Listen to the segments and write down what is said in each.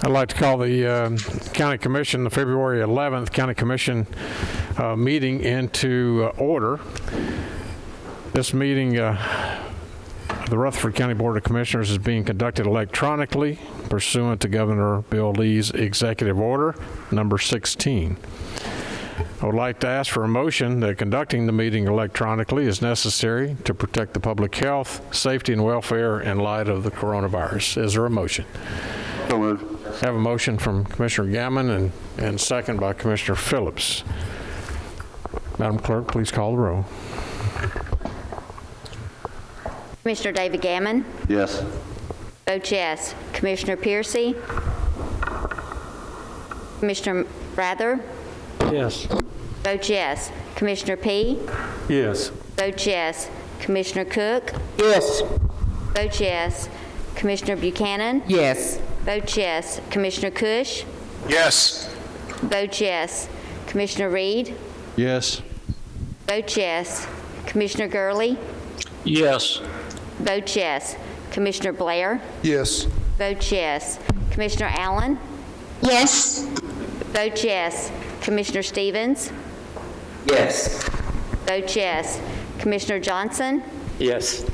I'd like to call the County Commission, the February 11th County Commission meeting into order. This meeting, the Rutherford County Board of Commissioners, is being conducted electronically pursuant to Governor Bill Lee's Executive Order number 16. I would like to ask for a motion that conducting the meeting electronically is necessary to protect the public health, safety, and welfare in light of the coronavirus. Is there a motion? So moved. I have a motion from Commissioner Gammon and second by Commissioner Phillips. Madam Clerk, please call the roll. Commissioner David Gammon. Yes. Vote yes. Commissioner Piercy. Commissioner Rather. Yes. Vote yes. Commissioner P. Yes. Vote yes. Commissioner Cook. Yes. Vote yes. Commissioner Buchanan. Yes. Vote yes. Commissioner Cush. Yes. Vote yes. Commissioner Reed. Yes. Vote yes. Commissioner Gurley. Yes. Vote yes. Commissioner Blair. Yes. Vote yes. Commissioner Allen. Yes. Vote yes. Commissioner Stevens. Yes. Vote yes. Commissioner Johnson. Yes.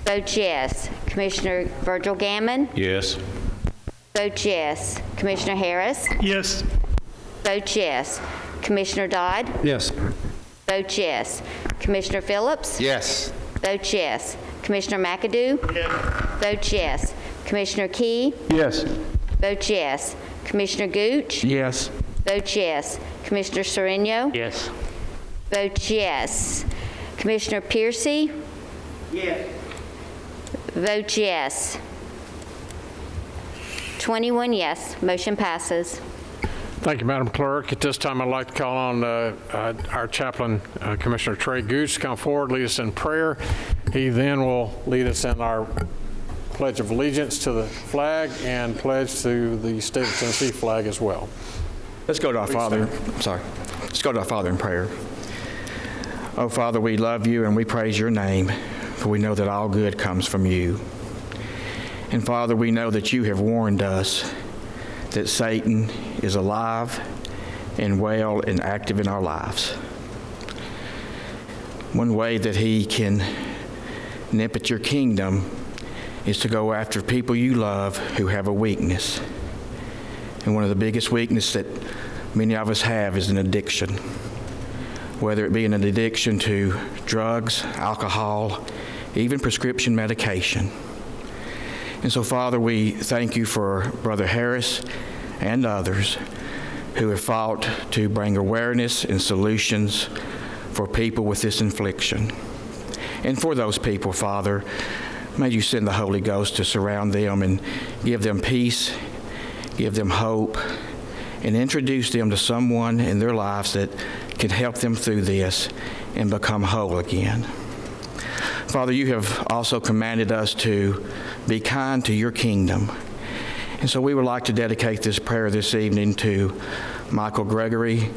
Vote yes. Commissioner Virgil Gammon. Yes. Vote yes. Commissioner Harris. Yes. Vote yes. Commissioner Dodd. Yes. Vote yes. Commissioner Phillips. Yes. Vote yes. Commissioner McAdoo. Yes. Vote yes. Commissioner Key. Yes. Vote yes. Commissioner Gooch. Yes. Vote yes. Commissioner Sereno. Yes. Vote yes. Commissioner Piercy. Yes. Vote yes. 21 yes. Motion passes. Thank you, Madam Clerk. At this time, I'd like to call on our chaplain, Commissioner Trey Gooch, to come forward, lead us in prayer. He then will lead us in our Pledge of Allegiance to the flag and pledge to the state of Tennessee flag as well. Let's go to our Father. Let's go to our Father in prayer. Oh, Father, we love you and we praise your name, for we know that all good comes from you. And Father, we know that you have warned us that Satan is alive and well and active in our lives. One way that he can nip at your kingdom is to go after people you love who have a weakness. And one of the biggest weaknesses that many of us have is an addiction, whether it be an addiction to drugs, alcohol, even prescription medication. And so, Father, we thank you for Brother Harris and others who have fought to bring awareness and solutions for people with this affliction. And for those people, Father, may you send the Holy Ghost to surround them and give them peace, give them hope, and introduce them to someone in their lives that can help them through this and become whole again. Father, you have also commanded us to be kind to your kingdom. And so we would like to dedicate this prayer this evening to Michael Gregory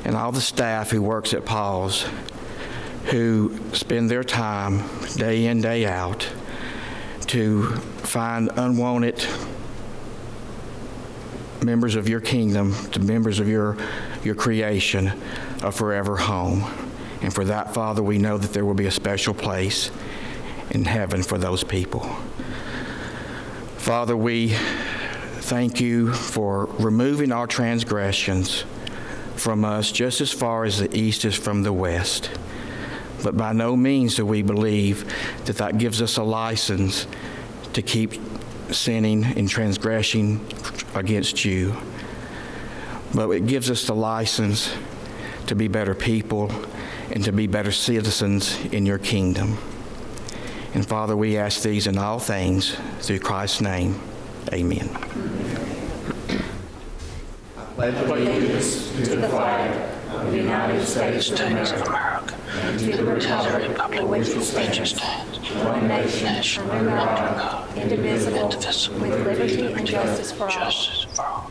and all the staff who works at Paul's, who spend their time day in, day out to find unwanted members of your kingdom, to members of your creation, a forever home. And for that, Father, we know that there will be a special place in heaven for those people. Father, we thank you for removing our transgressions from us just as far as the east is from the west. But by no means do we believe that that gives us a license to keep sinning and transgressing against you. But it gives us the license to be better people and to be better citizens in your kingdom. And Father, we ask these in all things through Christ's name. Amen. I pledge allegiance to the flag of the United States of America and to the republic for which it stands, one nation, under God, indivisible, with liberty and justice for all.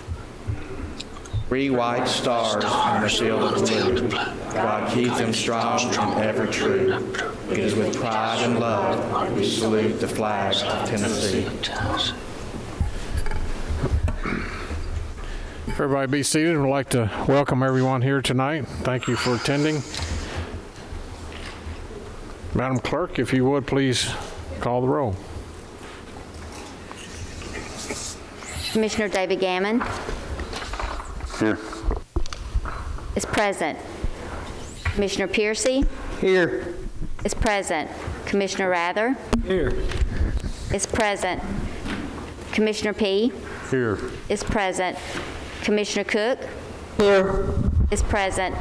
3 white stars on the field of blue. God keep them strong and ever true. It is with pride and love we salute the flag of Tennessee. Everybody be seated. We'd like to welcome everyone here tonight. Thank you for attending. Madam Clerk, if you would, please call the roll. Commissioner David Gammon Here. is present. Commissioner Piercy Here. is present. Commissioner Rather Here. is present. Commissioner P Here. is present. Commissioner Cook Here. is present.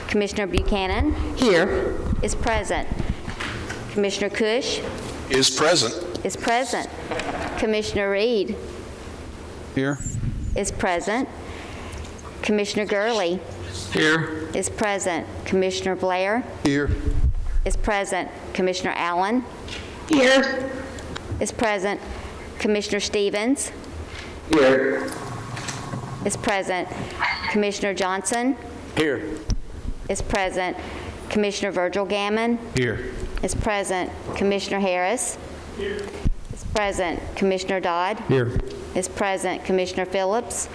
Commissioner Buchanan Here. is present. Commissioner Cush Is present. is present. Commissioner Reed Here. is present. Commissioner Gurley Here. is present. Commissioner Blair Here. is present. Commissioner Allen Here. is present. Commissioner Stevens Here. is present. Commissioner Johnson Here. is present. Commissioner Virgil Gammon Here. is present. Commissioner Harris is present. Commissioner Dodd Here. is present. Commissioner Phillips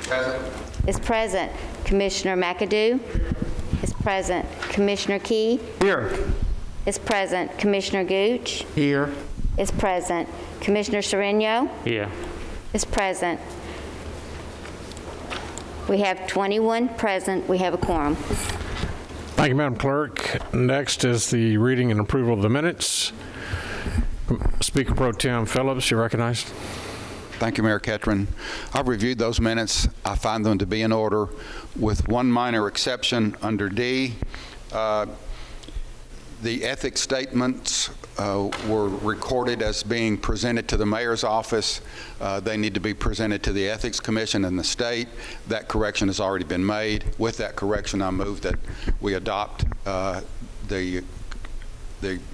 is present. Commissioner McAdoo is present. Commissioner Key Here. is present. Commissioner Gooch Here. is present. Commissioner Sereno Here. is present. We have 21 present. We have a quorum. Thank you, Madam Clerk. Next is the reading and approval of the minutes. Speaker Pro Tem Phillips, you're recognized. Thank you, Mayor Ketron. I've reviewed those minutes. I find them to be in order with one minor exception under D. The ethics statements were recorded as being presented to the mayor's office. They need to be presented to the Ethics Commission and the state. That correction has already been made. With that correction, I move that we adopt the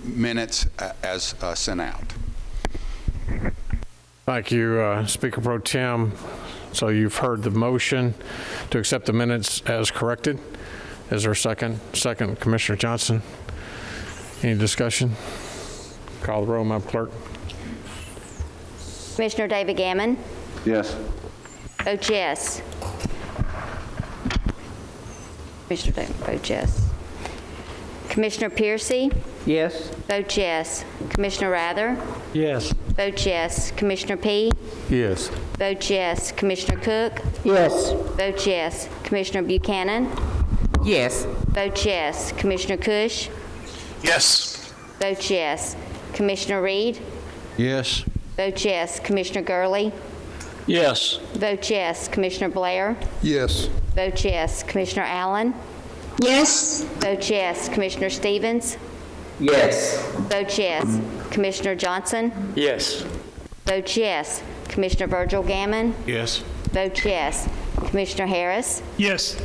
minutes as sent out. Thank you, Speaker Pro Tem. So you've heard the motion to accept the minutes as corrected. Is there a second? Second, Commissioner Johnson. Any discussion? Call the roll, Madam Clerk. Commissioner David Gammon Yes. votes yes. Commissioner David votes yes. Commissioner Piercy Yes. votes yes. Commissioner Rather Yes. votes yes. Commissioner P Yes. votes yes. Commissioner Cook Yes. votes yes. Commissioner Buchanan Yes. votes yes. Commissioner Cush Yes. votes yes. Commissioner Reed Yes. votes yes. Commissioner Gurley Yes. votes yes. Commissioner Blair Yes. votes yes. Commissioner Allen Yes. votes yes. Commissioner Stevens Yes. votes yes. Commissioner Johnson Yes. votes yes. Commissioner Virgil Gammon Yes. votes yes. Commissioner Harris Yes.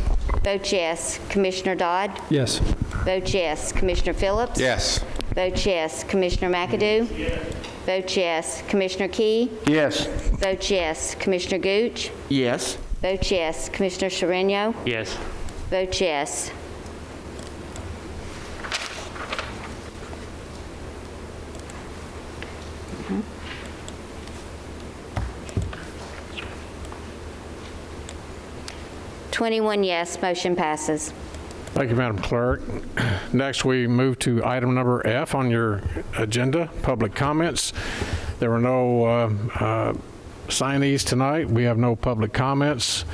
votes yes. Commissioner Dodd Yes. votes yes. Commissioner Phillips Yes. votes yes. Commissioner McAdoo votes yes. Commissioner Key Yes. votes yes. Commissioner Gooch Yes. votes yes. Commissioner Sereno Yes. votes yes. Mhm. 21 yes, motion passes. Thank you, Madam Clerk. Next, we move to item number F on your agenda, public comments. There were no signees tonight. We have no public comments.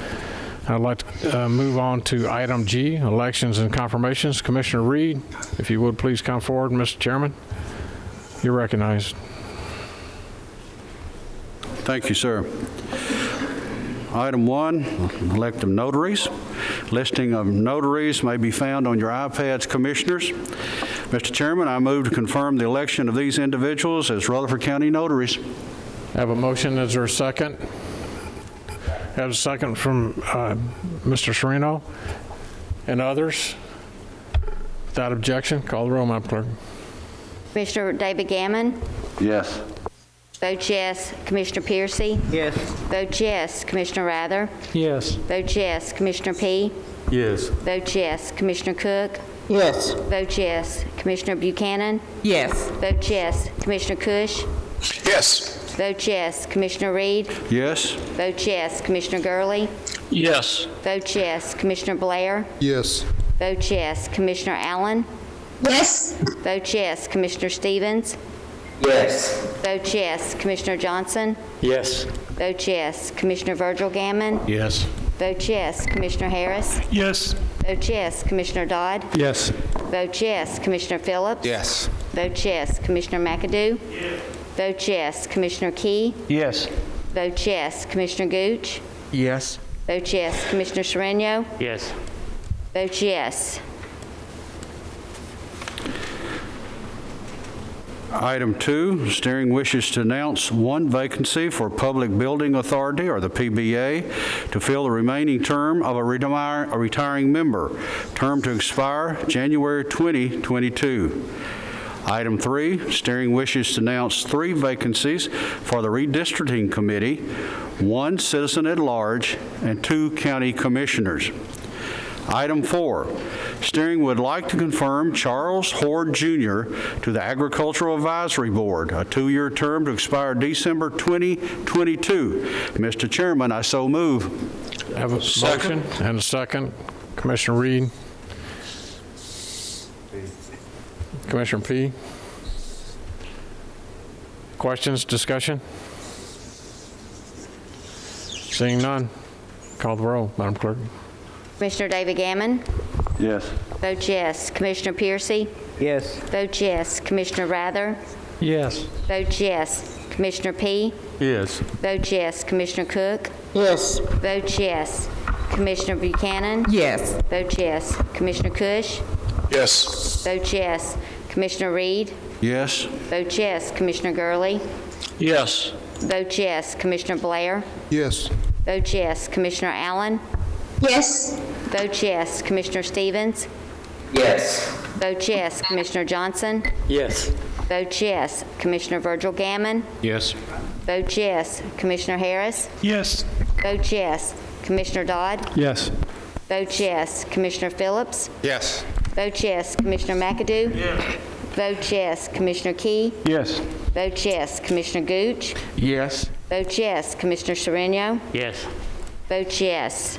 I'd like to move on to item G, elections and confirmations. Commissioner Reed, if you would please come forward, Mr. Chairman. You're recognized. Thank you, sir. Item 1, elective notaries. Listing of notaries may be found on your iPads, Commissioners. Mr. Chairman, I move to confirm the election of these individuals as Rutherford County notaries. Have a motion. Is there a second? Have a second from Mr. Sereno and others. Without objection, call the roll, Madam Clerk. Commissioner David Gammon Yes. votes yes. Commissioner Piercy Yes. votes yes. Commissioner Rather Yes. votes yes. Commissioner P Yes. votes yes. Commissioner Cook Yes. votes yes. Commissioner Buchanan Yes. votes yes. Commissioner Cush Yes. votes yes. Commissioner Reed Yes? votes yes. Commissioner Gurley Yes. Vote yes. Commissioner Blair? Yes. Vote yes. Commissioner Allen? Yes. Vote yes. Commissioner Stevens? Yes. Vote yes. Commissioner Johnson? Yes. Vote yes. Commissioner Virgil Gammon? Yes. Vote yes. Commissioner Harris? Yes. Vote yes. Commissioner Dodd? Yes. Vote yes. Commissioner Phillips? Yes. Vote yes. Commissioner McAdoo? Vote yes. Commissioner Key? Yes. Vote yes. Commissioner Gooch? Yes. Vote yes. Commissioner Sereno? Yes. Vote yes. Item 2, steering wishes to announce one vacancy for Public Building Authority, or the PBA, to fill the remaining term of a retiring member, term to expire January 2022. Item 3, steering wishes to announce 3 vacancies for the Redistricting Committee, 1 citizen at large, and 2 county commissioners. Item 4, steering would like to confirm Charles Hord Jr. to the Agricultural Advisory Board, a 2-year term to expire December 2022. Mr. Chairman, I so move. Have a motion and a second. Commissioner Reed? Commissioner P? Questions, discussion? Seeing none, call the roll, Madam Clerk. Commissioner David Gammon? Yes. Vote yes. Commissioner Piercy? Yes. Vote yes. Commissioner Rather? Yes. Vote yes. Commissioner P? Yes. Vote yes. Commissioner Cook? Yes. Vote yes. Commissioner Buchanan? Yes. Vote yes. Commissioner Cush? Yes. Vote yes. Commissioner Reed? Yes. Vote yes. Commissioner Gurley? Yes. Vote yes. Commissioner Blair? Yes. Vote yes. Commissioner Allen? Yes. Vote yes. Commissioner Stevens? Yes. Vote yes. Commissioner Johnson? Yes. Vote yes. Commissioner Virgil Gammon? Yes. Vote yes. Commissioner Harris? Yes. Vote yes. Commissioner Dodd? Yes. Vote yes. Commissioner Phillips? Yes. Vote yes. Commissioner McAdoo? Vote yes. Commissioner Key? Yes. Vote yes. Commissioner Gooch? Yes. Vote yes. Commissioner Sereno? Yes. Vote yes.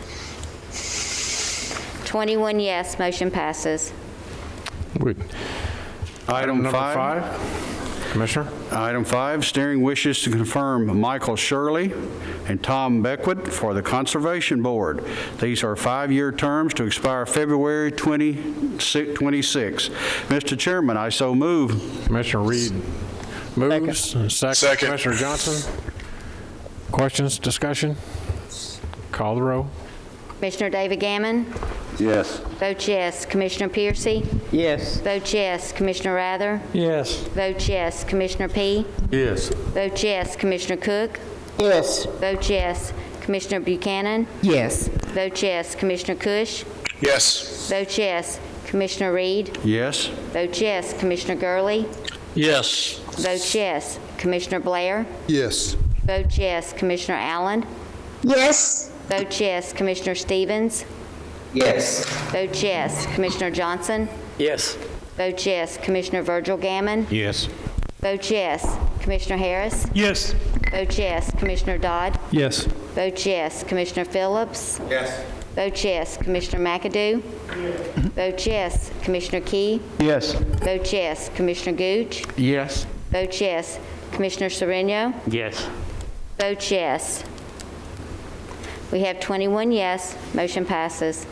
21 yes, motion passes. Item Number 5. 5, Commissioner? Item 5, steering wishes to confirm Michael Shirley and Tom Beckwith for the Conservation Board. These are 5-year terms to expire February 2026. Mr. Chairman, I so move. Commissioner Reed moves. Second. Commissioner Johnson? Questions, discussion? Call the roll. Commissioner David Gammon? Yes. Vote yes. Commissioner Piercy? Yes. Vote yes. Commissioner Rather? Yes. Vote yes. Commissioner P? Yes. Vote yes. Commissioner Cook? Yes. Vote yes. Commissioner Buchanan? Yes. Vote yes. Commissioner Cush? Yes. Vote yes. Commissioner Reed? Yes. Vote yes. Commissioner Gurley? Yes. Vote yes. Commissioner Blair? Yes. Vote yes. Commissioner Allen? Yes. Vote yes. Commissioner Stevens? Yes. Vote yes. Commissioner Johnson? Yes. Vote yes. Commissioner Virgil Gammon? Yes. Vote yes. Commissioner Harris? Yes. Vote yes. Commissioner Dodd? Yes. Vote yes. Commissioner Phillips? Yes. Vote yes. Commissioner McAdoo? Vote yes. Commissioner Key? Yes. Vote yes. Commissioner Gooch? Yes. Vote yes. Commissioner Sereno? Yes. Vote yes. We have 21 yes. Motion passes.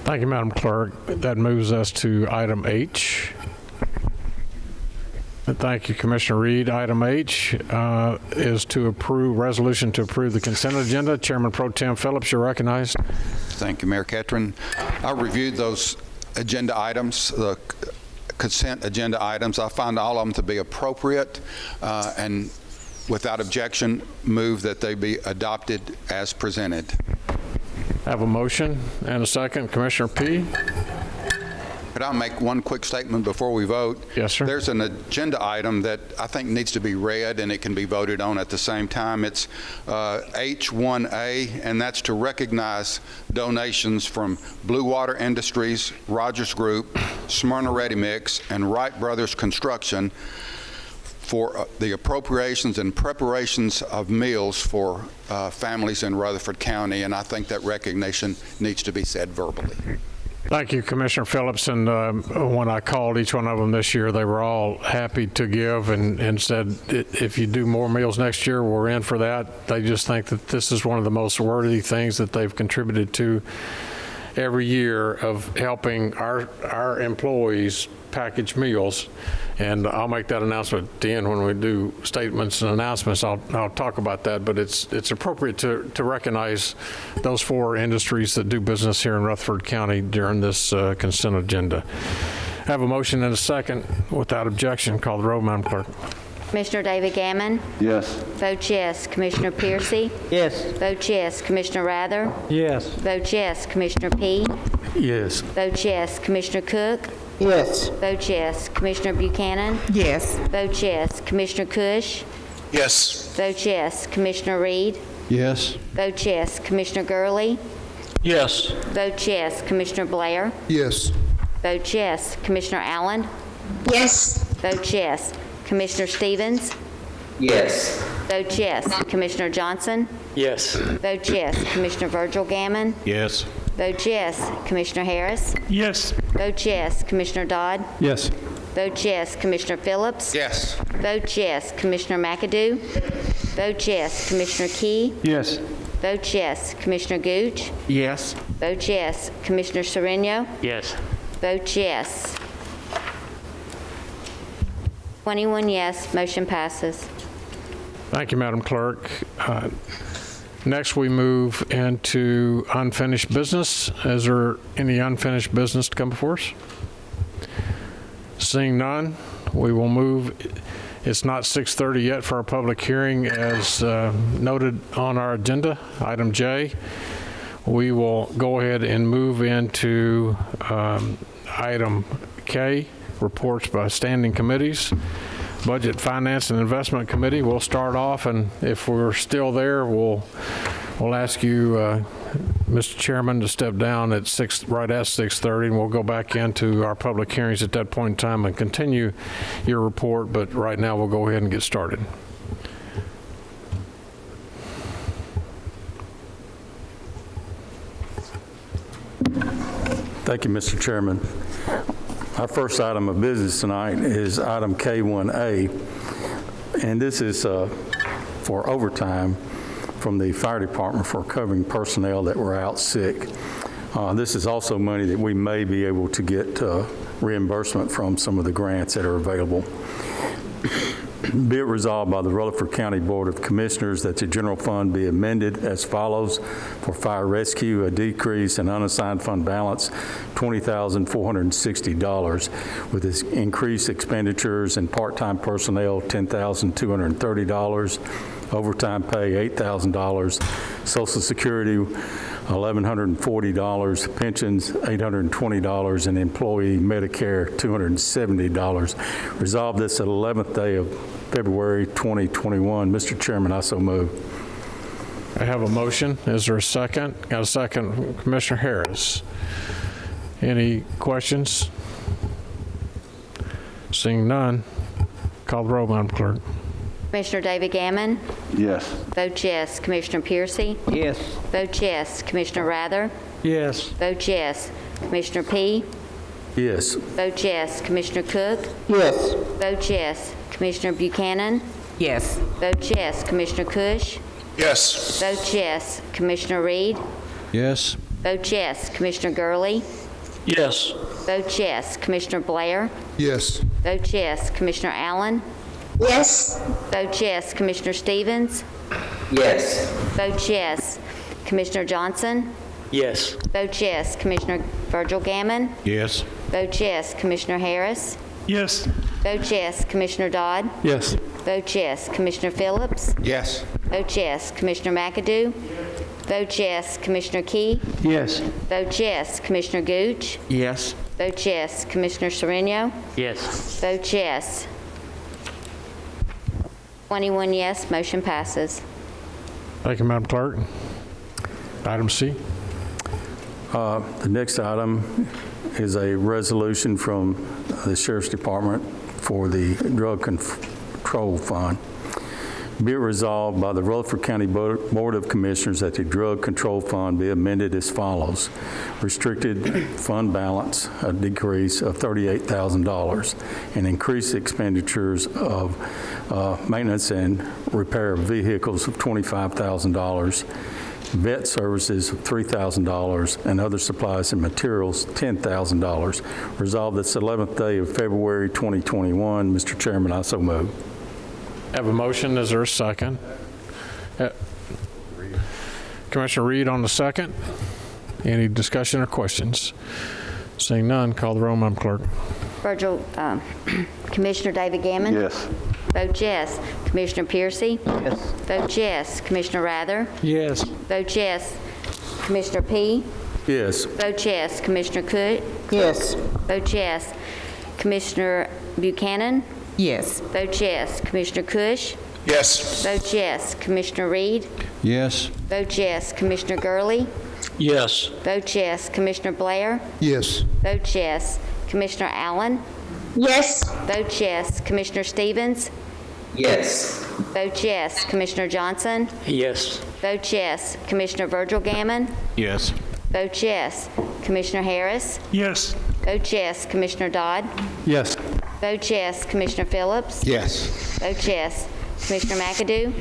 Thank you, Madam Clerk. That moves us to item H. Thank you, Commissioner Reed. Item H is to approve, resolution to approve the consent agenda. Chairman Pro Tem Phillips, you're recognized. Thank you, Mayor Ketron. I reviewed those agenda items, the consent agenda items. I found all of them to be appropriate and without objection, move that they be adopted as presented. Have a motion and a second. Commissioner P? Could I make one quick statement before we vote? Yes, sir. There's an agenda item that I think needs to be read and it can be voted on at the same time. It's H1A, and that's to recognize donations from Blue Water Industries, Rogers Group, Smyrna Ready Mix, and Wright Brothers Construction for the appropriations and preparations of meals for families in Rutherford County, and I think that recognition needs to be said verbally. Thank you, Commissioner Phillips. And when I called each one of them this year, they were all happy to give and said, if you do more meals next year, we're in for that. They just think that this is one of the most worthy things that they've contributed to every year of helping our employees package meals. And I'll make that announcement at the end when we do statements and announcements. I'll talk about that, but it's appropriate to recognize those 4 industries that do business here in Rutherford County during this consent agenda. I have a motion and a second. Without objection, call the roll, Madam Clerk. Commissioner David Gammon. Yes. Vote yes. Commissioner Piercy. Yes. Vote yes. Commissioner Rather. Yes. Vote yes. Commissioner P. Yes. Vote yes. Commissioner Cook. Yes. Vote yes. Commissioner Buchanan. Yes. Vote yes. Commissioner Cush. Yes. Vote yes. Commissioner Reed. Yes. Vote yes. Commissioner Gurley. Yes. Vote yes. Commissioner Blair. Yes. Vote yes. Commissioner Allen. Yes. Vote yes. Commissioner Stevens. Yes. Vote yes. Commissioner Johnson. Yes. Vote yes. Commissioner Virgil Gammon. Yes. Vote yes. Commissioner Harris. Yes. Vote yes. Commissioner Dodd. Yes. Vote yes. Commissioner Phillips. Yes. Vote yes. Commissioner McAdoo. Vote yes. Commissioner Key. Yes. Vote yes. Commissioner Gooch. Yes. Vote yes. Commissioner Sereno. Yes. Vote yes. 21 yes, motion passes. Thank you, Madam Clerk. Next, we move into unfinished business. Is there any unfinished business to come before us? Seeing none, we will move. It's not 6:30 yet for our public hearing as noted on our agenda, item J. We will go ahead and move into item K, reports by standing committees. Budget, Finance, and Investment Committee. We'll start off, and if we're still there, we'll ask you, Mr. Chairman, to step down at right at 6:30, and we'll go back into our public hearings at that point in time and continue your report. But right now, we'll go ahead and get started. Thank you, Mr. Chairman. Our first item of business tonight is item K1A, and this is for overtime from the fire department for covering personnel that were out sick. This is also money that we may be able to get reimbursement from some of the grants that are available. Be it resolved by the Rutherford County Board of Commissioners that the general fund be amended as follows: for fire rescue, a decrease in unassigned fund balance, $20,460, with this increased expenditures in part-time personnel, $10,230, overtime pay, $8,000, Social Security, $1,140, pensions, $820, and employee Medicare, $270. Resolve this at 11th day of February 2021. Mr. Chairman, I so move. I have a motion. Is there a second? Got a second from Commissioner Harris. Any questions? Seeing none, call the roll, Madam Clerk. Commissioner David Gammon. Yes. Vote yes. Commissioner Piercy. Yes. Vote yes. Commissioner Rather. Yes. Vote yes. Commissioner P. Yes. Vote yes. Commissioner Cook. Yes. Vote yes. Commissioner Buchanan. Yes. Vote yes. Commissioner Cush. Yes. Vote yes. Commissioner Reed. Yes. Vote yes. Commissioner Gurley. Yes. Vote yes. Commissioner Blair. Yes. Vote yes. Commissioner Allen. Yes. Vote yes. Commissioner Stevens. Yes. Vote yes. Commissioner Johnson. Yes. Vote yes. Commissioner Virgil Gammon. Yes. Vote yes. Commissioner Harris. Yes. Vote yes. Commissioner Dodd. Yes. Vote yes. Commissioner Phillips. Yes. Vote yes. Commissioner McAdoo. Vote yes. Commissioner Key. Yes. Vote yes. Commissioner Gooch. Yes. Vote yes. Commissioner Sereno. Yes. Vote yes. 21 yes, motion passes. Thank you, Madam Clerk. Item C. The next item is a resolution from the Sheriff's Department for the Drug Control Fund. Be it resolved by the Rutherford County Board of Commissioners that the Drug Control Fund be amended as follows. Restricted fund balance, a decrease of $38,000, and increased expenditures of maintenance and repair of vehicles of $25,000, vet services of $3,000, and other supplies and materials, $10,000. Resolved this 11th day of February 2021. Mr. Chairman, I so move. Have a motion. Is there a second? Commissioner Reed on the second. Any discussion or questions? Seeing none, call the roll, Madam Clerk. Virgil, Commissioner David Gammon? Yes. Vote yes. Commissioner Piercy? Yes. Vote yes. Commissioner Rather? Yes. Vote yes. Commissioner P? Yes. Vote yes. Commissioner Cook? Yes. Vote yes. Commissioner Buchanan? Yes. Vote yes. Commissioner Cush? Yes. Vote yes. Commissioner Reed? Yes. Vote yes. Commissioner Gurley? Yes. Vote yes. Commissioner Blair? Yes. Vote yes. Commissioner Allen? Yes. Vote yes. Commissioner Stevens? Yes. Vote yes. Commissioner Johnson? Yes. Vote yes. Commissioner Virgil Gammon? Yes. Vote yes. Commissioner Harris? Yes. Vote yes. Commissioner Dodd? Yes. Vote yes. Commissioner Phillips? Yes. Vote yes. Commissioner McAdoo?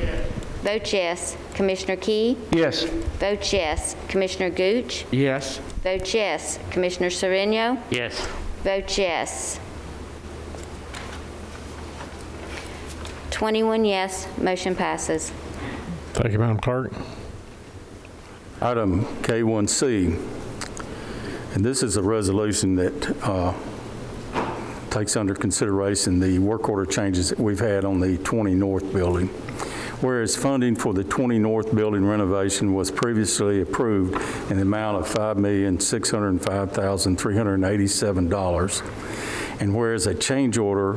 Vote yes. Commissioner Key? Yes. Vote yes. Commissioner Gooch? Yes. Vote yes. Commissioner Sereno? Yes. Vote yes. 21 yes, motion passes. Thank you, Madam Clerk. Item K1C, and this is a resolution that takes under consideration the work order changes that we've had on the 20 North building. Whereas funding for the 20 North building renovation was previously approved in the amount of $5,605,387, and whereas a change order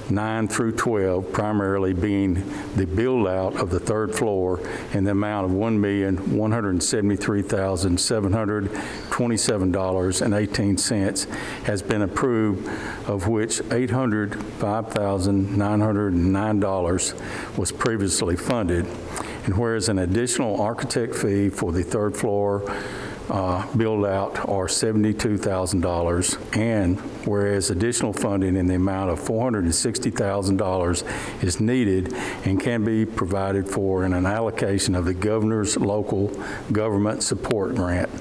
9 through 12, primarily being the build-out of the third floor in the amount of $1,173,727.18 has been approved, of which $805,909 was previously funded. And whereas an additional architect fee for the third floor build-out are $72,000, and whereas additional funding in the amount of $460,000 is needed and can be provided for in an allocation of the Governor's Local Government Support Grant.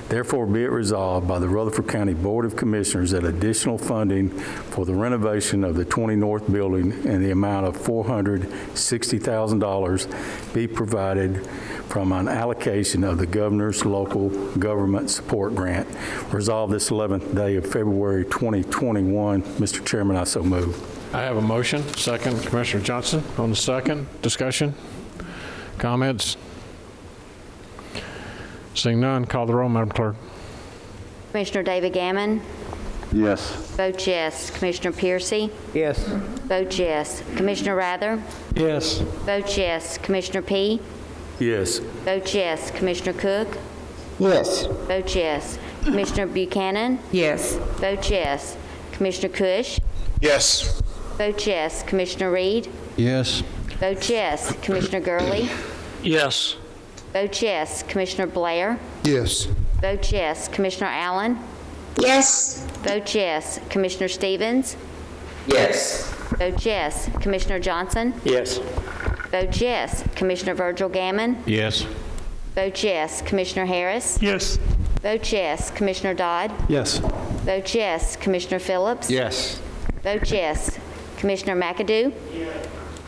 Therefore, be it resolved by the Rutherford County Board of Commissioners that additional funding for the renovation of the 20 North building in the amount of $460,000 be provided from an allocation of the Governor's Local Government Support Grant. Resolved this 11th day of February 2021. Mr. Chairman, I so move. I have a motion. Second, Commissioner Johnson on the second. Discussion? Comments? Seeing none, call the roll, Madam Clerk. Commissioner David Gammon? Yes. Vote yes. Commissioner Piercy? Yes. Vote yes. Commissioner Rather? Yes. Vote yes. Commissioner P? Yes. Vote yes. Commissioner Cook? Yes. Vote yes. Commissioner Buchanan? Yes. Vote yes. Commissioner Cush? Yes. Vote yes. Commissioner Reed? Yes. Vote yes. Commissioner Gurley? Yes. Vote yes. Commissioner Blair? Yes. Vote yes. Commissioner Allen? Yes. Vote yes. Commissioner Stevens? Yes. Vote yes. Commissioner Johnson? Yes. Vote yes. Commissioner Virgil Gammon? Yes. Vote yes. Commissioner Harris? Yes. Vote yes. Commissioner Dodd? Yes. Vote yes. Commissioner Phillips? Yes. Vote yes. Commissioner McAdoo?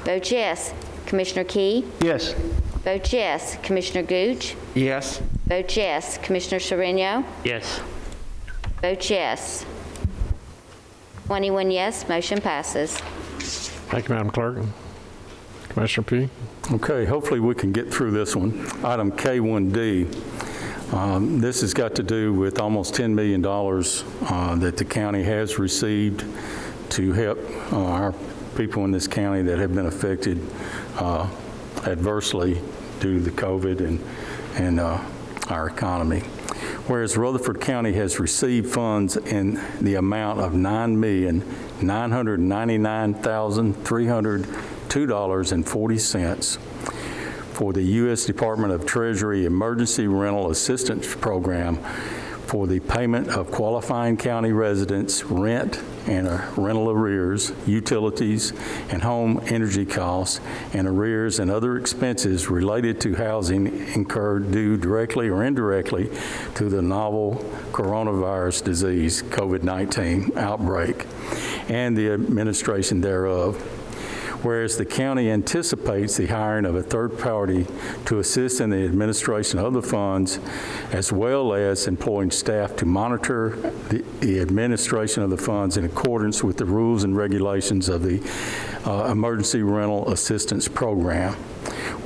Vote yes. Commissioner Key? Yes. Vote yes. Commissioner Gooch? Yes. Vote yes. Commissioner Sereno? Yes. Vote yes. 21 yes, motion passes. Thank you, Madam Clerk. Commissioner P. Okay, hopefully we can get through this one. Item K1D. This has got to do with almost $10 million that the county has received to help our people in this county that have been affected adversely due to the COVID and our economy. Whereas Rutherford County has received funds in the amount of $999,302.40 for the U.S. Department of Treasury Emergency Rental Assistance Program for the payment of qualifying county residents' rent and rental arrears, utilities, and home energy costs, and arrears and other expenses related to housing incurred due directly or indirectly to the novel coronavirus disease, COVID-19 outbreak, and the administration thereof. Whereas the county anticipates the hiring of a third party to assist in the administration of the funds, as well as employing staff to monitor the administration of the funds in accordance with the rules and regulations of the Emergency Rental Assistance Program.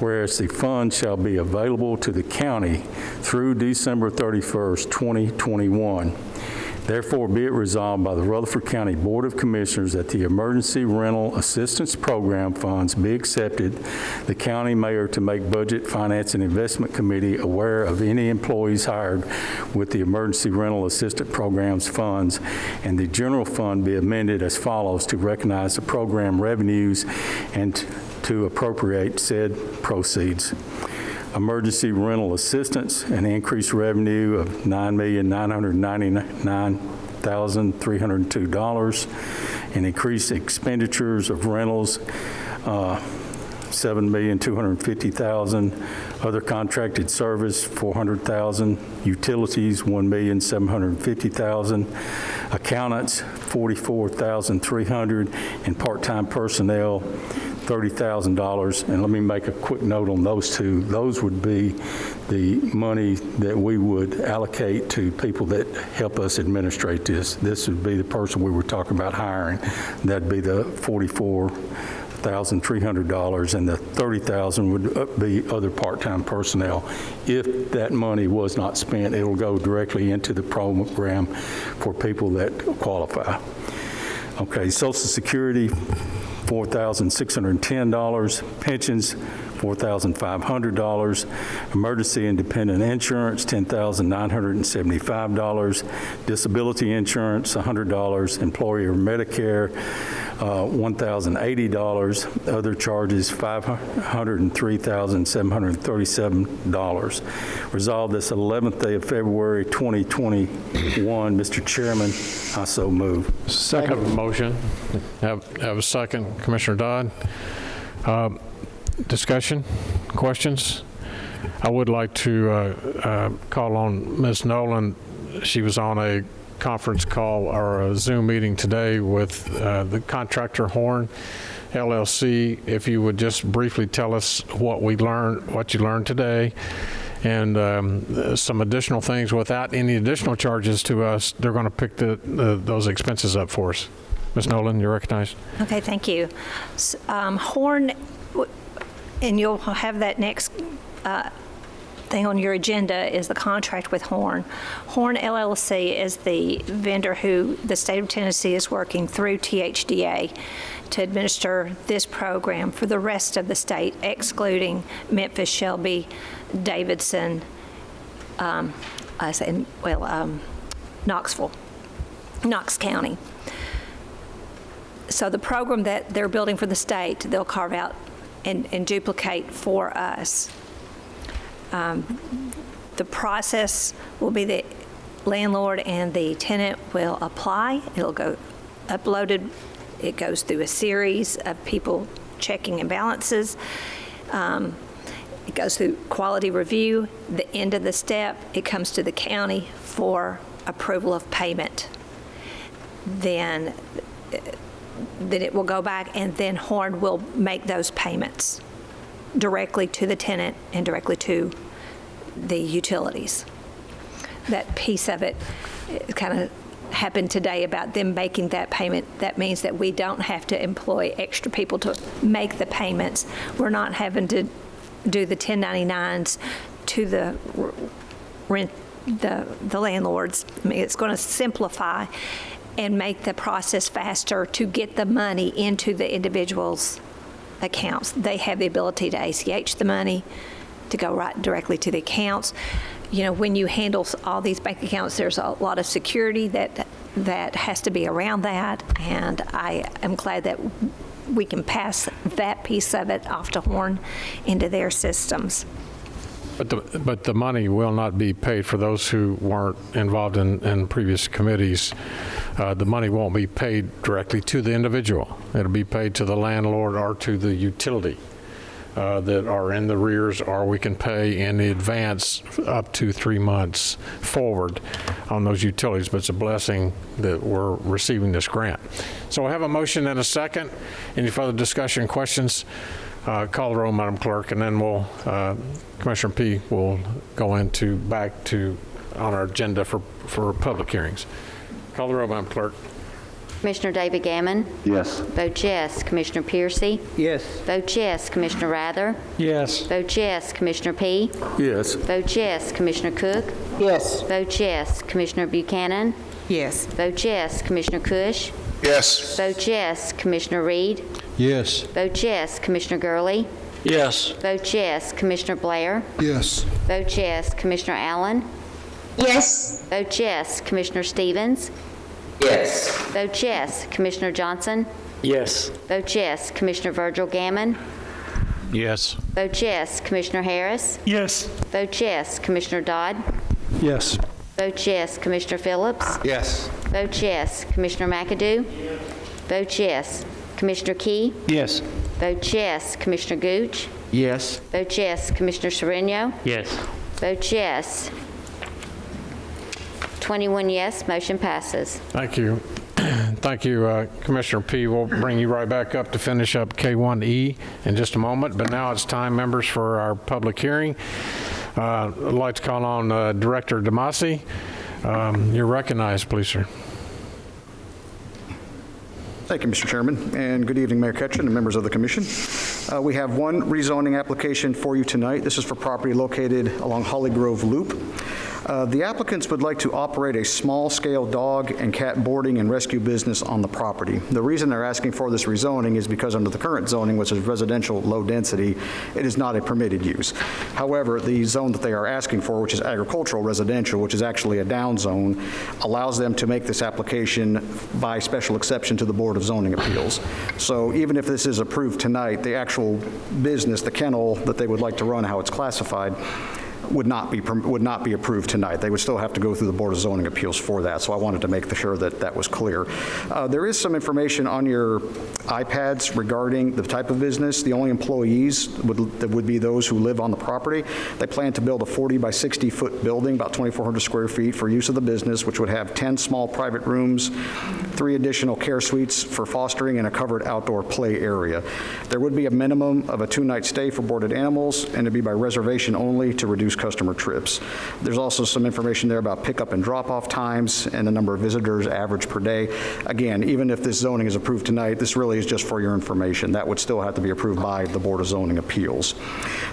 Whereas the funds shall be available to the county through December 31st, 2021. Therefore, be it resolved by the Rutherford County Board of Commissioners that the Emergency Rental Assistance Program funds be accepted, the county mayor to make Budget, Finance, and Investment Committee aware of any employees hired with the Emergency Rental Assistance Program's funds, and the general fund be amended as follows to recognize the program revenues and to appropriate said proceeds. Emergency rental assistance, an increased revenue of $9,999,302, and increased expenditures of rentals, $7,250,000, other contracted service, $400,000, utilities, $1,750,000, accountants, $44,300, and part-time personnel, $30,000. And let me make a quick note on those two. Those would be the money that we would allocate to people that help us administrate this. This would be the person we were talking about hiring. That'd be the $44,300, and the $30,000 would be other part-time personnel. If that money was not spent, it'll go directly into the program for people that qualify. Okay, Social Security, $4,610, pensions, $4,500, emergency independent insurance, $10,975, disability insurance, $100, employer Medicare, $1,080, other charges, $503,737. Resolved this 11th day of February 2021. Mr. Chairman, I so move. Second motion. Have a second. Commissioner Dodd. Discussion, questions? I would like to call on Ms. Nolan. She was on a conference call or a Zoom meeting today with the contractor Horn LLC. If you would just briefly tell us what you learned today, and some additional things without any additional charges to us. They're going to pick those expenses up for us. Ms. Nolan, you're recognized. Okay, thank you. Horn, and you'll have that next thing on your agenda is the contract with Horn. Horn LLC is the vendor who the state of Tennessee is working through THDA to administer this program for the rest of the state, excluding Memphis, Shelby, Davidson, Knoxville, Knox County. So the program that they're building for the state, they'll carve out and duplicate for us. The process will be the landlord and the tenant will apply. It'll go uploaded. It goes through a series of people checking and balances. It goes through quality review. The end of the step, it comes to the county for approval of payment. Then it will go back, and then Horn will make those payments directly to the tenant and directly to the utilities. That piece of it kind of happened today about them making that payment. That means that we don't have to employ extra people to make the payments. We're not having to do the 1099s to the landlords. I mean, it's going to simplify and make the process faster to get the money into the individuals' accounts. They have the ability to ACH the money, to go right directly to the accounts. when you handle all these bank accounts, there's a lot of security that has to be around that, and I am glad that we can pass that piece of it off to Horn into their systems. But the money will not be paid for those who weren't involved in previous committees. The money won't be paid directly to the individual. It'll be paid to the landlord or to the utility that are in the rears, or we can pay in advance up to 3 months forward on those utilities. But it's a blessing that we're receiving this grant. So I have a motion and a second. Any further discussion, questions? Call the roll, Madam Clerk, and then Commissioner P will go back to on our agenda for public hearings. Call the roll, Madam Clerk. Commissioner David Gammon. Yes. Vote yes. Commissioner Piercy. Yes. Vote yes. Commissioner Rather. Yes. Vote yes. Commissioner P. Yes. Vote yes. Commissioner Cook. Yes. Vote yes. Commissioner Buchanan. Yes. Vote yes. Commissioner Cush. Yes. Vote yes. Commissioner Reed. Yes. Vote yes. Commissioner Gurley. Yes. Vote yes. Commissioner Blair. Yes. Vote yes. Commissioner Allen. Yes. Vote yes. Commissioner Stevens. Yes. Vote yes. Commissioner Johnson. Yes. Vote yes. Commissioner Virgil Gammon. Yes. Vote yes. Commissioner Harris. Yes. Vote yes. Commissioner Dodd. Yes. Vote yes. Commissioner Phillips. Yes. Vote yes. Commissioner McAdoo. Vote yes. Commissioner Key. Yes. Vote yes. Commissioner Gooch. Yes. Vote yes. Commissioner Sereno. Yes. Vote yes. 21 yes, motion passes. Thank you. Thank you, Commissioner P. We'll bring you right back up to finish up K1E in just a moment, but now it's time, members, for our public hearing. I'd like to call on Director Damasi. You're recognized, please, sir. Thank you, Mr. Chairman, and good evening, Mayor Ketchum and members of the commission. We have one rezoning application for you tonight. This is for property located along Holly Grove Loop. The applicants would like to operate a small-scale dog and cat boarding and rescue business on the property. The reason they're asking for this rezoning is because under the current zoning, which is residential low density, it is not a permitted use. However, the zone that they are asking for, which is agricultural residential, which is actually a down zone, allows them to make this application by special exception to the Board of Zoning Appeals. So even if this is approved tonight, the actual business, the kennel that they would like to run, how it's classified, would not be approved tonight. They would still have to go through the Board of Zoning Appeals for that, so I wanted to make sure that that was clear. There is some information on your iPads regarding the type of business. The only employees would be those who live on the property. They plan to build a 40 by 60 foot building, about 2,400 square feet, for use of the business, which would have 10 small private rooms, 3 additional care suites for fostering, and a covered outdoor play area. There would be a minimum of a 2-night stay for boarded animals, and it'd be by reservation only to reduce customer trips. There's also some information there about pickup and drop-off times and the number of visitors average per day. Again, even if this zoning is approved tonight, this really is just for your information. That would still have to be approved by the Board of Zoning Appeals.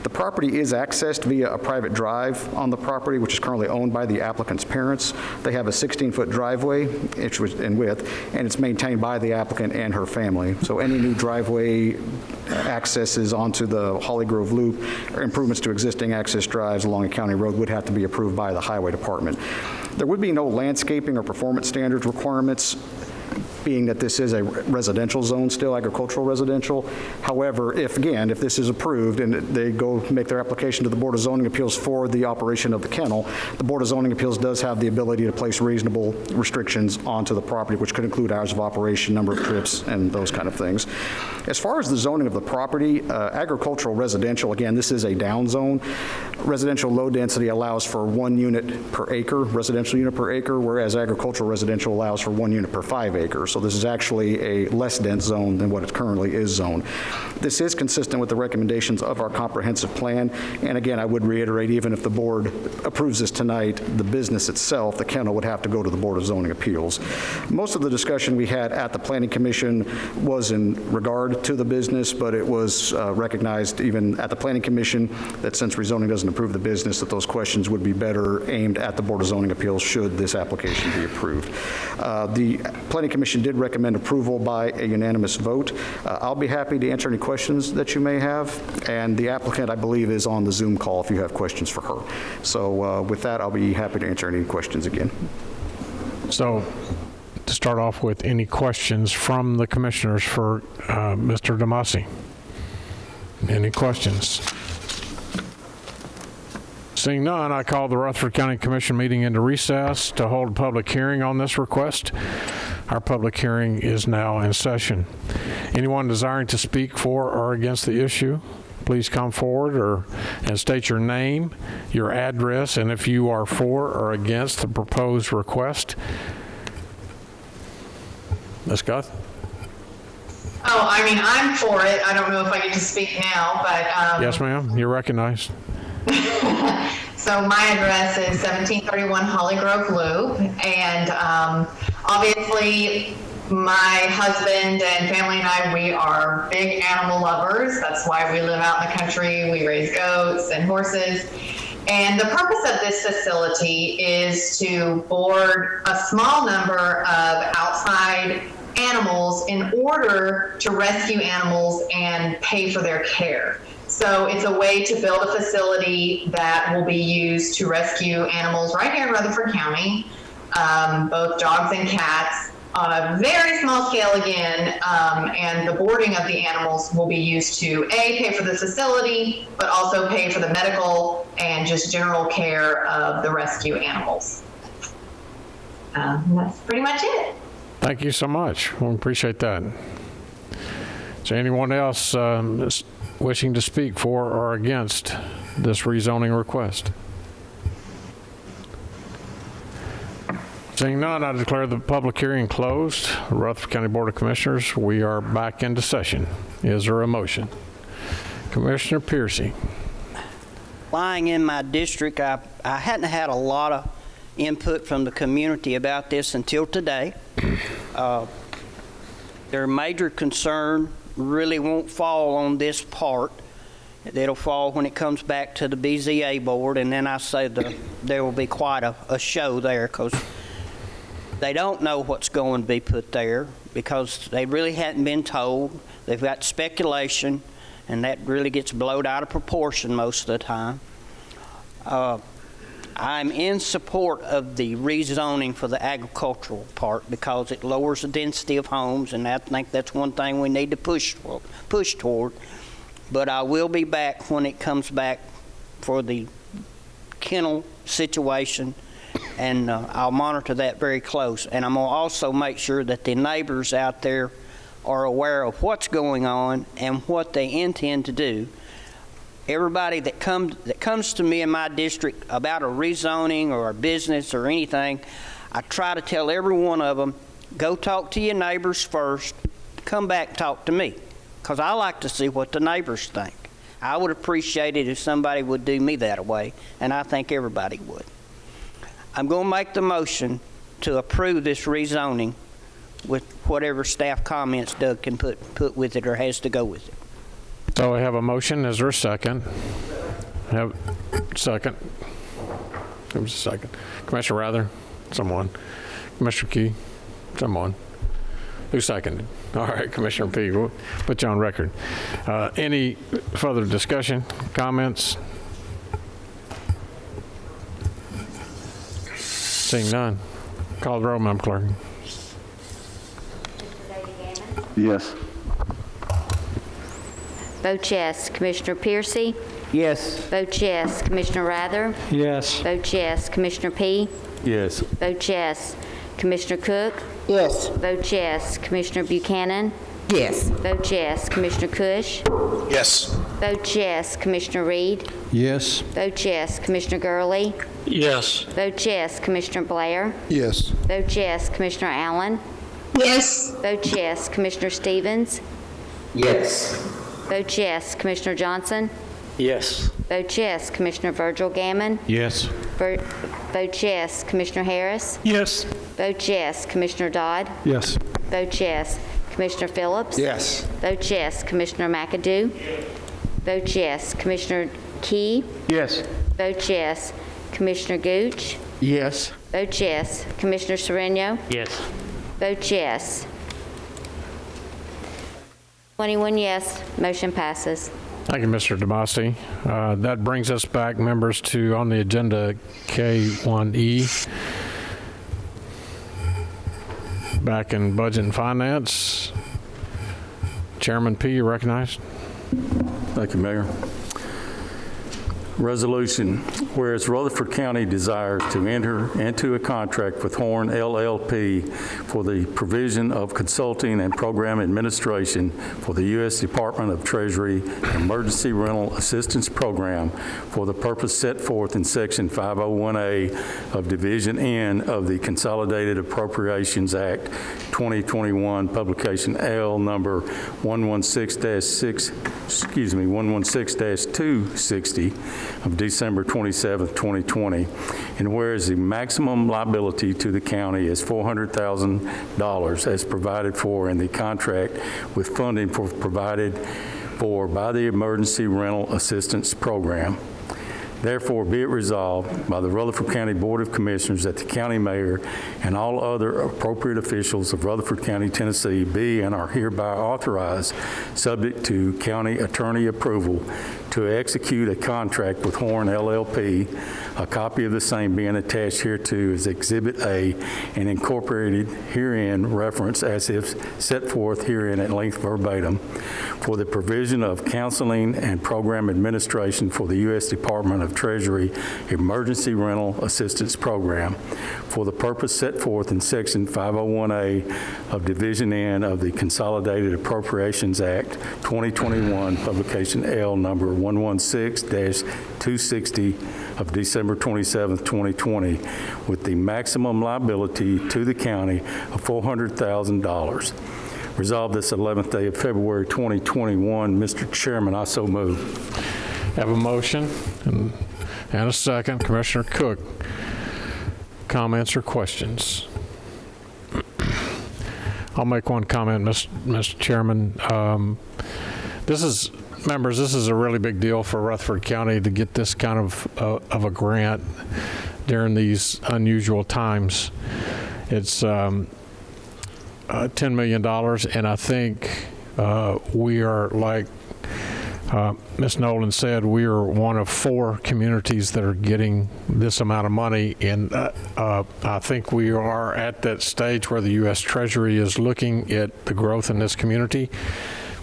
The property is accessed via a private drive on the property, which is currently owned by the applicant's parents. They have a 16-foot driveway in width, and it's maintained by the applicant and her family. So any new driveway accesses onto the Holly Grove Loop or improvements to existing access drives along a county road would have to be approved by the Highway Department. There would be no landscaping or performance standards requirements, being that this is a residential zone still, agricultural residential. However, if this is approved and they go make their application to the Board of Zoning Appeals for the operation of the kennel, the Board of Zoning Appeals does have the ability to place reasonable restrictions onto the property, which could include hours of operation, number of trips, and those kind of things. As far as the zoning of the property, agricultural residential, again, this is a down zone. Residential low density allows for 1 unit per acre, residential unit per acre, whereas agricultural residential allows for 1 unit per 5 acres. So this is actually a less dense zone than what it currently is zoned. This is consistent with the recommendations of our comprehensive plan. And again, I would reiterate, even if the board approves this tonight, the business itself, the kennel, would have to go to the Board of Zoning Appeals. Most of the discussion we had at the Planning Commission was in regard to the business, but it was recognized even at the Planning Commission that since rezoning doesn't approve the business, that those questions would be better aimed at the Board of Zoning Appeals should this application be approved. The Planning Commission Commission did recommend approval by a unanimous vote. I'll be happy to answer any questions that you may have, and the applicant, I believe, is on the Zoom call if you have questions for her. So with that, I'll be happy to answer any questions again. So to start off with, any questions from the commissioners for Mr. Damasi? Any questions? Seeing none, I call the Rutherford County Commission meeting into recess to hold a public hearing on this request. Our public hearing is now in session. Anyone desiring to speak for or against the issue, please come forward and state your name, your address, and if you are for or against the proposed request. Ms. Guth? Oh, I mean, I'm for it. I don't know if I get to speak now, but... Yes, ma'am. You're recognized. So my address is 1731 Holly Grove Loop, and obviously my husband and family and I, we are big animal lovers. That's why we live out in the country. We raise goats and horses. And the purpose of this facility is to board a small number of outside animals in order to rescue animals and pay for their care. So it's a way to build a facility that will be used to rescue animals right here in Rutherford County, both dogs and cats, on a very small scale again, and the boarding of the animals will be used to pay for the facility, but also pay for the medical and just general care of the rescue animals. That's pretty much it. Thank you so much. We appreciate that. Is there anyone else wishing to speak for or against this rezoning request? Seeing none, I declare the public hearing closed. Rutherford County Board of Commissioners, we are back into session. Is there a motion? Commissioner Piercy. Lying in my district, I hadn't had a lot of input from the community about this until today. Their major concern really won't fall on this part. It'll fall when it comes back to the BZA board, and then I say there will be quite a show there, because they don't know what's going to be put there, because they really hadn't been told. They've got speculation, and that really gets blown out of proportion most of the time. I'm in support of the rezoning for the agricultural part, because it lowers the density of homes, and I think that's one thing we need to push toward. But I will be back when it comes back for the kennel situation, and I'll monitor that very close. And I'm going to also make sure that the neighbors out there are aware of what's going on and what they intend to do. Everybody that comes to me in my district about a rezoning or a business or anything, I try to tell every one of them, go talk to your neighbors first, come back and talk to me, because I like to see what the neighbors think. I would appreciate it if somebody would do me that way, and I think everybody would. I'm going to make the motion to approve this rezoning with whatever staff comments Doug can put with it or has to go with it. So we have a motion. Is there a second? Have second. There was a second. Commissioner Rather? Someone. Commissioner Key? Someone. Who seconded? All right, Commissioner P. We'll put you on record. Any further discussion, comments? Seeing none. Call the roll, Madam Clerk. Yes. Vote yes. Commissioner Piercy? Yes. Vote yes. Commissioner Rather? Yes. Vote yes. Commissioner P? Yes. Vote yes. Commissioner Cook? Yes. Vote yes. Commissioner Buchanan? Yes. Vote yes. Commissioner Cush? Yes. Vote yes. Commissioner Reed? Yes. Vote yes. Commissioner Gurley? Yes. Vote yes. Commissioner Blair? Yes. Vote yes. Commissioner Allen? Yes. Vote yes. Commissioner Stevens? Yes. Vote yes. Commissioner Johnson? Yes. Vote yes. Commissioner Virgil Gammon? Yes. Vote yes. Commissioner Harris? Yes. Vote yes. Commissioner Dodd? Yes. Vote yes. Commissioner Phillips? Yes. Vote yes. Commissioner McAdoo? Vote yes. Commissioner Key? Yes. Vote yes. Commissioner Gooch? Yes. Vote yes. Commissioner Sereno? Yes. votes yes. 21 yes, motion passes. Thank you, Mr. DeMasi. That brings us back, members, to on the agenda K1E. Back in Budget and Finance. Chairman P., you recognized. Thank you, Mayor. Resolution, whereas Rutherford County desires to enter into a contract with Horn LLP for the provision of consulting and program administration for the U.S. Department of Treasury Emergency Rental Assistance Program for the purpose set forth in Section 501A of Division N of the Consolidated Appropriations Act 2021, Publication L number 116-260 of December 27, 2020. And whereas the maximum liability to the county is $400,000 as provided for in the contract with funding provided for by the Emergency Rental Assistance Program. Therefore, be it resolved by the Rutherford County Board of Commissioners that the county mayor and all other appropriate officials of Rutherford County, Tennessee be and are hereby authorized, subject to county attorney approval, to execute a contract with Horn LLP, a copy of the same being attached hereto as Exhibit A and incorporated herein reference as if set forth herein at length verbatim, for the provision of counseling and program administration for the U.S. Department of Treasury Emergency Rental Assistance Program for the purpose set forth in Section 501A of Division N of the Consolidated Appropriations Act 2021, Publication L number 116-260 of December 27, 2020, with the maximum liability to the county of $400,000. Resolved this 11th day of February 2021. Mr. Chairman, I so move. Have a motion and a second. Commissioner Cook, comments or questions? I'll make one comment, Mr. Chairman. Members, this is a really big deal for Rutherford County to get this kind of a grant during these unusual times. It's $10 million, and I think we are, like Ms. Nolan said, we are one of 4 communities that are getting this amount of money, and I think we are at that stage where the U.S. Treasury is looking at the growth in this community,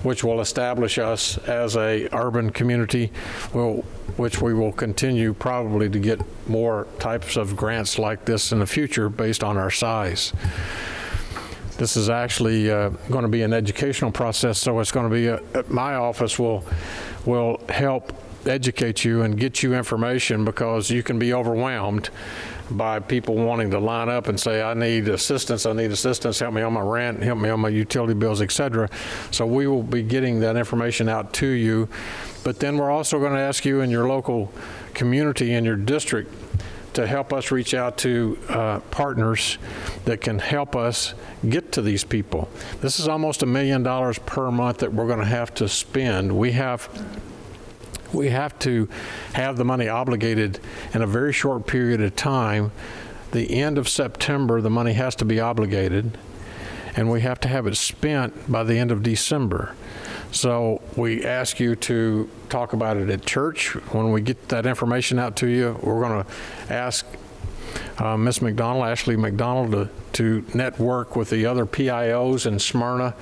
which will establish us as a urban community, which we will continue probably to get more types of grants like this in the future based on our size. This is actually going to be an educational process, so it's going to be my office will help educate you and get you information, because you can be overwhelmed by people wanting to line up and say, I need assistance, help me on my rent, help me on my utility bills, etc. So we will be getting that information out to you. But then we're also going to ask you in your local community, in your district, to help us reach out to partners that can help us get to these people. This is almost $1 million per month that we're going to have to spend. We have to have the money obligated in a very short period of time. The end of September, the money has to be obligated, and we have to have it spent by the end of December. So we ask you to talk about it at church. When we get that information out to you, we're going to ask Ms. McDonald, Ashley McDonald, to network with the other PIOs in Smyrna,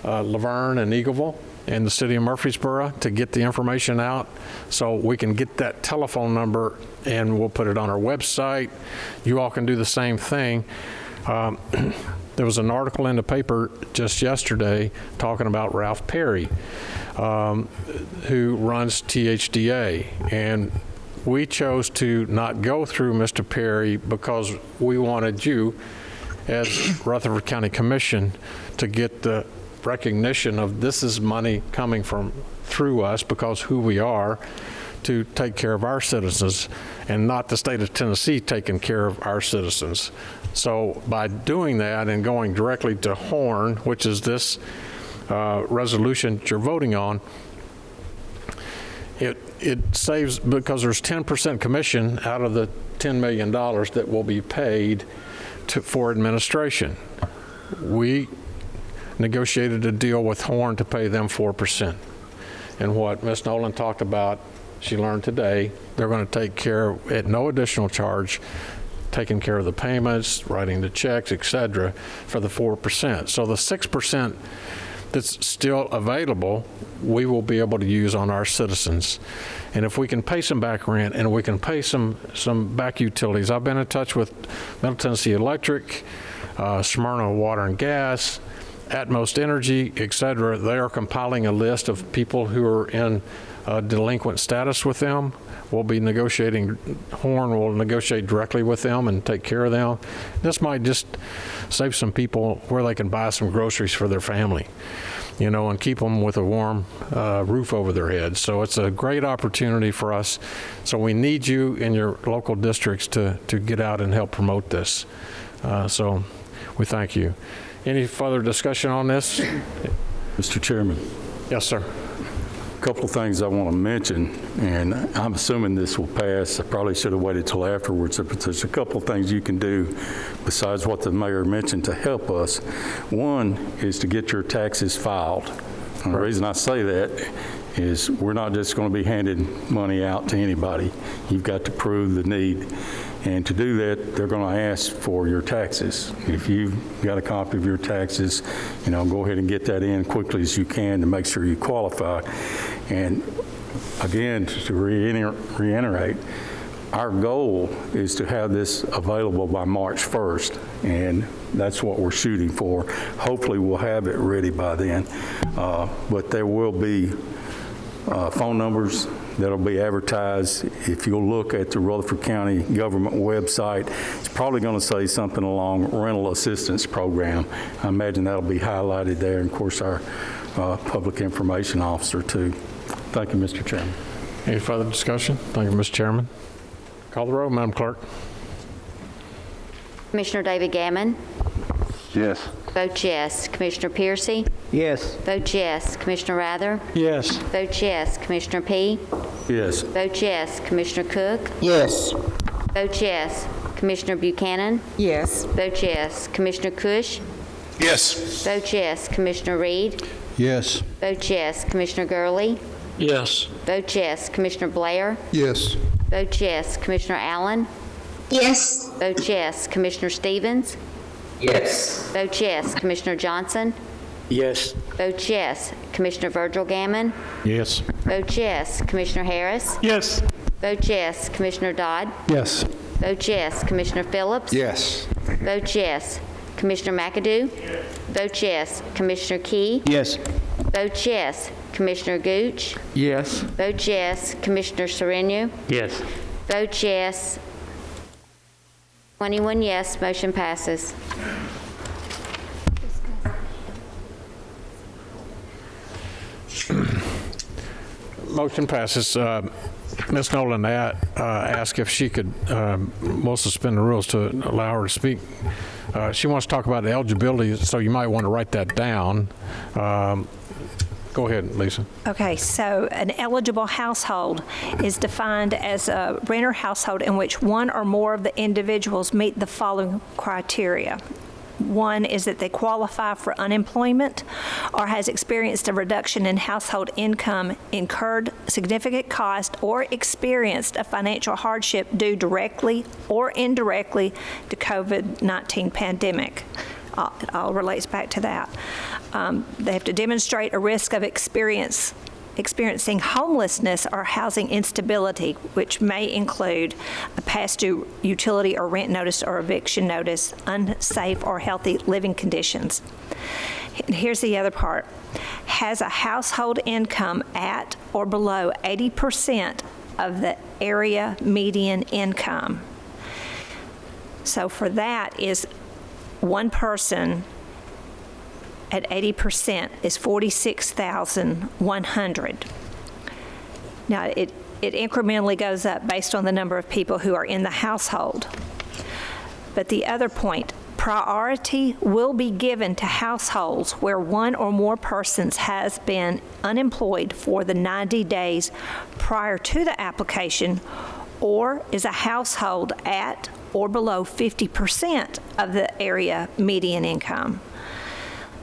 Laverne, and Eagleville, in the city of Murfreesboro, to get the information out so we can get that telephone number, and we'll put it on our website. You all can do the same thing. There was an article in the paper just yesterday talking about Ralph Perry, who runs THDA, and we chose to not go through Mr. Perry because we wanted you, as Rutherford County Commission, to get the recognition of this is money coming through us, because who we are, to take care of our citizens, and not the state of Tennessee taking care of our citizens. So by doing that and going directly to Horn, which is this resolution that you're voting on, it saves, because there's 10% commission out of the $10 million that will be paid for administration. we negotiated a deal with Horn to pay them 4%. And what Ms. Nolan talked about, she learned today, they're going to take care, at no additional charge, taking care of the payments, writing the checks, et cetera, for the 4%. So the 6% that's still available, we will be able to use on our citizens. And if we can pay some back rent and we can pay some back utilities, I've been in touch with Middle Tennessee Electric, Smyrna Water and Gas, Atmos Energy, et cetera. They are compiling a list of people who are in delinquent status with them. We'll be negotiating, Horn will negotiate directly with them and take care of them. This might just save some people where they can buy some groceries for their family, you know, and keep them with a warm roof over their heads. So it's a great opportunity for us. So we need you in your local districts to get out and help promote this. So we thank you. Any further discussion on this? Mr. Chairman. Yes, sir. A couple of things I want to mention, and I'm assuming this will pass. I probably should have waited till afterwards, but there's a couple of things you can do besides what the mayor mentioned to help us. One is to get your taxes filed. And the reason I say that is we're not just going to be handing money out to anybody. You've got to prove the need. And to do that, they're going to ask for your taxes. If you've got a copy of your taxes, you know, go ahead and get that in quickly as you can to make sure you qualify. And again, to reiterate, our goal is to have this available by March 1st, and that's what we're shooting for. Hopefully, we'll have it ready by then. But there will be phone numbers that'll be advertised. If you'll look at the Rutherford County government website, it's probably going to say something along rental assistance program. I imagine that'll be highlighted there, and of course our public information officer too. Thank you, Mr. Chairman. Any further discussion? Thank you, Mr. Chairman. Call the roll, Madam Clerk. Commissioner David Gammon. Yes. Vote yes. Commissioner Piercy. Yes. Vote yes. Commissioner Rather. Yes. Vote yes. Commissioner P. Yes. Vote yes. Commissioner Cook. Yes. Vote yes. Commissioner Buchanan. Yes. Vote yes. Commissioner Cush. Yes. Vote yes. Commissioner Reed. Yes. Vote yes. Commissioner Gurley. Yes. Vote yes. Commissioner Blair. Yes. Vote yes. Commissioner Allen. Yes. Vote yes. Commissioner Stevens. Yes. Vote yes. Commissioner Johnson. Yes. Vote yes. Commissioner Virgil Gammon. Yes. Vote yes. Commissioner Harris. Yes. Vote yes. Commissioner Dodd. Yes. Vote yes. Commissioner Phillips. Yes. Vote yes. Commissioner McAdoo. Vote yes. Commissioner Key. Yes. Vote yes. Commissioner Gooch. Yes. Vote yes. Commissioner Sereno. Yes. Vote yes. 21 yes. Motion passes. Motion passes. Ms. Nolan asked if she could, we'll suspend the rules to allow her to speak. She wants to talk about eligibility, so you might want to write that down. Go ahead, Lisa. Okay, so an eligible household is defined as a renter household in which one or more of the individuals meet the following criteria. One is that they qualify for unemployment or has experienced a reduction in household income, incurred significant cost, or experienced a financial hardship due directly or indirectly to COVID-19 pandemic. It all relates back to that. They have to demonstrate a risk of experiencing homelessness or housing instability, which may include a past due utility or rent notice or eviction notice, unsafe or healthy living conditions. And here's the other part. Has a household income at or below 80% of the area median income. So for that is one person at 80% is $46,100. Now, it incrementally goes up based on the number of people who are in the household. But the other point, priority will be given to households where one or more persons has been unemployed for the 90 days prior to the application, or is a household at or below 50% of the area median income.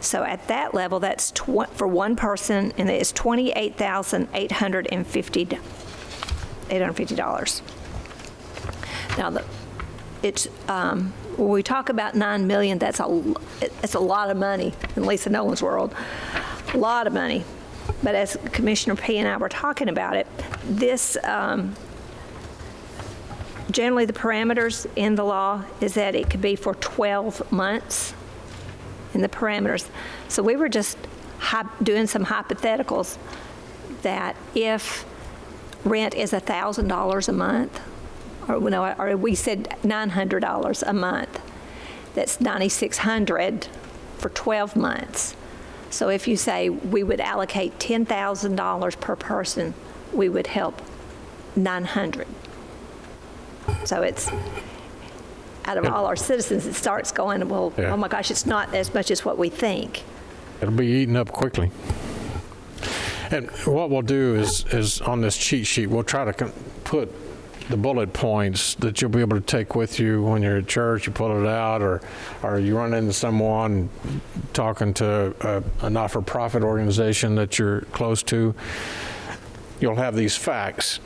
So at that level, that's for one person, and it's $28,850. Now, when we talk about $9 million, it's a lot of money in Lisa Nolan's world, a lot of money. But as Commissioner P. and I were talking about it, this, generally the parameters in the law is that it could be for 12 months in the parameters. So we were just doing some hypotheticals that if rent is $1,000 a month, or we said $900 a month, that's $9,600 for 12 months. So if you say we would allocate $10,000 per person, we would help 900. So it's, out of all our citizens, it starts going, well, oh my gosh, it's not as much as what we think. It'll be eaten up quickly. And what we'll do is on this cheat sheet, we'll try to put the bullet points that you'll be able to take with you when you're at church, you pull it out, or you run into someone talking to a not-for-profit organization that you're close to. You'll have these facts,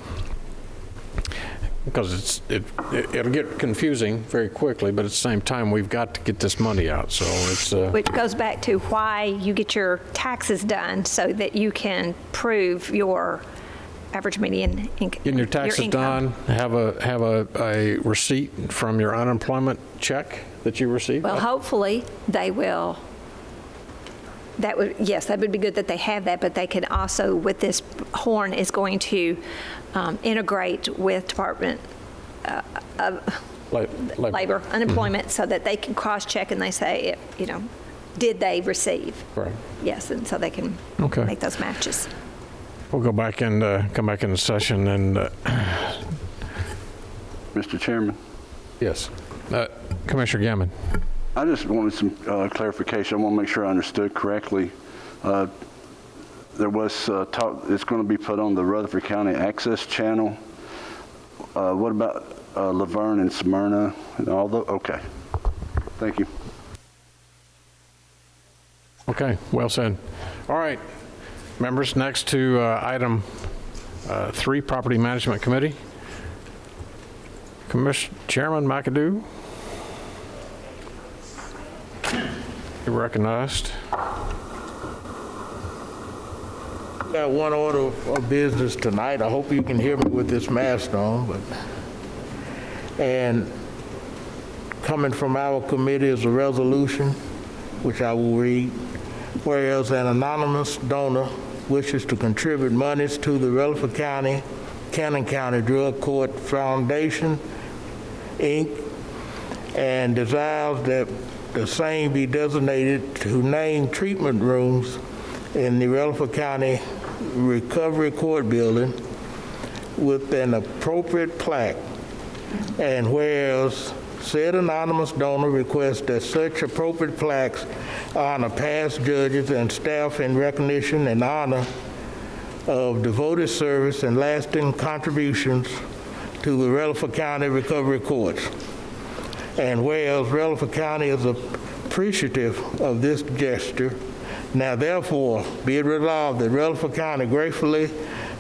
because it'll get confusing very quickly, but at the same time, we've got to get this money out. So it's which goes back to why you get your taxes done, so that you can prove your average median income. getting your taxes done, have a receipt from your unemployment check that you received. Well, hopefully they will. That would be good that they have that, but they can also, with this, Horn is going to integrate with Department of Labor, Unemployment, so that they can cross-check and they say, did they receive? Right. Yes, and so they can make those matches. We'll go back and come back into session and. Mr. Chairman? Yes. Commissioner Gammon. I just wanted some clarification. I want to make sure I understood correctly. There was talk, it's going to be put on the Rutherford County Access Channel. What about Laverne and Smyrna and all the, okay. Thank you. Okay, well said. All right, members, next to item 3, Property Management Committee. Chairman McAdoo. You're recognized. Got one order of business tonight. I hope you can hear me with this mask on. And coming from our committee is a resolution, which I will read. Whereas an anonymous donor wishes to contribute monies to the Rutherford County, Cannon County Drug Court Foundation, Inc., and desires that the same be designated to name treatment rooms in the Rutherford County Recovery Court building with an appropriate plaque. And whereas said anonymous donor requests that such appropriate plaques honor past judges and staff in recognition and honor of devoted service and lasting contributions to the Rutherford County Recovery Courts. And whereas Rutherford County is appreciative of this gesture, now therefore be it resolved that Rutherford County gratefully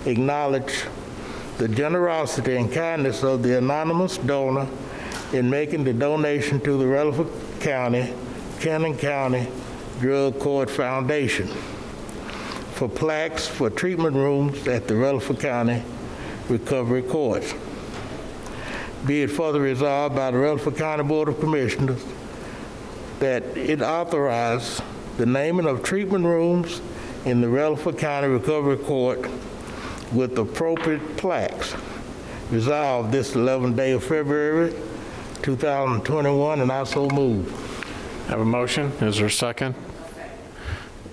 acknowledge the generosity and kindness of the anonymous donor in making the donation to the Rutherford County, Cannon County Drug Court Foundation for plaques for treatment rooms at the Rutherford County Recovery Courts. Be it further resolved by the Rutherford County Board of Commissioners that it authorize the naming of treatment rooms in the Rutherford County Recovery Court with appropriate plaques. Resolved this 11th day of February, 2021, and I so move. Have a motion. Is there a second?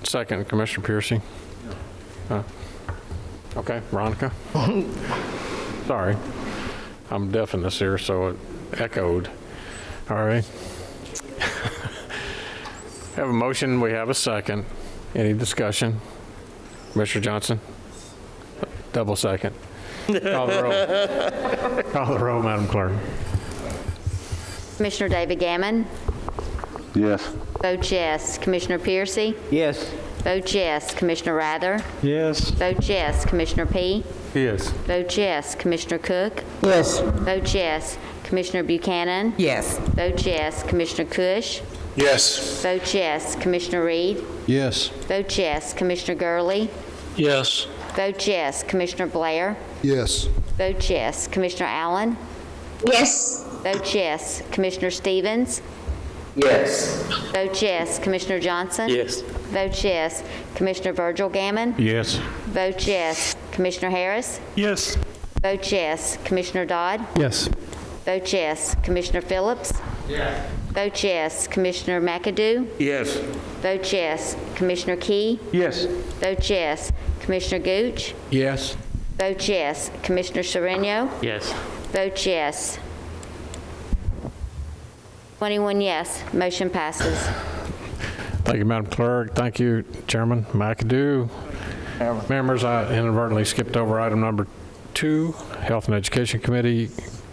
Second, Commissioner Piercy. Okay, Veronica. Sorry. I'm deaf in this ear, so it echoed. All right. Have a motion. We have a second. Any discussion? Commissioner Johnson? Double second. Call the roll. Call the roll, Madam Clerk. Commissioner David Gammon, Yes. Vote yes. Commissioner Piercy? Yes. Vote yes. Commissioner Rather? Yes. Vote yes. Commissioner P? Yes. Vote yes. Commissioner Cook? Yes. Vote yes. Commissioner Buchanan? Yes. Vote yes. Commissioner Cush? Yes. Vote yes. Commissioner Reed? Yes. Vote yes. Commissioner Gurley? Yes. Vote yes. Commissioner Blair? Yes. Vote yes. Commissioner Allen? Yes. Vote yes. Commissioner Stevens? Yes. Vote yes. Commissioner Johnson? Yes. Vote yes. Commissioner Virgil Gammon? Yes. Vote yes. Commissioner Harris? Yes. Vote yes. Commissioner Dodd? Yes. Vote yes. Commissioner Phillips? Yes. Vote yes. Commissioner McAdoo? Yes. Vote yes. Commissioner Key? Yes. Vote yes. Commissioner Gooch? Yes. Vote yes. Commissioner Sereno? Yes. Vote yes. 21 yes. Motion passes. Thank you, Madam Clerk. Thank you, Chairman McAdoo. Members, I inadvertently skipped over item number 2, Health and Education Committee.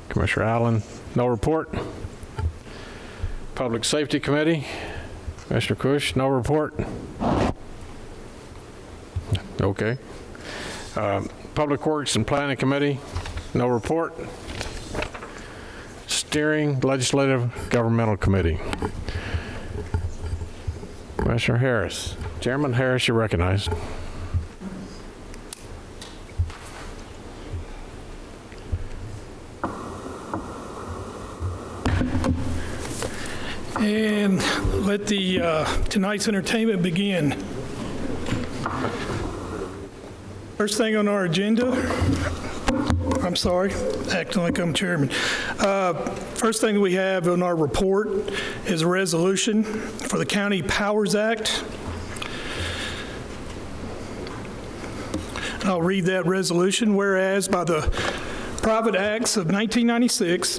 Commissioner Allen, no report. Public Safety Committee, Commissioner Cush, no report. Okay. Public Works and Planning Committee, no report. Steering Legislative Governmental Committee. Commissioner Harris. Chairman Harris, you're recognized. And let the tonight's entertainment begin. First thing on our agenda, I'm sorry, acting like I'm chairman. First thing we have on our report is a resolution for the County Powers Act. I'll read that resolution. Whereas by the Private Acts of 1996,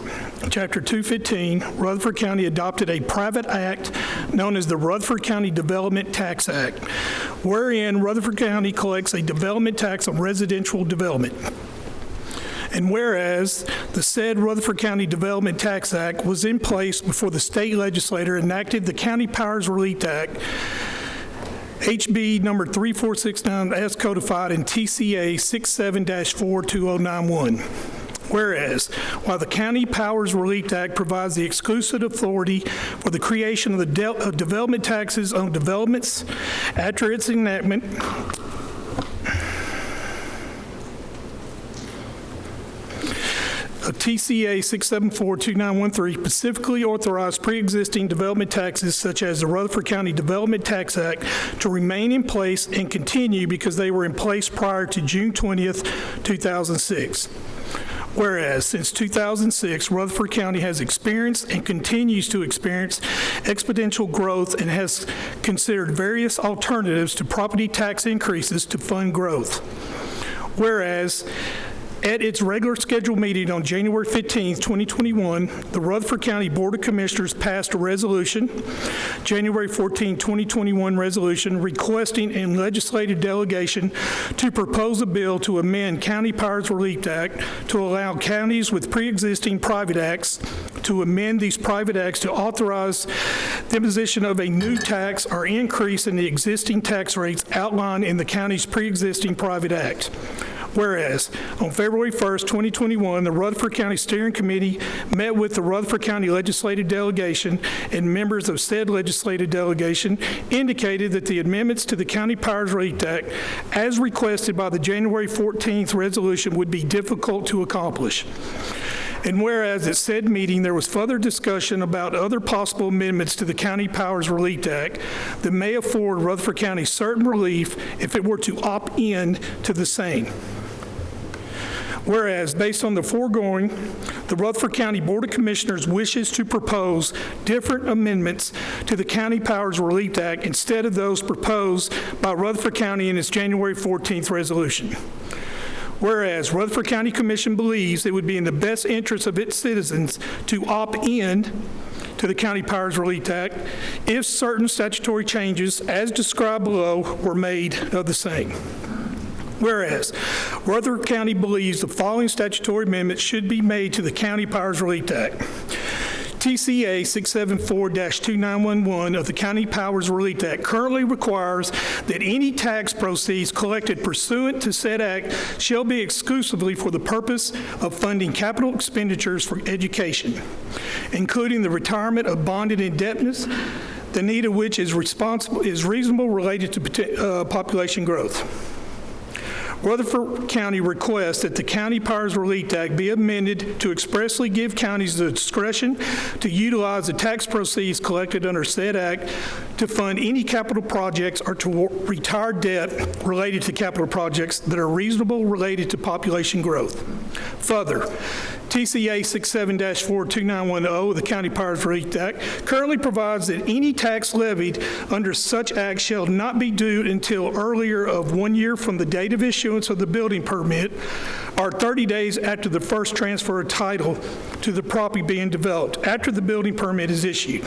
Chapter 215, Rutherford County adopted a private act known as the Rutherford County Development Tax Act, wherein Rutherford County collects a development tax on residential development. And whereas the said Rutherford County Development Tax Act was in place before the state legislature enacted the County Powers Relief Act, HB number 3469 as codified in TCA 67-42091. Whereas, while the County Powers Relief Act provides the exclusive authority for the creation of the development taxes on developments after its enactment, TCA 6742913 specifically authorized pre-existing development taxes such as the Rutherford County Development Tax Act to remain in place and continue because they were in place prior to June 20th, 2006. Whereas, since 2006, Rutherford County has experienced and continues to experience exponential growth and has considered various alternatives to property tax increases to fund growth. Whereas, at its regular scheduled meeting on January 15, 2021, the Rutherford County Board of Commissioners passed a resolution, January 14, 2021 resolution, requesting a legislative delegation to propose a bill to amend County Powers Relief Act to allow counties with pre-existing private acts to amend these private acts to authorize the imposition of a new tax or increase in the existing tax rates outlined in the county's pre-existing private act. Whereas, on February 1st, 2021, the Rutherford County Steering Committee met with the Rutherford County Legislative Delegation, and members of said legislative delegation indicated that the amendments to the County Powers Relief Act, as requested by the January 14th resolution, would be difficult to accomplish. And whereas at said meeting, there was further discussion about other possible amendments to the County Powers Relief Act that may afford Rutherford County certain relief if it were to opt in to the same. Whereas, based on the foregoing, the Rutherford County Board of Commissioners wishes to propose different amendments to the County Powers Relief Act instead of those proposed by Rutherford County in its January 14th resolution. Whereas, Rutherford County Commission believes it would be in the best interest of its citizens to opt in to the County Powers Relief Act if certain statutory changes, as described below, were made of the same. Whereas, Rutherford County believes the following statutory amendments should be made to the County Powers Relief Act. TCA 674-2911 of the County Powers Relief Act currently requires that any tax proceeds collected pursuant to said act shall be exclusively for the purpose of funding capital expenditures for education, including the retirement of bonded indebtedness, the need of which is reasonable related to population growth. Rutherford County requests that the County Powers Relief Act be amended to expressly give counties the discretion to utilize the tax proceeds collected under said act to fund any capital projects or to retire debt related to capital projects that are reasonable related to population growth. Further, TCA 67-42910 of the County Powers Relief Act currently provides that any tax levied under such act shall not be due until earlier of 1 year from the date of issuance of the building permit or 30 days after the first transfer of title to the property being developed, after the building permit is issued.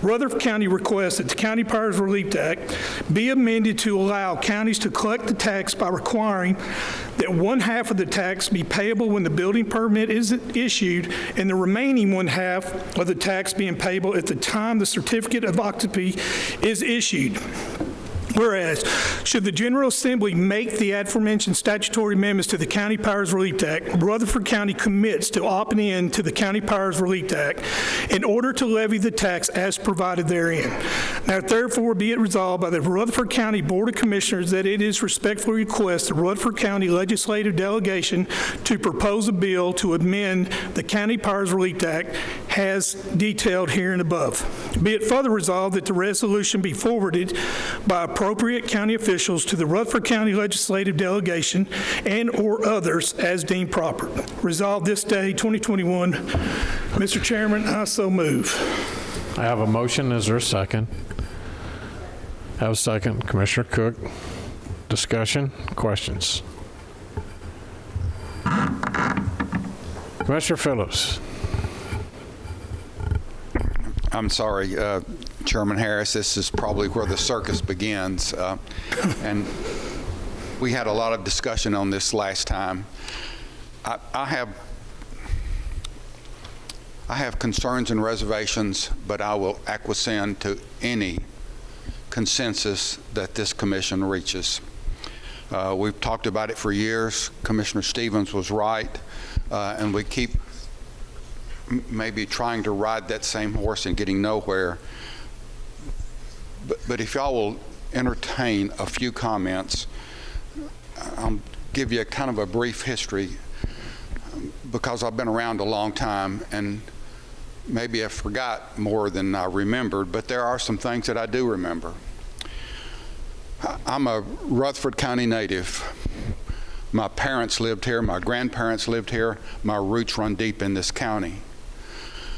Rutherford County requests that the County Powers Relief Act be amended to allow counties to collect the tax by requiring that 1/2 of the tax be payable when the building permit is issued and the remaining 1/2 of the tax being payable at the time the certificate of occupancy is issued. Whereas, should the General Assembly make the aforementioned statutory amendments to the County Powers Relief Act, Rutherford County commits to opting in to the County Powers Relief Act in order to levy the tax as provided therein. Now, therefore, be it resolved by the Rutherford County Board of Commissioners that it is respectfully request the Rutherford County Legislative Delegation to propose a bill to amend the County Powers Relief Act as detailed here and above. Be it further resolved that the resolution be forwarded by appropriate county officials to the Rutherford County Legislative Delegation and/or others as deemed proper. Resolved this day, 2021. Mr. Chairman, I so move. I have a motion. Is there a second? I have a second. Commissioner Cook. Discussion? Questions? Commissioner Phillips. I'm sorry, Chairman Harris, this is probably where the circus begins. And we had a lot of discussion on this last time. I have concerns and reservations, but I will acquiesce to any consensus that this commission reaches. We've talked about it for years. Commissioner Stevens was right, and we keep maybe trying to ride that same horse and getting nowhere. But if y'all will entertain a few comments, I'll give you a kind of a brief history because I've been around a long time and maybe I forgot more than I remembered, but there are some things that I do remember. I'm a Rutherford County native. My parents lived here, my grandparents lived here, my roots run deep in this county.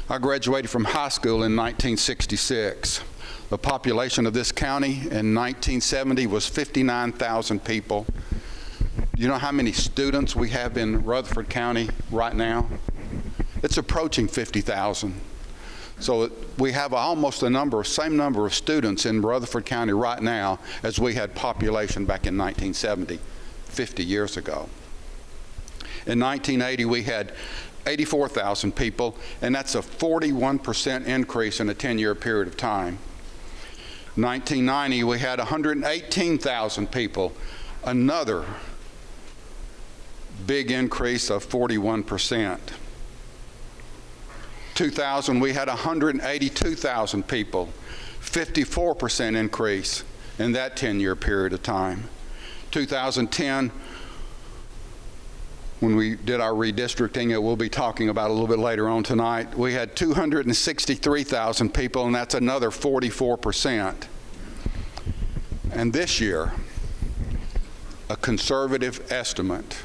I graduated from high school in 1966. The population of this county in 1970 was 59,000 people. Do you know how many students we have in Rutherford County right now? It's approaching 50,000. So we have almost same number of students in Rutherford County right now as we had population back in 1970, 50 years ago. In 1980, we had 84,000 people, and that's a 41% increase in a 10-year period of time. 1990, we had 118,000 people, another big increase of 41%. 2000, we had 182,000 people, 54% increase in that 10-year period of time. 2010, when we did our redistricting, that we'll be talking about a little bit later on tonight, we had 263,000 people, and that's another 44%. And this year, a conservative estimate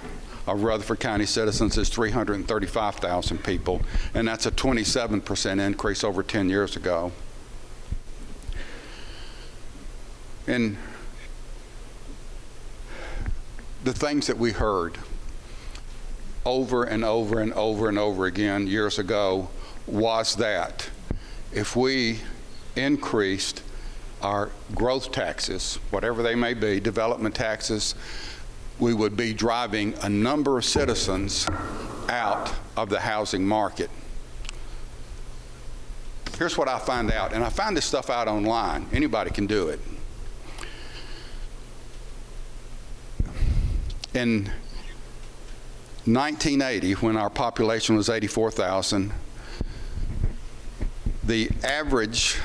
of Rutherford County citizens is 335,000 people, and that's a 27% increase over 10 years ago. And the things that we heard over and over and over and over again years ago was that if we increased our growth taxes, whatever they may be, development taxes, we would be driving a number of citizens out of the housing market. Here's what I find out, and I find this stuff out online. Anybody can do it. In 1980, when our population was 84,000, the average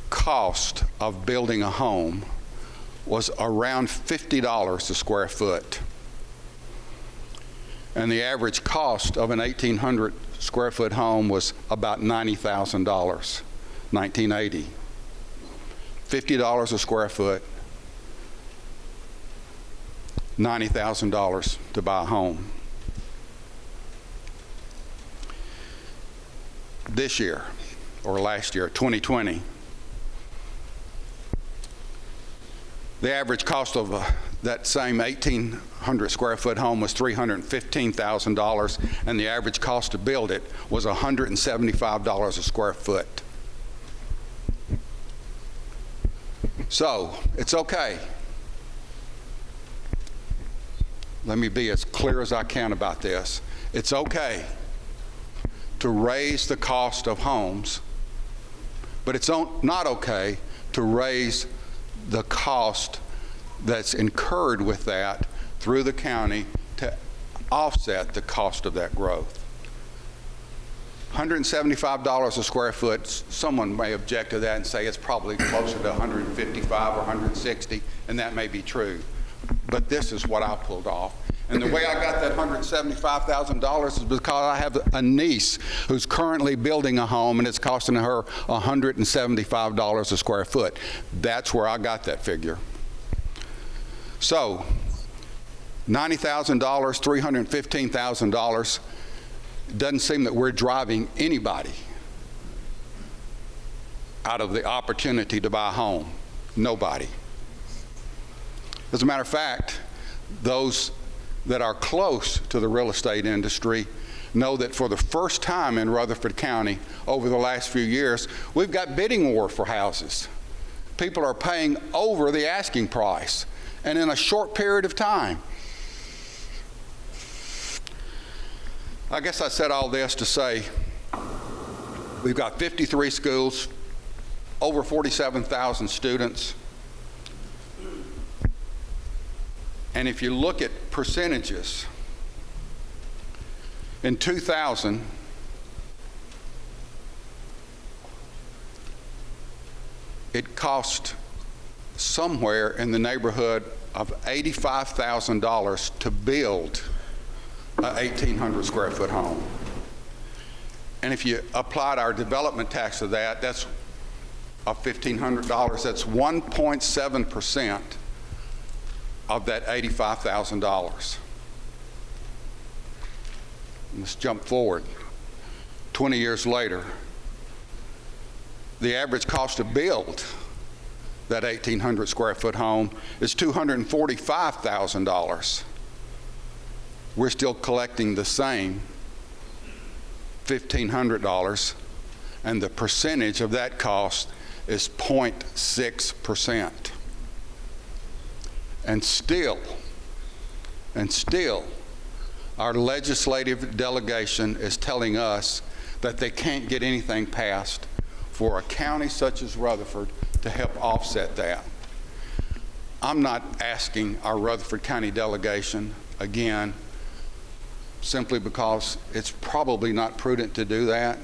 cost of building a home was around $50 a square foot. And the average cost of an 1,800 square foot home was about $90,000, 1980. $50 a square foot, $90,000 to buy a home. This year, or last year, 2020, the average cost of that same 1,800 square foot home was $315,000, and the average cost to build it was $175 a square foot. So, it's okay. Let me be as clear as I can about this. It's okay to raise the cost of homes, but it's not okay to raise the cost that's incurred with that through the county to offset the cost of that growth. $175 a square foot, someone may object to that and say it's probably closer to $155 or $160, and that may be true. But this is what I pulled off. And the way I got that $175,000 is because I have a niece who's currently building a home and it's costing her $175 a square foot. That's where I got that figure. So, $90,000, $315,000, doesn't seem that we're driving anybody out of the opportunity to buy a home. Nobody. As a matter of fact, those that are close to the real estate industry know that for the first time in Rutherford County over the last few years, we've got bidding war for houses. People are paying over the asking price, and in a short period of time. I guess I said all this to say we've got 53 schools, over 47,000 students. And if you look at percentages, in 2000, it cost somewhere in the neighborhood of $85,000 to build a 1,800 square foot home. And if you applied our development tax to that, that's of $1,500, that's 1.7% of that $85,000. Let's jump forward. 20 years later, the average cost to build that 1,800 square foot home is $245,000. We're still collecting the same $1,500, and the percentage of that cost is 0.6%. And still, our legislative delegation is telling us that they can't get anything passed for a county such as Rutherford to help offset that. I'm not asking our Rutherford County delegation, again, simply because it's probably not prudent to do that.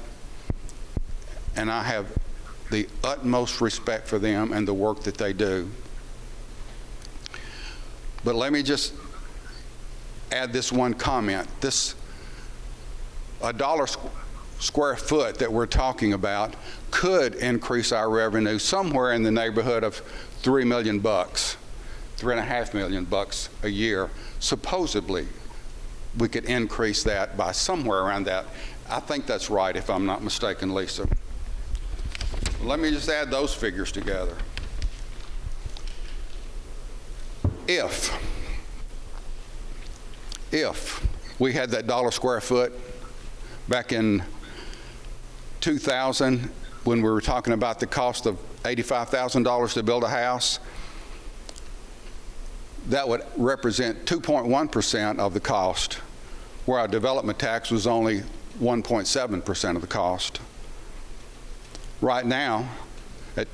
And I have the utmost respect for them and the work that they do. But let me just add this one comment. This $1 square foot that we're talking about could increase our revenue somewhere in the neighborhood of $3 million, $3.5 million a year. Supposedly, we could increase that by somewhere around that. I think that's right, if I'm not mistaken, Lisa. Let me just add those figures together. If we had that $1 square foot back in 2000, when we were talking about the cost of $85,000 to build a house, that would represent 2.1% of the cost, where our development tax was only 1.7% of the cost. Right now, at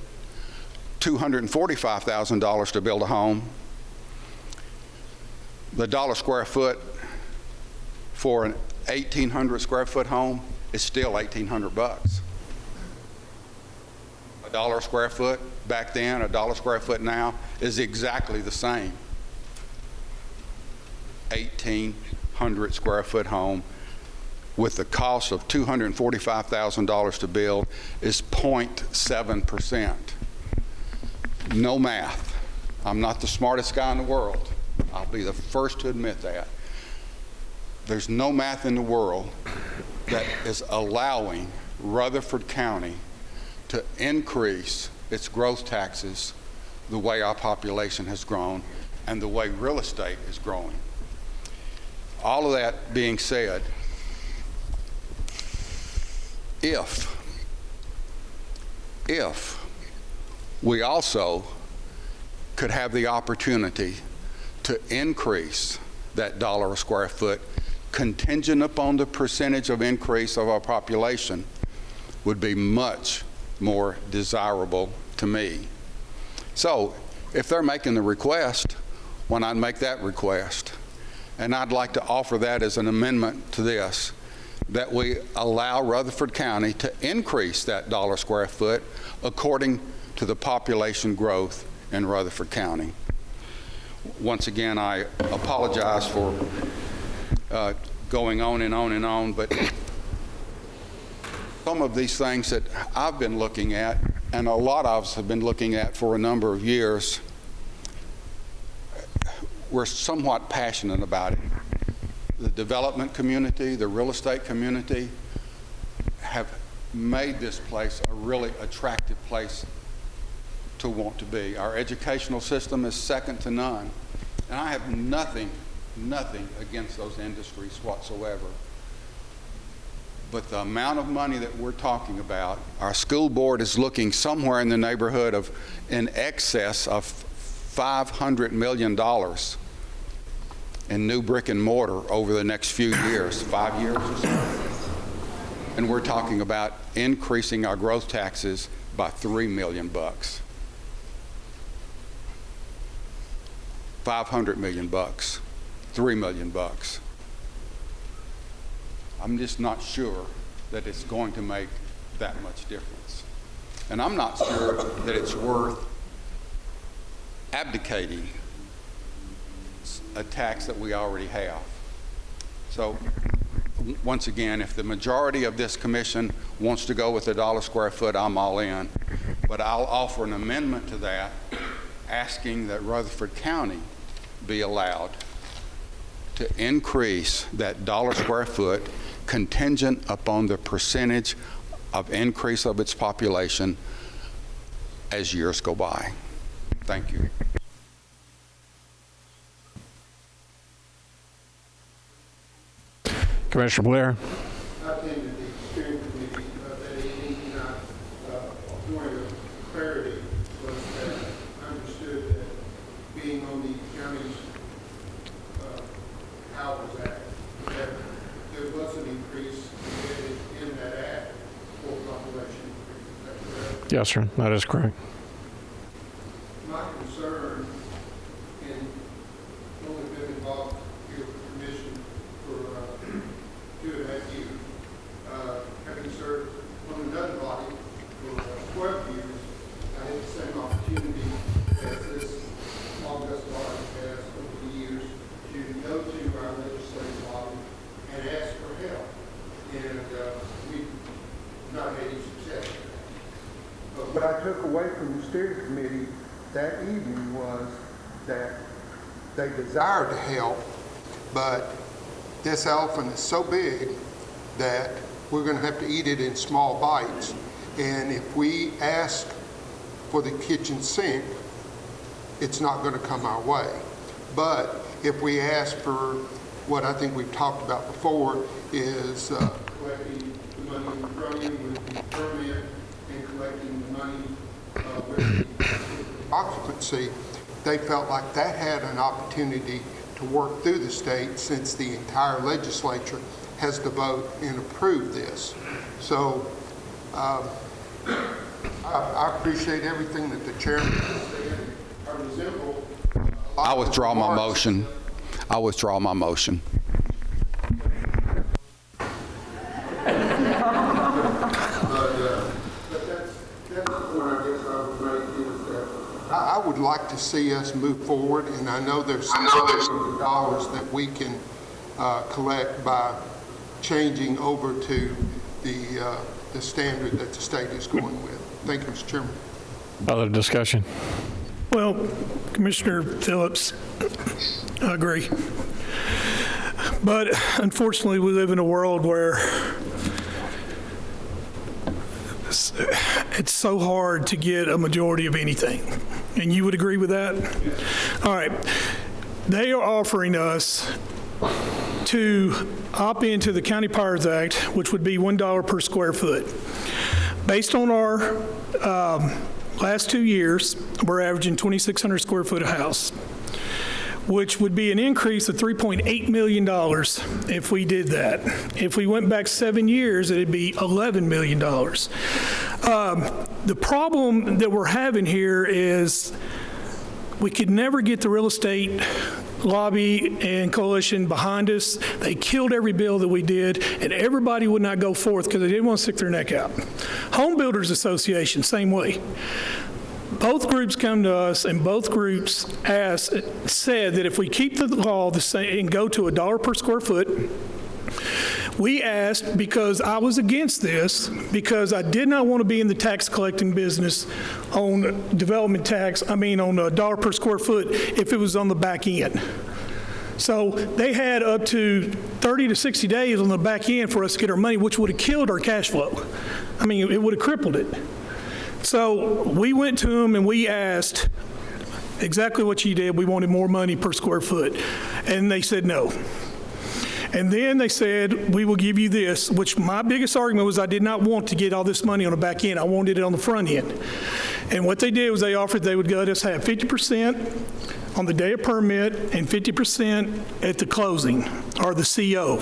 $245,000 to build a home, the dollar square foot for an 1,800 square foot home is still $1,800. $1 a square foot back then, $1 a square foot now is exactly the same. 1,800 square foot home with the cost of $245,000 to build is 0.7%. No math. I'm not the smartest guy in the world. I'll be the first to admit that. There's no math in the world that is allowing Rutherford County to increase its growth taxes the way our population has grown and the way real estate is growing. All of that being said, if we also could have the opportunity to increase that dollar a square foot contingent upon the percentage of increase of our population, would be much more desirable to me. So if they're making the request, why not make that request? And I'd like to offer that as an amendment to this, that we allow Rutherford County to increase that dollar square foot according to the population growth in Rutherford County. Once again, I apologize for going on and on and on, but some of these things that I've been looking at, and a lot of us have been looking at for a number of years, we're somewhat passionate about it. The development community, the real estate community have made this place a really attractive place to want to be. Our educational system is second to none. And I have nothing against those industries whatsoever. But the amount of money that we're talking about, our school board is looking somewhere in the neighborhood of in excess of $500 million in new brick and mortar over the next few years, 5 years or so. And we're talking about increasing our growth taxes by $3 million. 500 million bucks, $3 million. I'm just not sure that it's going to make that much difference. And I'm not sure that it's worth abdicating a tax that we already have. So once again, if the majority of this commission wants to go with $1 a square foot, I'm all in. But I'll offer an amendment to that, asking that Rutherford County be allowed to increase that $1 square foot contingent upon the percentage of increase of its population as years go by. Thank you. Commissioner Blair. I attended the steering committee that evening, and one of the clarity was that I understood that being on the county's Powers Act, that there was an increase in that act for population increase. Is that correct? Yes, sir. That is correct. My concern, and only been involved here with the commission for 2.5 years, having served on another body for 12 years, I had the same opportunity as this August body has over the years to go to our legislative body and ask for help. And we've not had any success. But what I took away from the steering committee that evening was that they desire to help, but this elephant is so big that we're going to have to eat it in small bites. And if we ask for the kitchen sink, it's not going to come our way. But if we ask for what I think we've talked about before is collecting the money in the program with the permit and collecting the money with the occupancy, they felt like that had an opportunity to work through the state, since the entire legislature has to vote and approve this. So I appreciate everything that the chairman has said. I resemble. I withdraw my motion. I withdraw my motion. I would like to see us move forward, and I know there's some dollars that we can collect by changing over to the standard that the state is going with. Thank you, Mr. Chairman. Other discussion? Well, Commissioner Phillips, I agree. But unfortunately, we live in a world where it's so hard to get a majority of anything. And you would agree with that? All right. They are offering us to opt into the County Powers Act, which would be $1 per square foot. Based on our last 2 years, we're averaging 2,600 square foot a house, which would be an increase of $3.8 million if we did that. If we went back 7 years, it'd be $11 million. The problem that we're having here is we could never get the real estate lobby and coalition behind us. They killed every bill that we did, and everybody would not go forth because they didn't want to stick their neck out. Home Builders Association, same way. Both groups come to us, and both groups said that if we keep the law the same and go to $1 per square foot, we asked, because I was against this, because I did not want to be in the tax collecting business on development tax, on $1 per square foot if it was on the back end. So they had up to 30 to 60 days on the back end for us to get our money, which would have killed our cash flow. It would have crippled it. So we went to them and we asked exactly what you did. We wanted more money per square foot. And they said no. And then they said, we will give you this, which my biggest argument was I did not want to get all this money on the back end. I wanted it on the front end. And what they did was they offered they would let us have 50% on the day of permit and 50% at the closing, or the CO.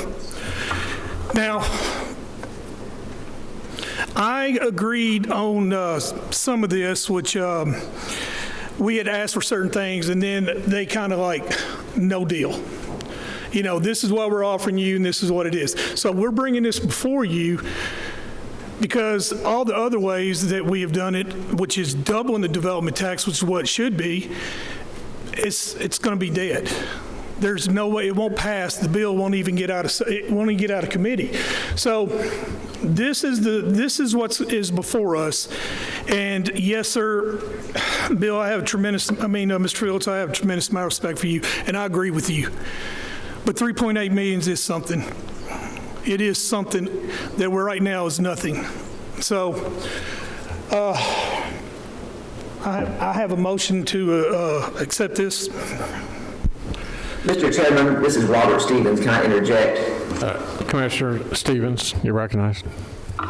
Now, I agreed on some of this, which we had asked for certain things, and then they kind of like, no deal. This is what we're offering you, and this is what it is. So we're bringing this before you because all the other ways that we have done it, which is doubling the development tax, which is what it should be, it's going to be dead. There's no way it won't pass. The bill won't even get out of committee. So this is what is before us. And yes, sir, Bill, Mr. Phillips, I have a tremendous amount of respect for you, and I agree with you. But 3.8 million is something. It is something that we're right now is nothing. So I have a motion to accept this. Mr. Chairman, this is Robert Stevens. Can I interject? Commissioner Stevens, you're recognized.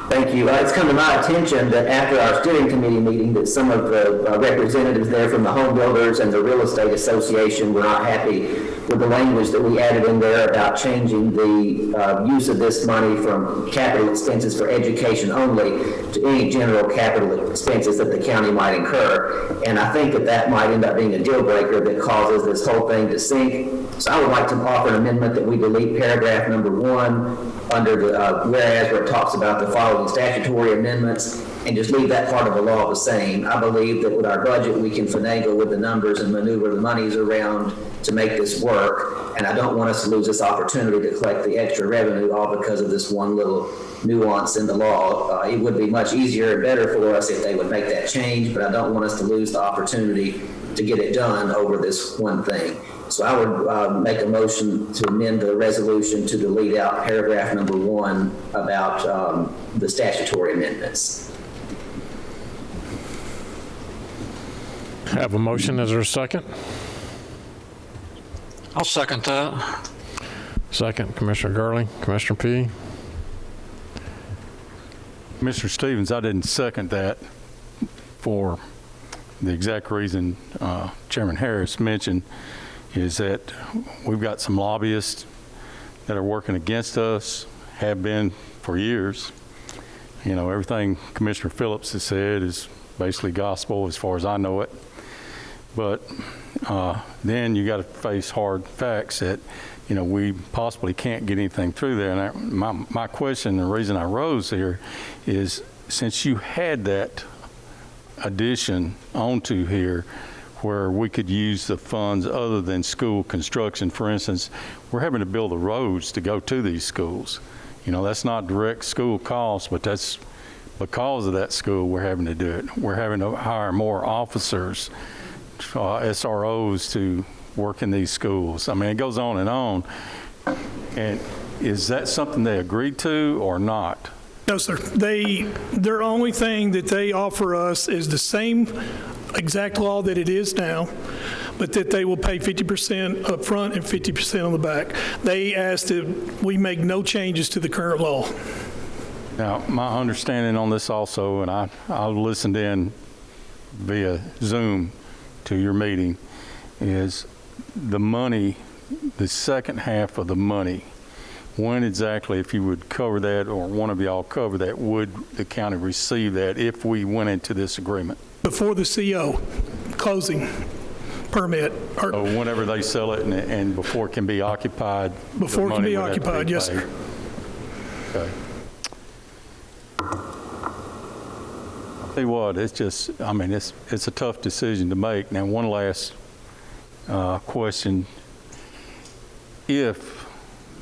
Thank you. It's come to my attention that after our steering committee meeting that some of the representatives there from the Home Builders and the Real Estate Association were not happy with the language that we added in there about changing the use of this money from capital expenses for education only to any general capital expenses that the county might incur. And I think that might end up being a deal breaker that causes this whole thing to sink. So I would like to offer an amendment that we delete paragraph number 1 under the whereas, where it talks about the following statutory amendments, and just leave that part of the law the same. I believe that with our budget, we can finagle with the numbers and maneuver the monies around to make this work, and I don't want us to lose this opportunity to collect the extra revenue all because of this one little nuance in the law. It would be much easier and better for us if they would make that change, but I don't want us to lose the opportunity to get it done over this one thing. So I would make a motion to amend the resolution to delete out paragraph number 1 about the statutory amendments. Have a motion. Is there a second? I'll second that. Second, Commissioner Gurley. Commissioner P. Mr. Stevens, I didn't second that for the exact reason Chairman Harris mentioned, is that we've got some lobbyists that are working against us, have been for years. You know, everything Commissioner Phillips has said is basically gospel as far as I know it. But then you got to face hard facts that, you know, we possibly can't get anything through there. And my question, the reason I rose here is, since you had that addition onto here where we could use the funds other than school construction, for instance, we're having to build the roads to go to these schools. You know, that's not direct school costs, but that's because of that school we're having to do it. We're having to hire more officers, SROs to work in these schools. I mean, it goes on. And is that something they agreed to or not? No, sir. Their only thing that they offer us is the same exact law that it is now, but that they will pay 50% up front and 50% on the back. They asked that we make no changes to the current law. Now, my understanding on this also, and I listened in via Zoom to your meeting, is the money, the second half of the money, when exactly, if you would cover that or one of y'all cover that, would the county receive that if we went into this agreement? Before the CO closing permit. So whenever they sell it and before it can be occupied? Before it can be occupied, yes, sir. Okay. I'll tell you what, it's just, I mean, it's a tough decision to make. Now, one last question. If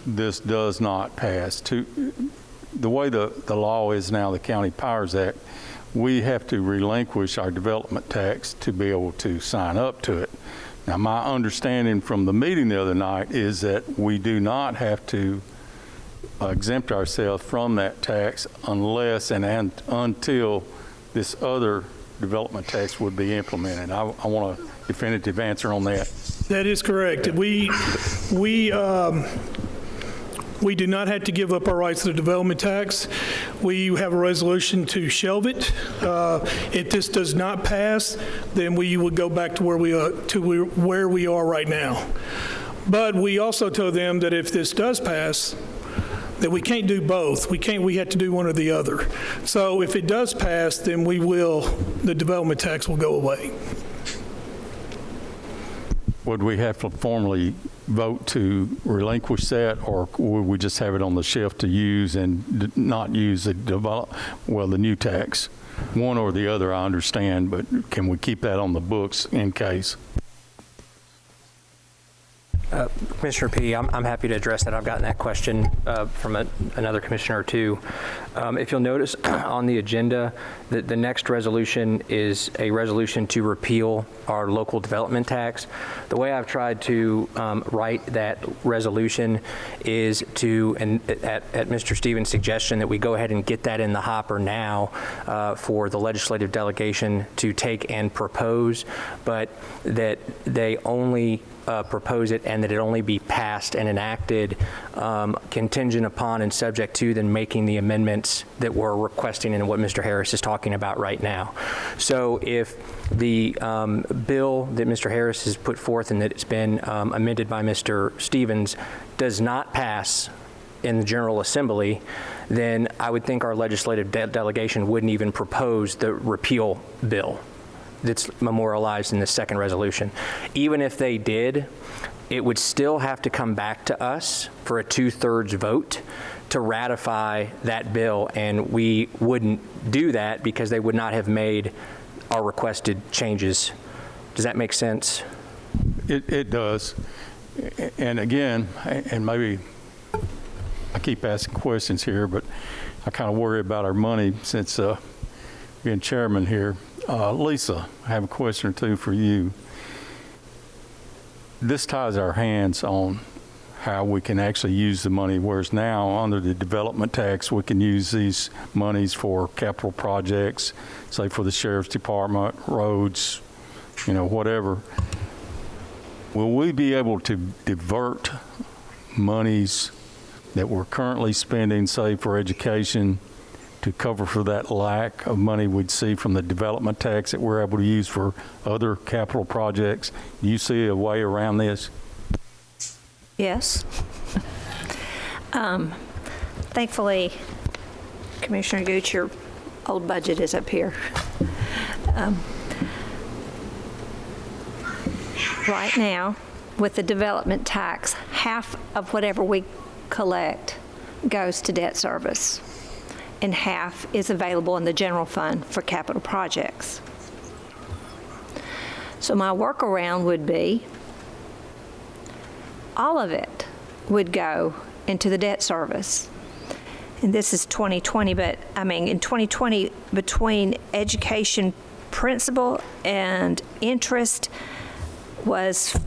this does not pass, the way the law is now, the County Powers Act, we have to relinquish our development tax to be able to sign up to it. Now, my understanding from the meeting the other night is that we do not have to exempt ourselves from that tax unless and until this other development tax would be implemented. I want a definitive answer on that. That is correct. We do not have to give up our rights to the development tax. We have a resolution to shelve it. If this does not pass, then we would go back to where we are right now. But we also told them that if this does pass, that we can't do both. We have to do one or the other. So if it does pass, then the development tax will go away. Would we have to formally vote to relinquish that, or would we just have it on the shelf to use and not use the new tax? One or the other, I understand, but can we keep that on the books in case? Commissioner P., I'm happy to address that. I've gotten that question from another commissioner or two. If you'll notice on the agenda, the next resolution is a resolution to repeal our local development tax. The way I've tried to write that resolution is to, and at Mr. Stevens' suggestion, that we go ahead and get that in the hopper now for the legislative delegation to take and propose, but that they only propose it and that it only be passed and enacted contingent upon and subject to then making the amendments that we're requesting and what Mr. Harris is talking about right now. So if the bill that Mr. Harris has put forth and that it's been amended by Mr. Stevens does not pass in the General Assembly, then I would think our legislative delegation wouldn't even propose the repeal bill that's memorialized in the second resolution. Even if they did, it would still have to come back to us for a 2/3 vote to ratify that bill, and we wouldn't do that because they would not have made our requested changes. Does that make sense? It does. And again, and maybe I keep asking questions here, but I kind of worry about our money since being chairman here. Lisa, I have a question or two for you. This ties our hands on how we can actually use the money, whereas now under the development tax, we can use these monies for capital projects, say for the sheriff's department, roads, you know, whatever. Will we be able to divert monies that we're currently spending, say for education, to cover for that lack of money we'd see from the development tax that we're able to use for other capital projects? Do you see a way around this? Yes. Thankfully, Commissioner Gooch, your old budget is up here. Right now, with the development tax, half of whatever we collect goes to debt service, and half is available in the general fund for capital projects. So my workaround would be all of it would go into the debt service. And this is 2020, but I mean, in 2020, between education principal and interest was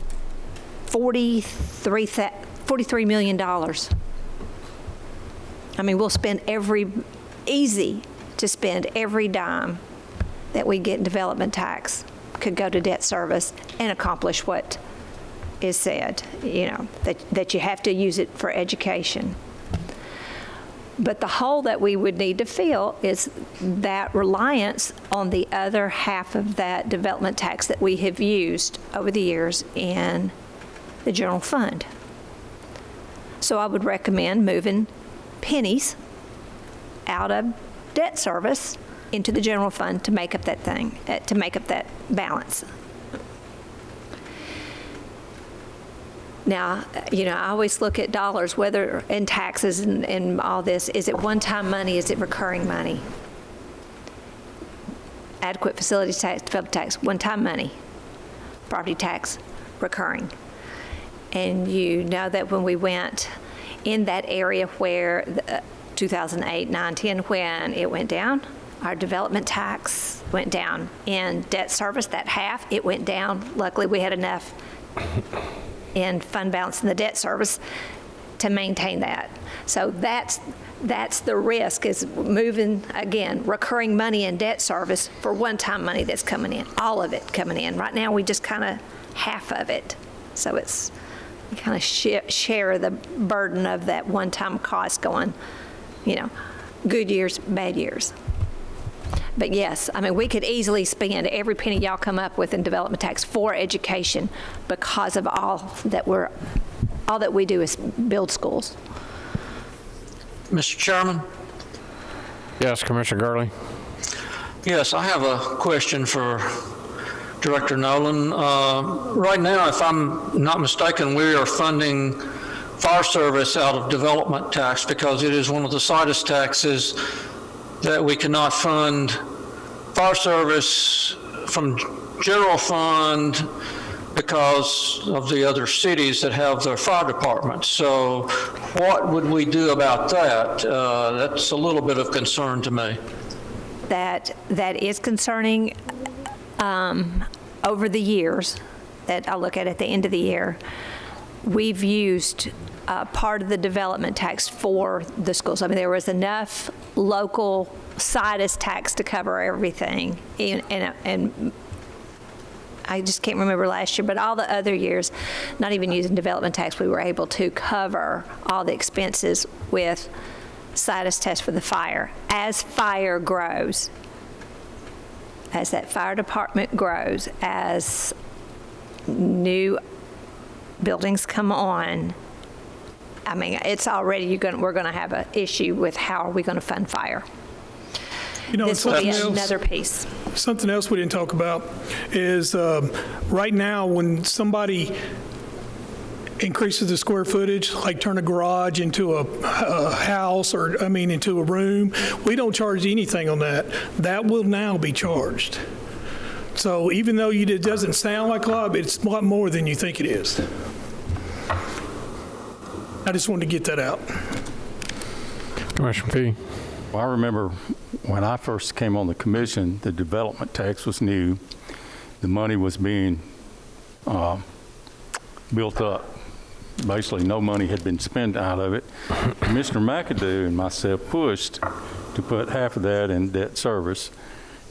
$43 million. I mean, we'll spend easy to spend every dime that we get in development tax could go to debt service and accomplish what is said, you know, that you have to use it for education. But the hole that we would need to fill is that reliance on the other half of that development tax that we have used over the years in the general fund. So I would recommend moving pennies out of debt service into the general fund to make up that thing, to make up that balance. Now, you know, I always look at dollars, whether in taxes and all this. Is it one-time money? Is it recurring money? Adequate facility tax, development tax, one-time money. Property tax, recurring. And you know that when we went in that area where 2008, 9, 10, when it went down, our development tax went down. In debt service, that half, it went down. Luckily, we had enough in fund balance in the debt service to maintain that. So that's the risk, is moving, again, recurring money in debt service for one-time money that's coming in, all of it coming in. Right now, we just kind of half of it. So it's, we kind of share the burden of that one-time cost going, you know, good years, bad years. But yes, I mean, we could easily spend every penny y'all come up with in development tax for education because of all that we do is build schools. Mr. Chairman? Yes, Commissioner Gurley. Yes, I have a question for Director Nolan. Right now, if I'm not mistaken, we are funding fire service out of development tax because it is one of the situs taxes that we cannot fund fire service from general fund because of the other cities that have their fire departments. So what would we do about that? That's a little bit of concern to me. That is concerning. Over the years that I look at the end of the year, we've used part of the development tax for the schools. I mean, there was enough local situs tax to cover everything. And I just can't remember last year, but all the other years, not even using development tax, we were able to cover all the expenses with situs tax for the fire. As fire grows, as that fire department grows, as new buildings come on, I mean, it's already, we're going to have an issue with how are we going to fund fire. You know, this will be another piece. Something else we didn't talk about is right now when somebody increases the square footage, like turn a garage into a house or, I mean, into a room, we don't charge anything on that. That will now be charged. So even though it doesn't sound like a lot, it's a lot more than you think it is. I just wanted to get that out. Commissioner P. Well, I remember when I first came on the commission, the development tax was new. The money was being built up. Basically, no money had been spent out of it. Commissioner McAdoo and myself pushed to put half of that in debt service.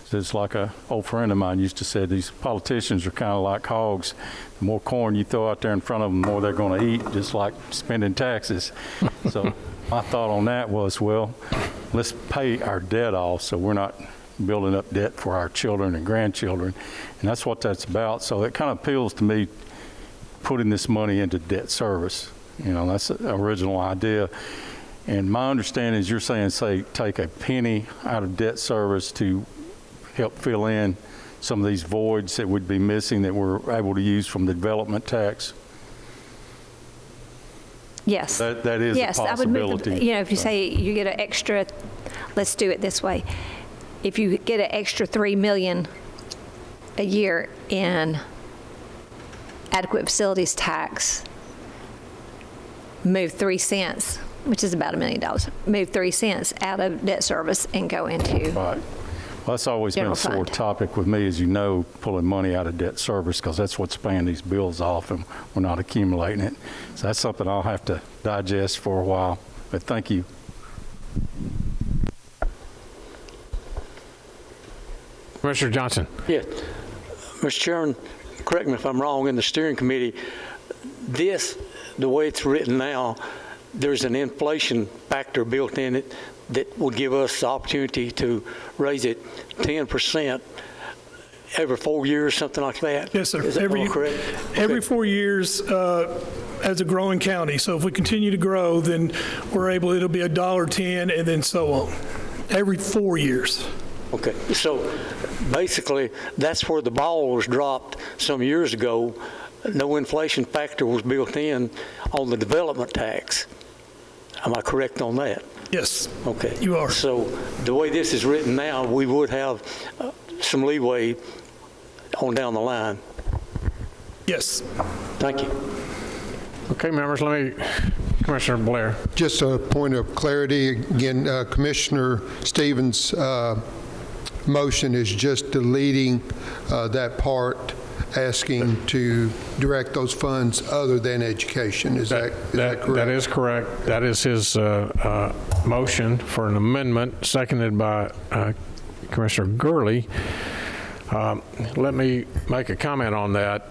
So it's like an old friend of mine used to say, these politicians are kind of like hogs. The more corn you throw out there in front of them, the more they're going to eat, just like spending taxes. So my thought on that was, well, let's pay our debt off so we're not building up debt for our children and grandchildren. And that's what that's about. So it kind of appeals to me, putting this money into debt service. You know, that's the original idea. And my understanding is you're saying, say, take a penny out of debt service to help fill in some of these voids that would be missing that we're able to use from the development tax? Yes. That is yes, a possibility. I would move, if you say you get an extra, let's do it this way. If you get an extra $3 million a year in adequate facilities tax, move 3 cents, which is about $1 million, move 3 cents out of debt service and go into. Right. Well, that's always been a sore fund. topic with me, as you know, pulling money out of debt service, because that's what's paying these bills off, and we're not accumulating it. So that's something I'll have to digest for a while. But thank you. Commissioner Johnson. Yes. Mr. Chairman, correct me if I'm wrong, in the steering committee, the way it's written now, there's an inflation factor built in it that will give us the opportunity to raise it 10% every 4 years, something like that? Yes, sir. Is that all correct? Every 4 years as a growing county. So if we continue to grow, then it'll be $1.10 and then so on. Every 4 years. Okay. So basically, that's where the ball was dropped some years ago. No inflation factor was built in on the development tax. Am I correct on that? Yes. Okay. You are. So the way this is written now, we would have some leeway on down the line. Yes. Thank you. Okay, members, Commissioner Blair. Just a point of clarity. Again, Commissioner Stevens' motion is just deleting that part, asking to direct those funds other than education. Is that correct? That is correct. That is his motion for an amendment, seconded by Commissioner Gurley. Let me make a comment on that.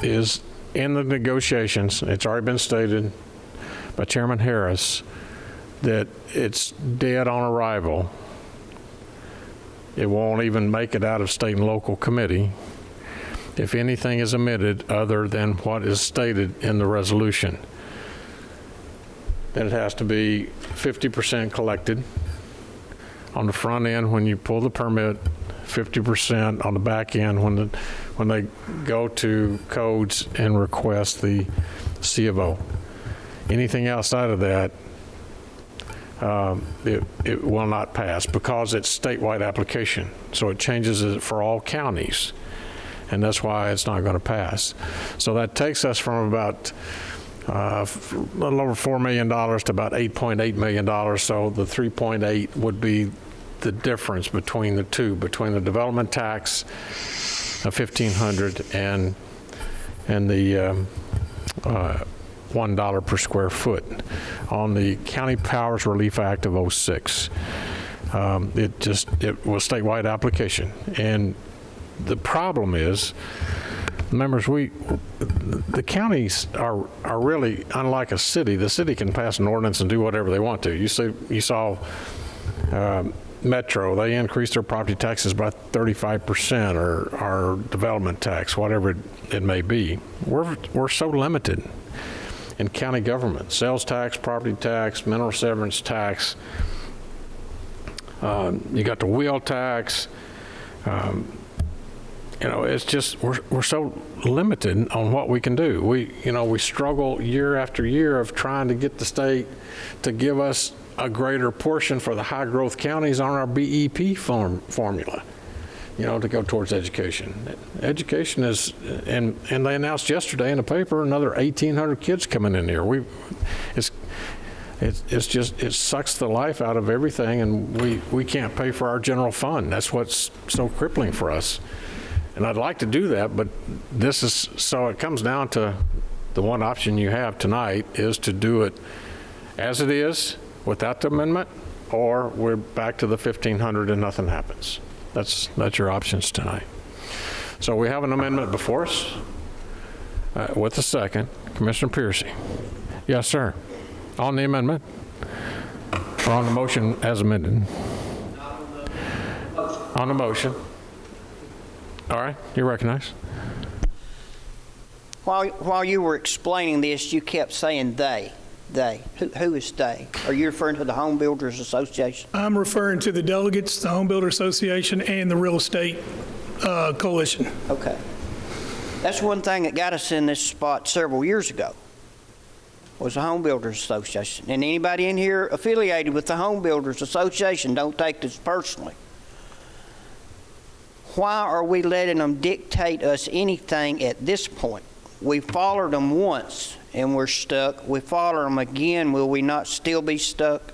Is in the negotiations, it's already been stated by Chairman Harris that it's dead on arrival. It won't even make it out of state and local committee if anything is omitted other than what is stated in the resolution. Then it has to be 50% collected on the front end when you pull the permit, 50% on the back end when they go to codes and request the C of O. Anything outside of that, it will not pass because it's statewide application. So it changes it for all counties, and that's why it's not going to pass. So that takes us from about a little over $4 million to about $8.8 million. So the 3.8 would be the difference between the two, between the development tax of $1,500 and the $1 per square foot on the County Powers Relief Act of '06. It was statewide application, and the problem is, members, the counties are really unlike a city. The city can pass an ordinance and do whatever they want to. You saw Metro, they increased their property taxes by 35%, or our development tax, whatever it may be. We're so limited in county government. Sales tax, property tax, mineral severance tax. You got the wheel tax. It's just we're so limited on what we can do. We struggle year after year of trying to get the state to give us a greater portion for the high growth counties on our BEP formula, to go towards education. Education is, and they announced yesterday in the paper another 1,800 kids coming in here. It sucks the life out of everything, and we can't pay for our general fund. That's what's so crippling for us. And I'd like to do that, but so it comes down to the one option you have tonight is to do it as it is without the amendment, or we're back to the 1,500 and nothing happens. That's your options tonight. So we have an amendment before us with a second. Commissioner Piercy. Yes, sir. On the amendment? Or on the motion as amended? On the motion. All right, you recognize. While you were explaining this, you kept saying they. They? Who is they? Are you referring to the Home Builders Association? I'm referring to the delegates, the Home Builder Association, and the Real Estate Coalition. Okay. That's one thing that got us in this spot several years ago, was the Home Builders Association. And anybody in here affiliated with the Home Builders Association, don't take this personally. Why are we letting them dictate us anything at this point? We followed them once and we're stuck. We follow them again, will we not still be stuck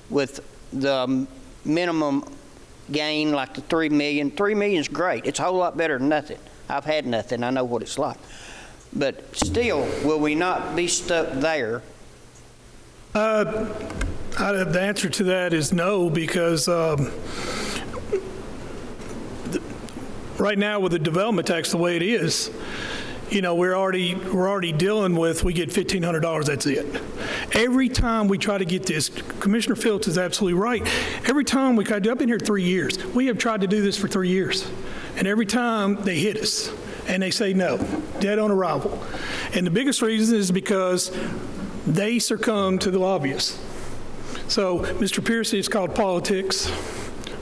with the minimum gain like the $3 million? $3 million is great. It's a whole lot better than nothing. I've had nothing. I know what it's like. But still, will we not be stuck there? The answer to that is no, because right now with the development tax the way it is, you know, we're already dealing with, we get $1,500, that's it. Every time we try to get this, Commissioner Phillips is absolutely right. Every time I've been here 3 years, we have tried to do this for 3 years. And every time they hit us and they say no, dead on arrival. And the biggest reason is because they succumb to the lobbyists. So, Mr. Piercy, it's called politics,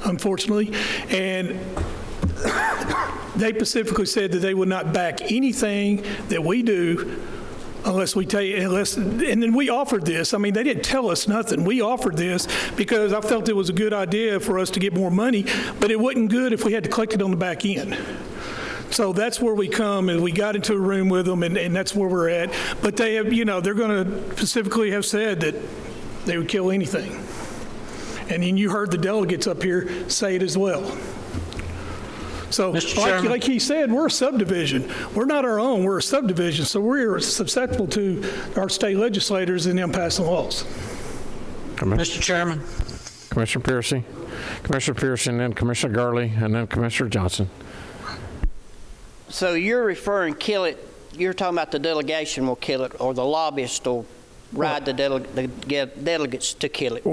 unfortunately. And they specifically said that they would not back anything that we do unless we and then we offered this. I mean, they didn't tell us nothing. We offered this because I felt it was a good idea for us to get more money, but it wasn't good if we had to collect it on the back end. So that's where we come, and we got into a room with them, and that's where we're at. But they have, you know, they're going to specifically have said that they would kill anything. And then you heard the delegates up here say it as well. So like he said, we're a subdivision. We're not our own, we're a subdivision. So we're susceptible to our state legislators and them passing laws. Mr. Chairman. Commissioner Piercy. Commissioner Piercy, and then Commissioner Gurley, and then Commissioner Johnson. So you're referring kill it, you're talking about the delegation will kill it, or the lobbyists will ride the delegates to kill it.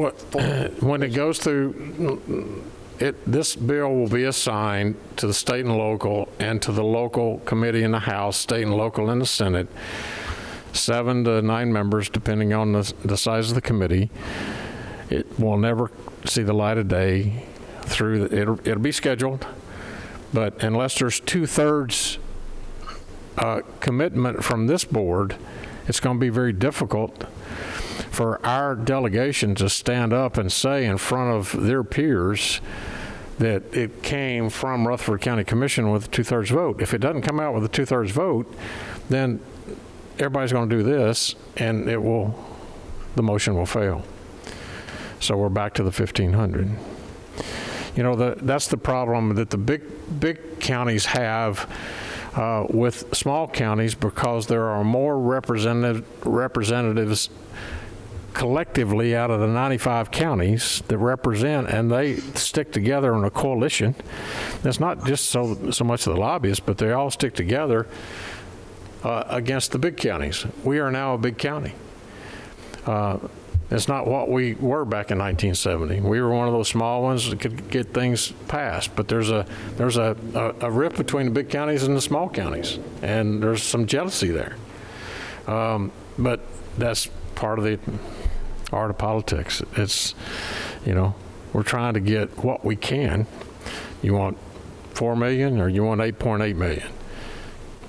When it goes through, this bill will be assigned to the state and local, and to the local committee in the House, state and local in the Senate, 7 to 9 members, depending on the size of the committee. It will never see the light of day through, it'll be scheduled, but unless there's 2/3 commitment from this board, it's going to be very difficult for our delegation to stand up and say in front of their peers that it came from Rutherford County Commission with a 2/3 vote. If it doesn't come out with a 2/3 vote, then everybody's going to do this, and the motion will fail. So we're back to the 1,500. You know, that's the problem that the big counties have with small counties, because there are more representatives collectively out of the 95 counties that represent, and they stick together in a coalition. That's not just so much the lobbyists, but they all stick together against the big counties. We are now a big county. It's not what we were back in 1970. We were one of those small ones that could get things passed, but there's a rift between the big counties and the small counties, and there's some jealousy there. But that's part of the art of politics. It's, you know, we're trying to get what we can. You want $4 million or you want $8.8 million?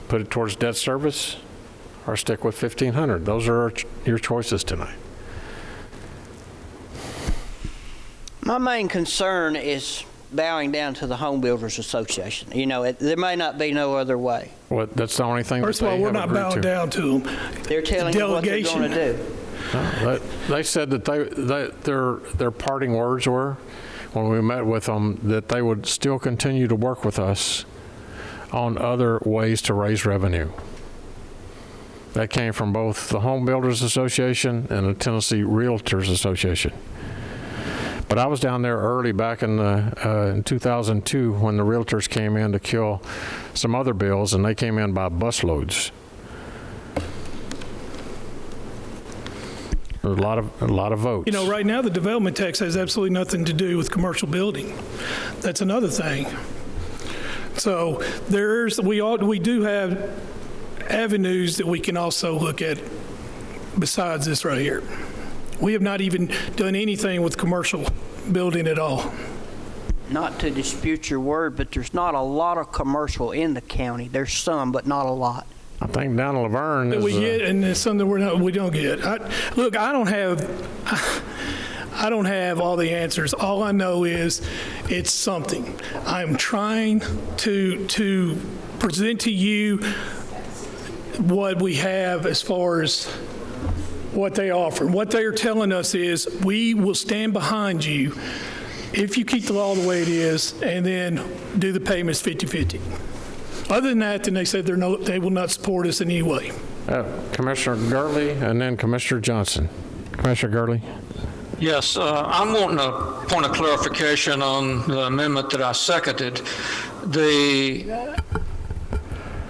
Put it towards debt service or stick with $1,500. Those are your choices tonight. My main concern is bowing down to the Home Builders Association. You know, there may not be no other way. Well, that's the only thing. First of all, we're not bowing down to them. They're telling you what they're going to do. No, they said that their parting words were, when we met with them, that they would still continue to work with us on other ways to raise revenue. That came from both the Home Builders Association and the Tennessee Realtors Association. But I was down there early back in 2002 when the realtors came in to kill some other bills, and they came in by busloads. A lot of votes. You know, right now the development tax has absolutely nothing to do with commercial building. That's another thing. So we do have avenues that we can also look at besides this right here. We have not even done anything with commercial building at all. Not to dispute your word, but there's not a lot of commercial in the county. There's some, but not a lot. I think down in Laverne That is... we get, and it's something we don't get. Look, I don't have all the answers. All I know is it's something. I'm trying to present to you what we have as far as what they offer. What they are telling us is we will stand behind you if you keep the law the way it is and then do the payments 50-50. Other than that, then they said they will not support us in any way. Commissioner Gurley and then Commissioner Johnson. Commissioner Gurley. Yes, I'm wanting a point of clarification on the amendment that I seconded.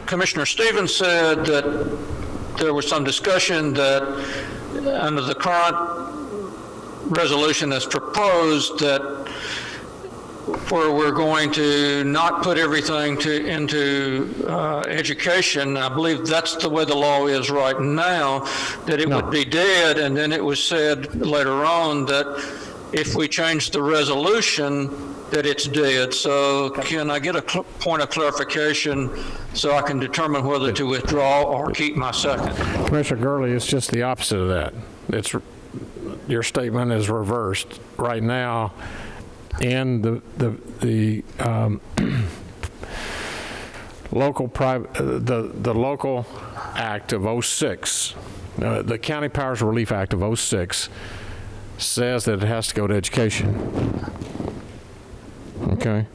Commissioner Stevens said that there was some discussion that under the current resolution that's proposed, that where we're going to not put everything into education. I believe that's the way the law is right now, that it would be dead, and then it was said later on that if we change the resolution, that it's dead. So can I get a point of clarification so I can determine whether to withdraw or keep my second? Commissioner Gurley, it's just the opposite of that. Your statement is reversed. Right now, in the local Act of 06, the County Powers Relief Act of 06 says that it has to go to education. Okay,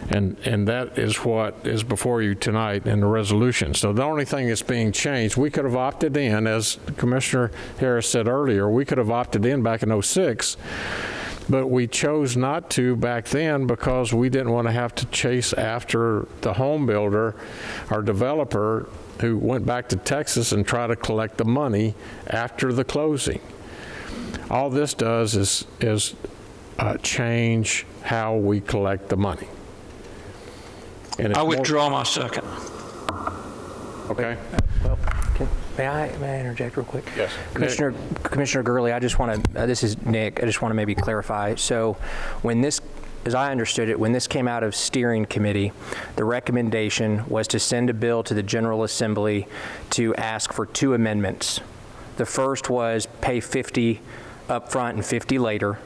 and that is what is before you tonight in the resolution. So the only thing that's being changed, we could have opted in, as Commissioner Harris said earlier, we could have opted in back in 06. But we chose not to back then because we didn't want to have to chase after the home builder or developer who went back to Texas and try to collect the money after the closing. All this does is change how we collect the money. And I withdraw my second. Okay. Well, may I interject real quick? Yes. Commissioner Gurley, I just want to, this is Nick, I just want to maybe clarify. So when this, as I understood it, when this came out of steering committee, the recommendation was to send a bill to the General Assembly to ask for 2 amendments. The first was pay 50 up front and 50 later.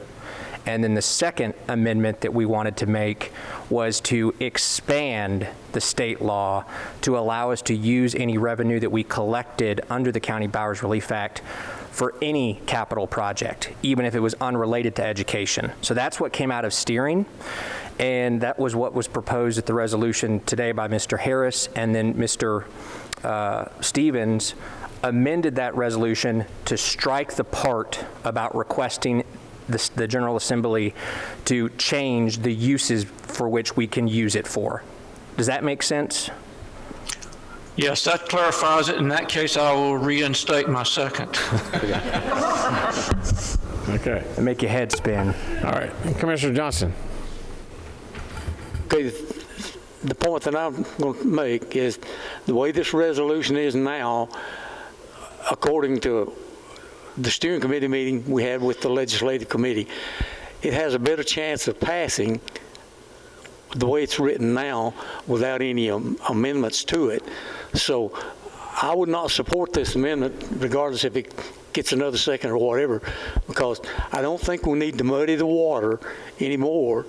And then the second amendment that we wanted to make was to expand the state law to allow us to use any revenue that we collected under the County Powers Relief Act for any capital project, even if it was unrelated to education. So that's what came out of steering, and that was what was proposed at the resolution today by Mr. Harris, and then Mr. Stevens amended that resolution to strike the part about requesting the General Assembly to change the uses for which we can use it for. Does that make sense? Yes, that clarifies it. In that case, I will reinstate my second. Okay. And make your head spin. All right. Commissioner Johnson. Okay, the point that I'm going to make is the way this resolution is now, according to the steering committee meeting we had with the legislative committee, it has a better chance of passing the way it's written now without any amendments to it. So I would not support this amendment regardless if it gets another second or whatever, because I don't think we need to muddy the water anymore.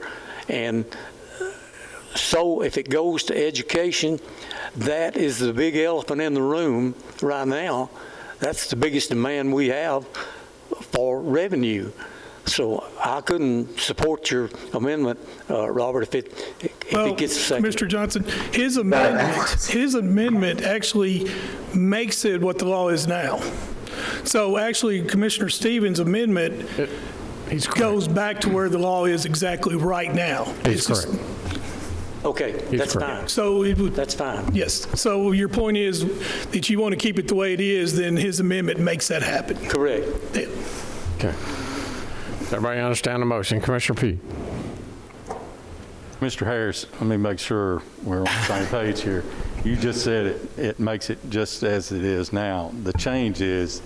And so if it goes to education, that is the big elephant in the room right now. That's the biggest demand we have for revenue. So I couldn't support your amendment, Robert, if it gets a second. Mr. Johnson, his amendment actually makes it what the law is now. So actually, Commissioner Stevens' amendment goes back to where the law is exactly right now. He's correct. Okay, that's fine. So that's fine. Yes. So your point is that you want to keep it the way it is, then his amendment makes that happen. Correct. Yeah. Okay. Everybody understand the motion? Commissioner P. Mr. Harris, let me make sure we're on the same page here. You just said it makes it just as it is now. The change is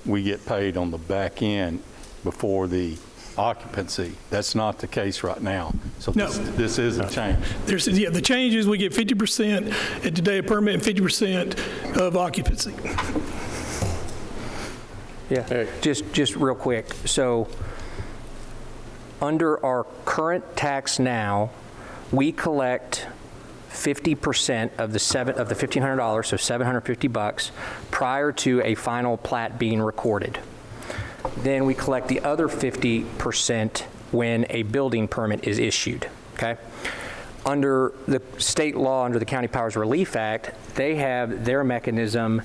we get paid on the back end before the occupancy. That's not the case right now. So No. this is a change. The change is we get 50% at the day of permit and 50% of occupancy. Yeah, just real quick. So under our current tax now, we collect 50% of the $1,500, so $750 prior to a final plat being recorded. Then we collect the other 50% when a building permit is issued, okay? Under the state law, under the County Powers Relief Act, they have their mechanism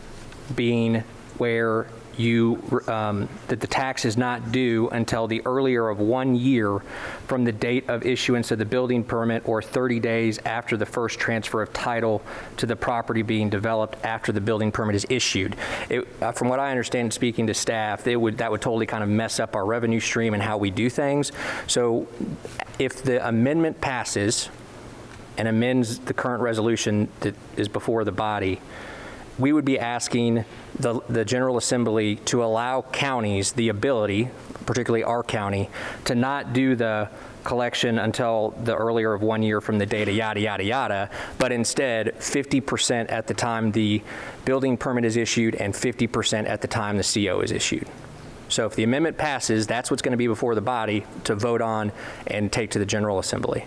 being where that the tax is not due until the earlier of 1 year from the date of issuance of the building permit or 30 days after the first transfer of title to the property being developed after the building permit is issued. From what I understand, speaking to staff, that would totally kind of mess up our revenue stream and how we do things. So if the amendment passes and amends the current resolution that is before the body, we would be asking the General Assembly to allow counties the ability, particularly our county, to not do the collection until the earlier of 1 year from the date of yada, yada, yada, but instead 50% at the time the building permit is issued and 50% at the time the CO is issued. So if the amendment passes, that's what's going to be before the body to vote on and take to the General Assembly.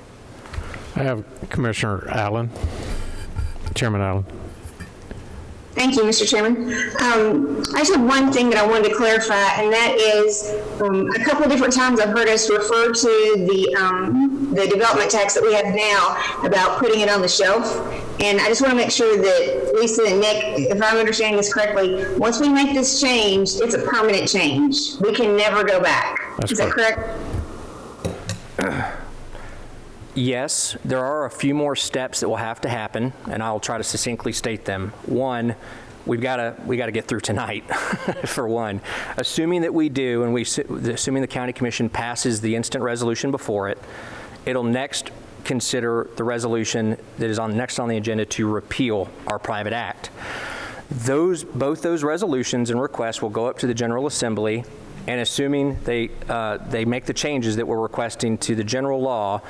I have Commissioner Allen, Chairman Allen. Thank you, Mr. Chairman. I just have one thing that I wanted to clarify, and that is a couple of different times I've heard us refer to the development tax that we have now about putting it on the shelf. And I just want to make sure that Lisa and Nick, if I'm understanding this correctly, once we make this change, it's a permanent change. We can never go back. Is that correct? Yes, there are a few more steps that will have to happen, and I'll try to succinctly state them. One, we got to get through tonight, for one. Assuming that we do, and assuming the County Commission passes the instant resolution before it, it'll next consider the resolution that is next on the agenda to repeal our private act. Both those resolutions and requests will go up to the General Assembly, and assuming they make the changes that we're requesting to the general law,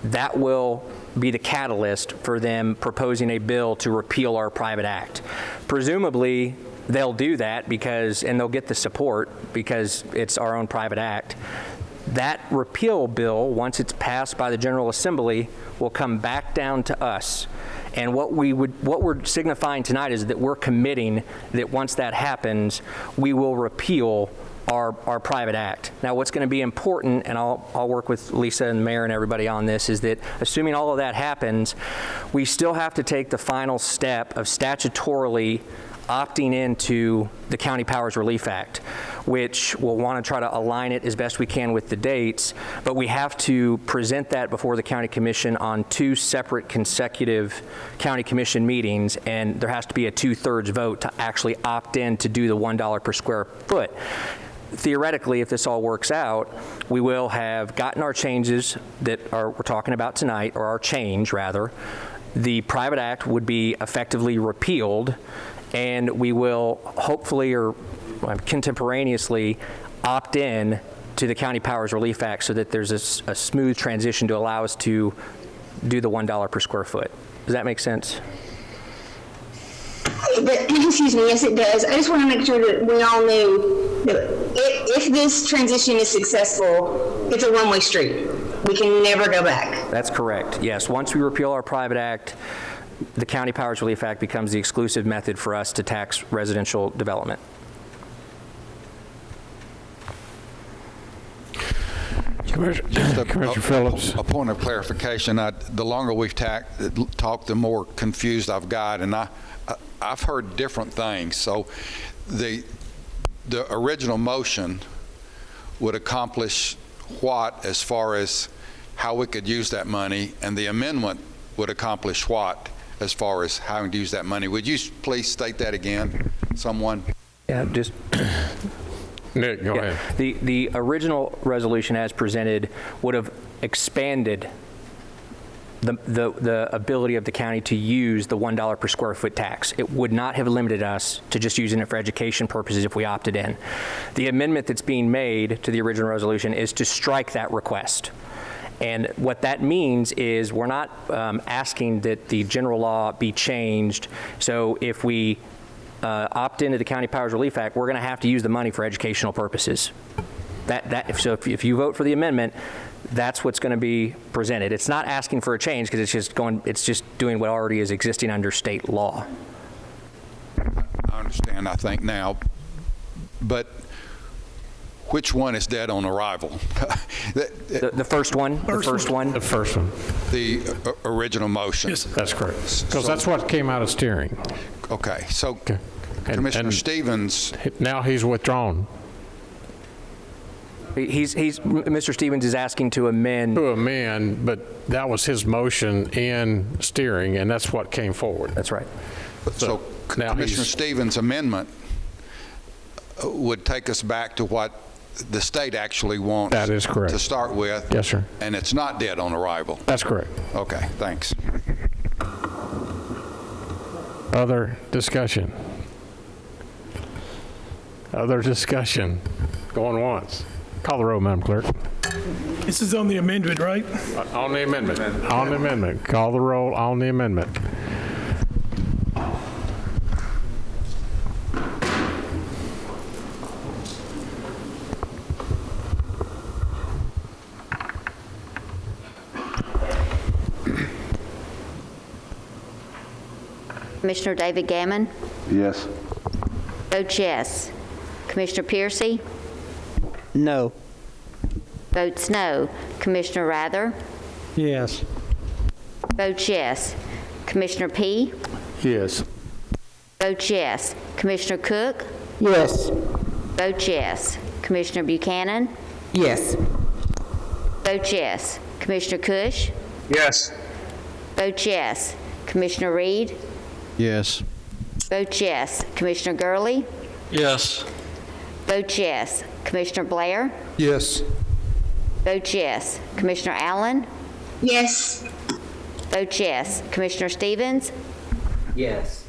that will be the catalyst for them proposing a bill to repeal our private act. Presumably, they'll do that and they'll get the support because it's our own private act. That repeal bill, once it's passed by the General Assembly, will come back down to us. And what we're signifying tonight is that we're committing that once that happens, we will repeal our private act. Now, what's going to be important, and I'll work with Lisa and the mayor and everybody on this, is that assuming all of that happens, we still have to take the final step of statutorily opting into the County Powers Relief Act, which we'll want to try to align it as best we can with the dates, but we have to present that before the County Commission on 2 separate consecutive County Commission meetings, and there has to be a 2/3 vote to actually opt in to do the $1 per square foot. Theoretically, if this all works out, we will have gotten our changes that we're talking about tonight, or our change, rather. The private act would be effectively repealed, and we will hopefully or contemporaneously opt in to the County Powers Relief Act so that there's a smooth transition to allow us to do the $1 per square foot. Does that make sense? Excuse me, yes it does. I just want to make sure that we all knew that if this transition is successful, it's a one-way street. We can never go back. That's correct, yes. Once we repeal our private act, the County Powers Relief Act becomes the exclusive method for us to tax residential development. Commissioner Phillips. A point of clarification. The longer we've talked, the more confused I've got, and I've heard different things. So the original motion would accomplish what as far as how we could use that money, and the amendment would accomplish what as far as how to use that money. Would you please state that again, someone? Yeah, just... Nick, go ahead. The original resolution as presented would have expanded the ability of the county to use the $1 per square foot tax. It would not have limited us to just using it for education purposes if we opted in. The amendment that's being made to the original resolution is to strike that request. And what that means is we're not asking that the general law be changed. So if we opt into the County Powers Relief Act, we're going to have to use the money for educational purposes. So if you vote for the amendment, that's what's going to be presented. It's not asking for a change because it's just doing what already is existing under state law. I understand, I think now, but which one is dead on arrival? The first one? The first one? The first one. The original motion? Yes. That's correct. Because that's what came out of steering. Okay, so And Commissioner Stevens... Now he's withdrawn. Mr. Stevens is asking to amend. To amend, but that was his motion in steering, and that's what came forward. That's right. So Commissioner Stevens' amendment would take us back to what the state actually wants. That is correct. To start with. Yes, sir. And it's not dead on arrival. That's correct. Okay, thanks. Other discussion? Other discussion? Going once. Call the roll, Madam Clerk. This is on the amendment, right? On the amendment. On the amendment. Call the roll on the amendment. Commissioner David Gammon? Yes. Votes yes. Commissioner Piercy? No. Votes no. Commissioner Rather? Yes. Votes yes. Commissioner P? Yes. Votes yes. Commissioner Cook? Yes. Votes yes. Commissioner Buchanan? Yes. Votes yes. Commissioner Cush? Yes. Votes yes. Commissioner Reed? Yes. Votes yes. Commissioner Gurley? Yes. Votes yes. Commissioner Blair? Yes. Votes yes. Commissioner Allen? Yes. Votes yes. Commissioner Stevens? Yes.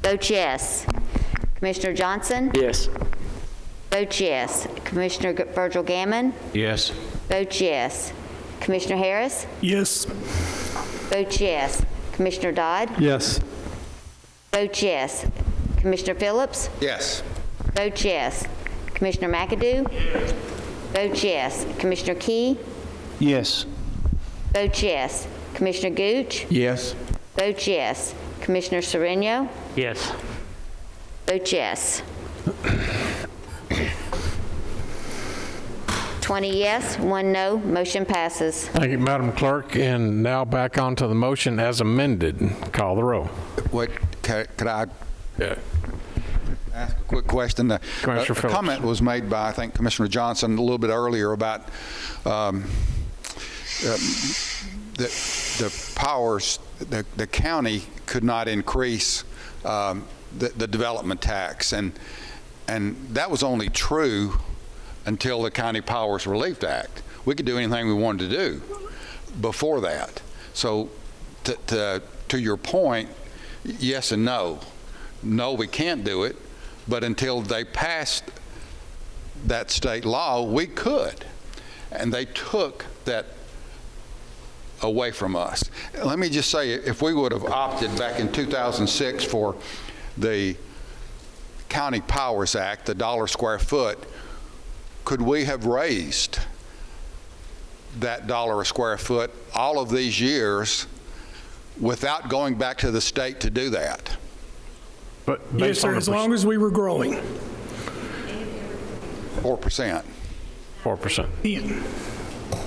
Votes yes. Commissioner Johnson? Yes. Votes yes. Commissioner Virgil Gammon? Yes. Votes yes. Commissioner Harris? Yes. Votes yes. Commissioner Dodd? Yes. Votes yes. Commissioner Phillips? Yes. Votes yes. Commissioner McAdoo? Votes yes. Commissioner Key? Yes. Votes yes. Commissioner Gooch? Yes. Votes yes. Commissioner Sereno? Yes. Votes yes. 20 yes, 1 no, motion passes. Thank you, Madam Clerk. And now back onto the motion as amended. Call the roll. What, could I ask a quick question? A comment was made by, I think, Commissioner Johnson a little bit earlier about the powers, the county could not increase the development tax. And that was only true until the County Powers Relief Act. We could do anything we wanted to do before that. So to your point, yes and no. No, we can't do it, but until they passed that state law, we could. And they took that away from us. Let me just say, if we would have opted back in 2006 for the County Powers Act, the $1 square foot, could we have raised that $1 a square foot all of these years without going back to the state to do that? But Yes, sir, as long as we were growing. 4%. 4%.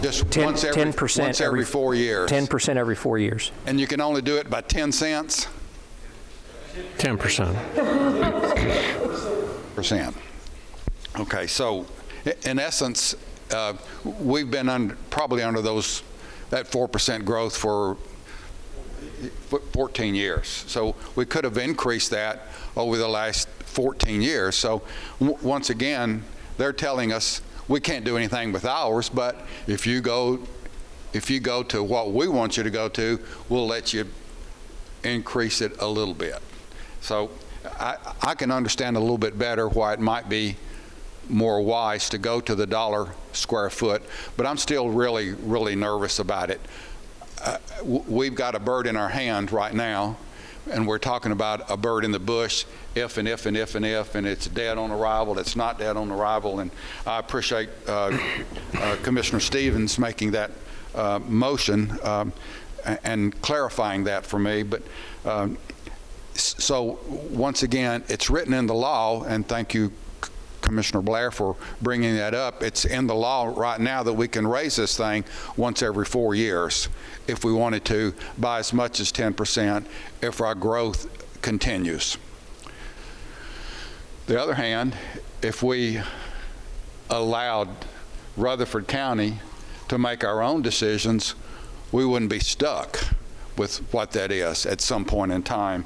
Just 10, once every 10% once every 4 years. 10% every 4 years. And you can only do it by 10 cents? 10%. Percent. Okay, so in essence, we've been probably under that 4% growth for 14 years. So we could have increased that over the last 14 years. So once again, they're telling us we can't do anything with ours, but if you go if you go to what we want you to go to, we'll let you increase it a little bit. So I can understand a little bit better why it might be more wise to go to the dollar square foot, but I'm still really, really nervous about it. We've got a bird in our hand right now, and we're talking about a bird in the bush, if and if and if and if, and it's dead on arrival, it's not dead on arrival, and I appreciate Commissioner Stevens making that motion and clarifying that for me. But so once again, it's written in the law, and thank you, Commissioner Blair, for bringing that up. It's in the law right now that we can raise this thing once every 4 years if we wanted to, by as much as 10% if our growth continues. The other hand, if we allowed Rutherford County to make our own decisions, we wouldn't be stuck with what that is at some point in time.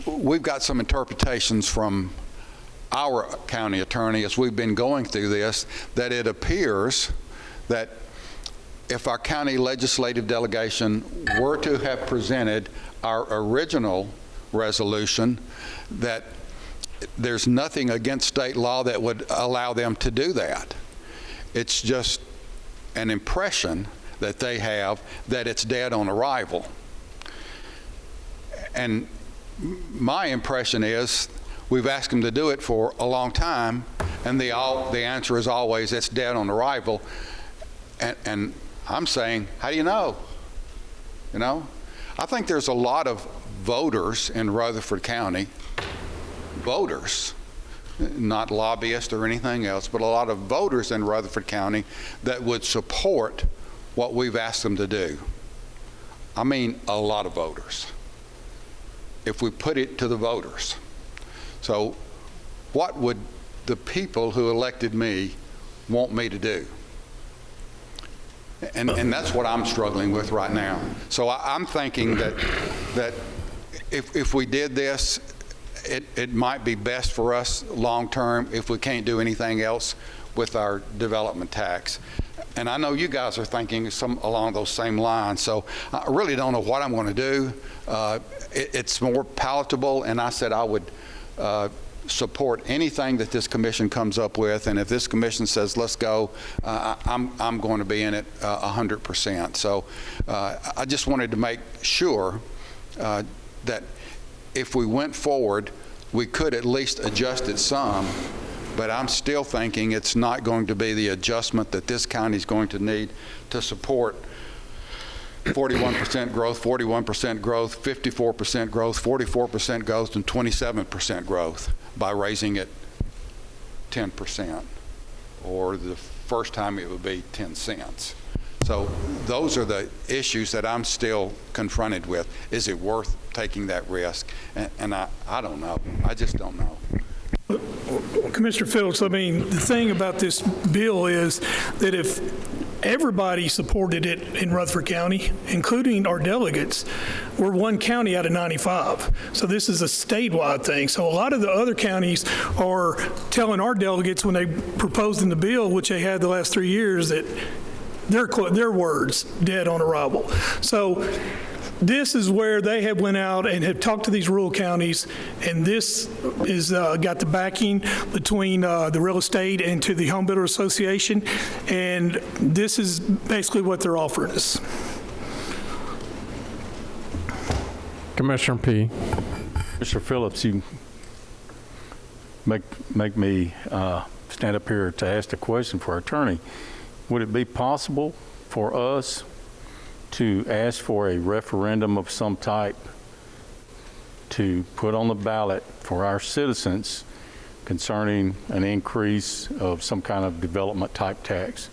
We've got some interpretations from our county attorney as we've been going through this, that it appears that if our county legislative delegation were to have presented our original resolution, that there's nothing against state law that would allow them to do that. It's just an impression that they have that it's dead on arrival. And my impression is we've asked them to do it for a long time, and the answer is always it's dead on arrival. And I'm saying, how do you know? You know, I think there's a lot of voters in Rutherford County, voters, not lobbyists or anything else, but a lot of voters in Rutherford County that would support what we've asked them to do. I mean, a lot of voters, if we put it to the voters. So what would the people who elected me want me to do? And that's what I'm struggling with right now. So I'm thinking that if we did this, it might be best for us long term if we can't do anything else with our development tax. And I know you guys are thinking along those same lines, so I really don't know what I'm going to do. It's more palatable, and I said I would support anything that this commission comes up with, and if this commission says let's go, I'm going to be in it 100%. So I just wanted to make sure that if we went forward, we could at least adjust it some, but I'm still thinking it's not going to be the adjustment that this county is going to need to support 41% growth, 41% growth, 54% growth, 44% growth, and 27% growth by raising it 10%, or the first time it would be 10 cents. So those are the issues that I'm still confronted with. Is it worth taking that risk? And I don't know. I just don't know. Commissioner Phillips, I mean, the thing about this bill is that if everybody supported it in Rutherford County, including our delegates, we're one county out of 95. So this is a statewide thing. So a lot of the other counties are telling our delegates when they proposed in the bill, which they had the last 3 years, that their words, dead on arrival. So this is where they have went out and have talked to these rural counties, and this is got the backing between the real estate and to the Home Builder Association, and this is basically what they're offering us. Commissioner P. Mr. Phillips, you make me stand up here to ask a question for our attorney. Would it be possible for us to ask for a referendum of some type to put on the ballot for our citizens concerning an increase of some kind of development type tax?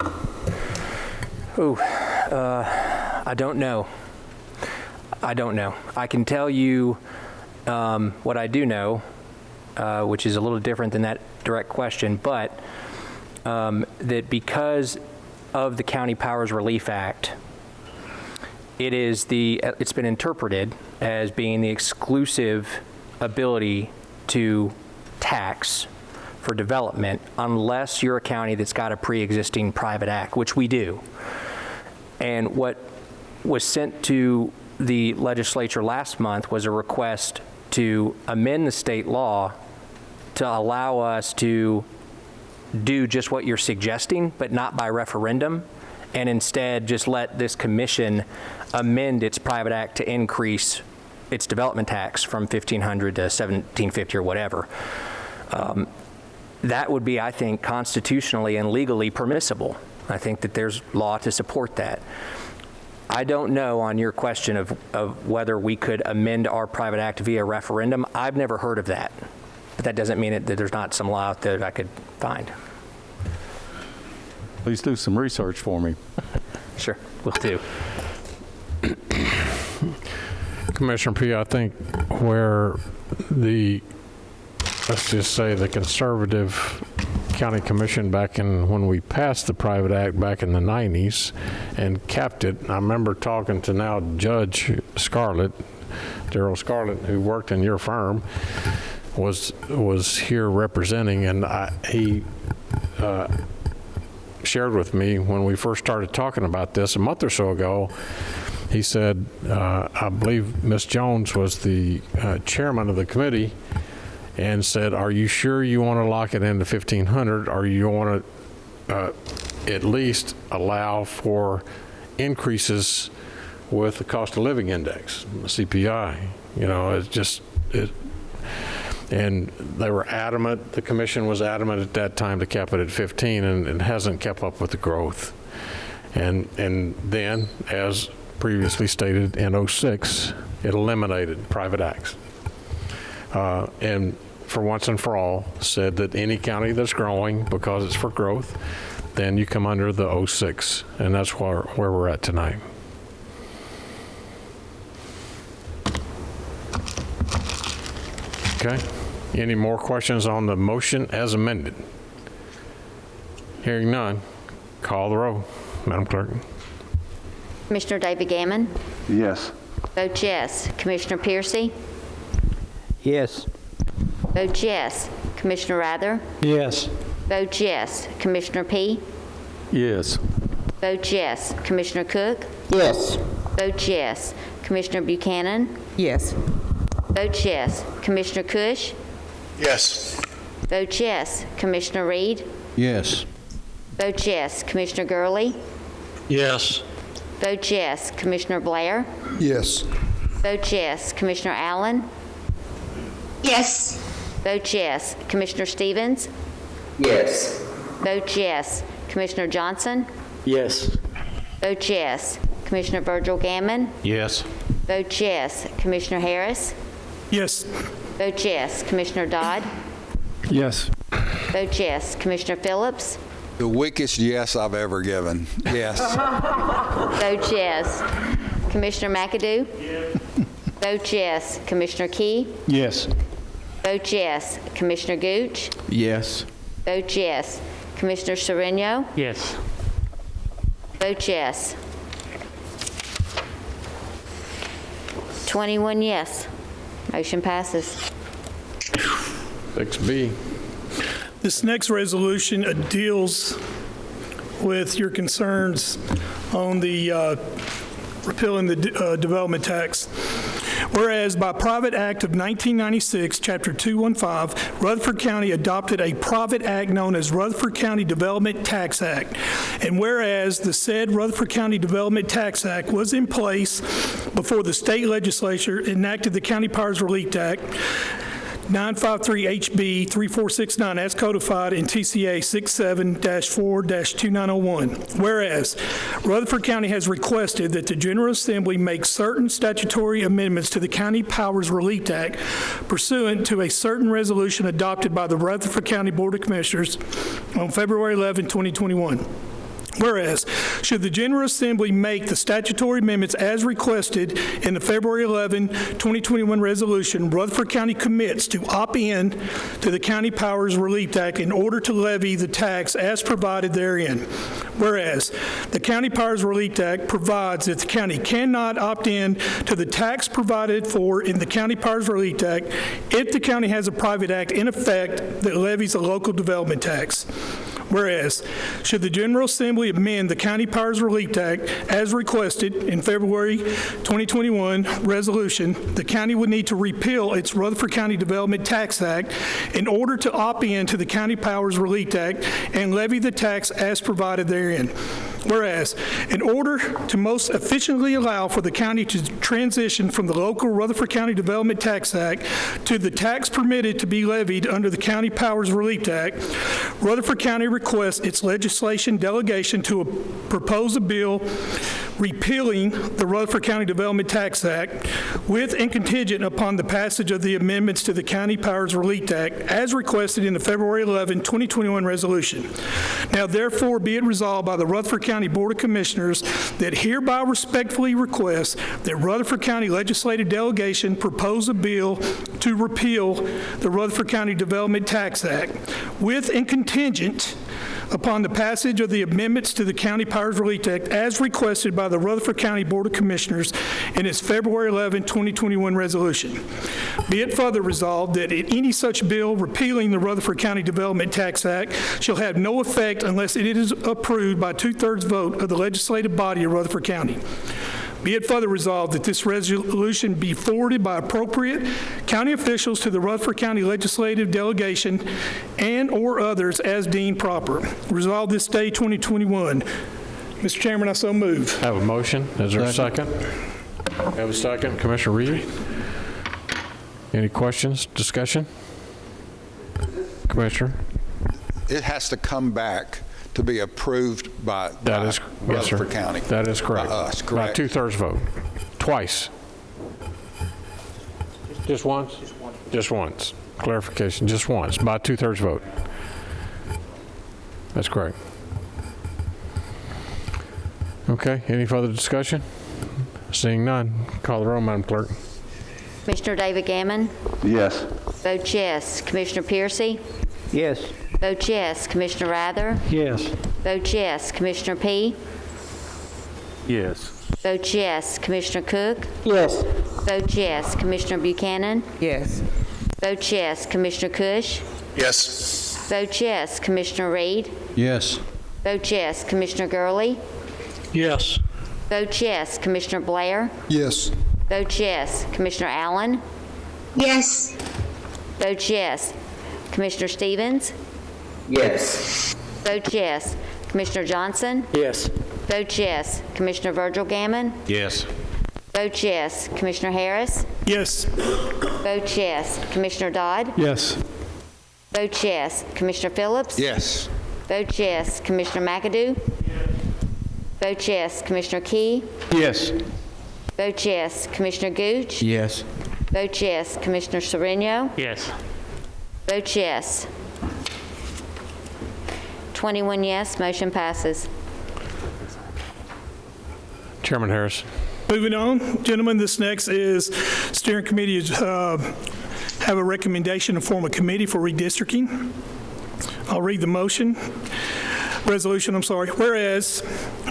I don't know. I can tell you what I do know, which is a little different than that direct question, but that because of the County Powers Relief Act, it's been interpreted as being the exclusive ability to tax for development unless you're a county that's got a pre-existing private act, which we do. And what was sent to the legislature last month was a request to amend the state law to allow us to do just what you're suggesting, but not by referendum, and instead just let this commission amend its private act to increase its development tax from $1,500 to $1,750 or whatever. That would be, I think, constitutionally and legally permissible. I think that there's law to support that. I don't know on your question of whether we could amend our private act via referendum. I've never heard of that, but that doesn't mean that there's not some law out there that I could find. Please do some research for me. Sure, will do. Commissioner P., I think where let's just say the conservative county commission when we passed the private act back in the 90s and capped it. I remember talking to now Judge Scarlett, Darrell Scarlett, who worked in your firm, was here representing, and he shared with me when we first started talking about this a month or so ago. He said, I believe Ms. Jones was the chairman of the committee, and said, are you sure you want to lock it into $1,500, or you want to at least allow for increases with the cost of living index, CPI? You know, it's just, and they were adamant, the commission was adamant at that time to cap it at 15, and it hasn't kept up with the growth. And then, as previously stated in 06, it eliminated private acts. And for once and for all, said that any county that's growing because it's for growth, then you come under the 06, and that's where we're at tonight. Okay. Any more questions on the motion as amended? Hearing none, call the roll, Madam Clerk. Commissioner David Gammon? Yes. Vote yes. Commissioner Piercy? Yes. Vote yes. Commissioner Rather? Yes. Vote yes. Commissioner P? Yes. Vote yes. Commissioner Cook? Yes. Vote yes. Commissioner Buchanan? Yes. Vote yes. Commissioner Cush? Yes. Vote yes. Commissioner Reed? Yes. Vote yes. Commissioner Gurley? Yes. Vote yes. Commissioner Blair? Yes. Vote yes. Commissioner Allen? Yes. Vote yes. Commissioner Stevens? Yes. Vote yes. Commissioner Johnson? Yes. Vote yes. Commissioner Virgil Gammon? Yes. Vote yes. Commissioner Harris? Yes. Vote yes. Commissioner Dodd? Yes. Vote yes. Commissioner Phillips? The weakest yes I've ever given. Yes. Vote yes. Commissioner McAdoo? Vote yes. Commissioner Key? Yes. Vote yes. Commissioner Gooch? Yes. Vote yes. Commissioner Sereno? Yes. Vote yes. 21 yes. Motion passes. 6B. This next resolution deals with your concerns on the repealing the development tax. Whereas by private act of 1996, Chapter 215, Rutherford County adopted a private act known as Rutherford County Development Tax Act. And whereas the said Rutherford County Development Tax Act was in place before the state legislature enacted the County Powers Relief Act, 953 HB 3469 as codified in TCA 67-4-2901. Whereas Rutherford County has requested that the General Assembly make certain statutory amendments to the County Powers Relief Act pursuant to a certain resolution adopted by the Rutherford County Board of Commissioners on February 11, 2021. Whereas, should the General Assembly make the statutory amendments as requested in the February 11, 2021 resolution, Rutherford County commits to opt in to the County Powers Relief Act in order to levy the tax as provided therein. Whereas, the County Powers Relief Act provides that the county cannot opt in to the tax provided for in the County Powers Relief Act if the county has a private act in effect that levies a local development tax. Whereas, should the General Assembly amend the County Powers Relief Act as requested in February 2021 resolution, the county would need to repeal its Rutherford County Development Tax Act in order to opt in to the County Powers Relief Act and levy the tax as provided therein. Whereas, in order to most efficiently allow for the county to transition from the local Rutherford County Development Tax Act to the tax permitted to be levied under the County Powers Relief Act, Rutherford County requests its legislation delegation to propose a bill repealing the Rutherford County Development Tax Act with and contingent upon the passage of the amendments to the County Powers Relief Act as requested in the February 11, 2021 resolution. Now therefore be it resolved by the Rutherford County Board of Commissioners that hereby respectfully request that Rutherford County Legislative Delegation propose a bill to repeal the Rutherford County Development Tax Act with and contingent upon the passage of the amendments to the County Powers Relief Act as requested by the Rutherford County Board of Commissioners in its February 11, 2021 resolution. Be it further resolved that any such bill repealing the Rutherford County Development Tax Act shall have no effect unless it is approved by 2/3 vote of the legislative body of Rutherford County. Be it further resolved that this resolution be forwarded by appropriate county officials to the Rutherford County Legislative Delegation and or others as deemed proper. Resolved this day, 2021. Mr. Chairman, I so move. I have a motion. Is there a second? I have a second. Commissioner Reed? Any questions, discussion? Commissioner? It has to come back to be approved by Rutherford County. That is correct. By us, correct. By 2/3 vote. Twice. Just once? Just once. Clarification, just once, by 2/3 vote. That's correct. Okay, any further discussion? Seeing none, call the roll, Madam Clerk. Commissioner David Gammon? Yes. Vote yes. Commissioner Piercy? Yes. Vote yes. Commissioner Rather? Yes. Vote yes. Commissioner P? Yes. Vote yes. Commissioner Cook? Yes. Vote yes. Commissioner Buchanan? Yes. Vote yes. Commissioner Cush? Yes. Vote yes. Commissioner Reed? Yes. Vote yes. Commissioner Gurley? Yes. Vote yes. Commissioner Blair? Yes. Vote yes. Commissioner Allen? Yes. Vote yes. Commissioner Stevens? Yes. Vote yes. Commissioner Johnson? Yes. Vote yes. Commissioner Virgil Gammon? Yes. Vote yes. Commissioner Harris? Yes. Vote yes. Commissioner Dodd? Yes. Vote yes. Commissioner Phillips? Yes. Vote yes. Commissioner McAdoo? Vote yes. Commissioner Key? Yes. Vote yes. Commissioner Gooch? Yes. Vote yes. Commissioner Sereno? Yes. Vote yes. 21 yes, motion passes. Chairman Harris. Moving on, gentlemen, this next is steering committee have a recommendation to form a committee for redistricting. I'll read the motion. Resolution, Whereas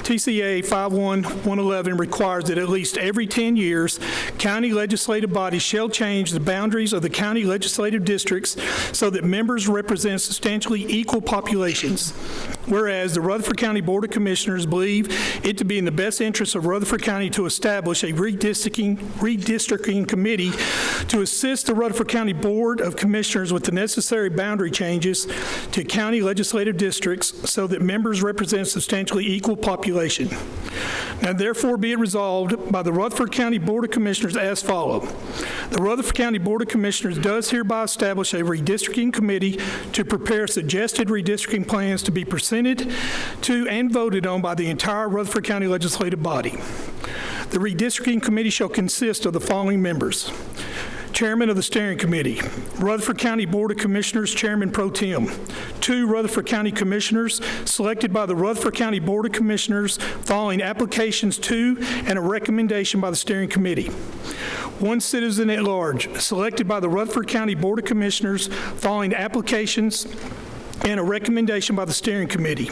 TCA 51111 requires that at least every 10 years, county legislative bodies shall change the boundaries of the county legislative districts so that members represent substantially equal populations. Whereas the Rutherford County Board of Commissioners believe it to be in the best interest of Rutherford County to establish a redistricting committee to assist the Rutherford County Board of Commissioners with the necessary boundary changes to county legislative districts so that members represent substantially equal population. Now therefore be it resolved by the Rutherford County Board of Commissioners as follows. The Rutherford County Board of Commissioners does hereby establish a redistricting committee to prepare suggested redistricting plans to be presented to and voted on by the entire Rutherford County legislative body. The redistricting committee shall consist of the following members: Chairman of the Steering Committee, Rutherford County Board of Commissioners Chairman Pro Tem. 2 Rutherford County Commissioners selected by the Rutherford County Board of Commissioners following applications to and a recommendation by the Steering Committee. 1 citizen at large selected by the Rutherford County Board of Commissioners following applications and a recommendation by the Steering Committee,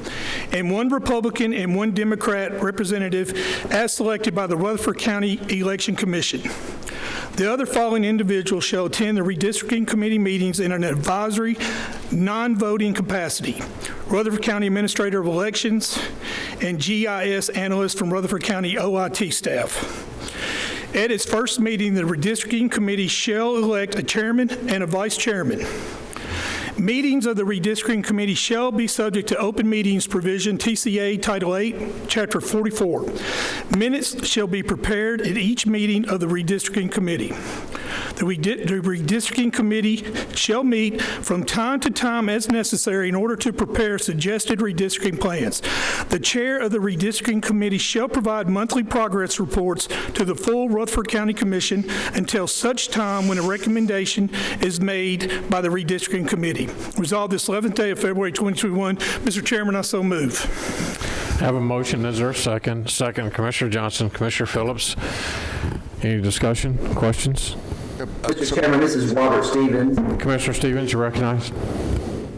and 1 Republican and 1 Democrat representative as selected by the Rutherford County Election Commission. The other following individuals shall attend the redistricting committee meetings in an advisory, non-voting capacity. Rutherford County Administrator of Elections and GIS analyst from Rutherford County OIT staff. At its first meeting, the redistricting committee shall elect a chairman and a vice chairman. Meetings of the redistricting committee shall be subject to open meetings provision, TCA Title 8, Chapter 44. Minutes shall be prepared at each meeting of the redistricting committee. The redistricting committee shall meet from time to time as necessary in order to prepare suggested redistricting plans. The chair of the redistricting committee shall provide monthly progress reports to the full Rutherford County Commission until such time when a recommendation is made by the redistricting committee. Resolved this 11th day of February 2021. Mr. Chairman, I so move. Have a motion. Is there a second? Second, Commissioner Johnson. Commissioner Phillips. Any discussion, questions? Mr. Chairman, this is Robert Stevens. Commissioner Stevens, you're recognized.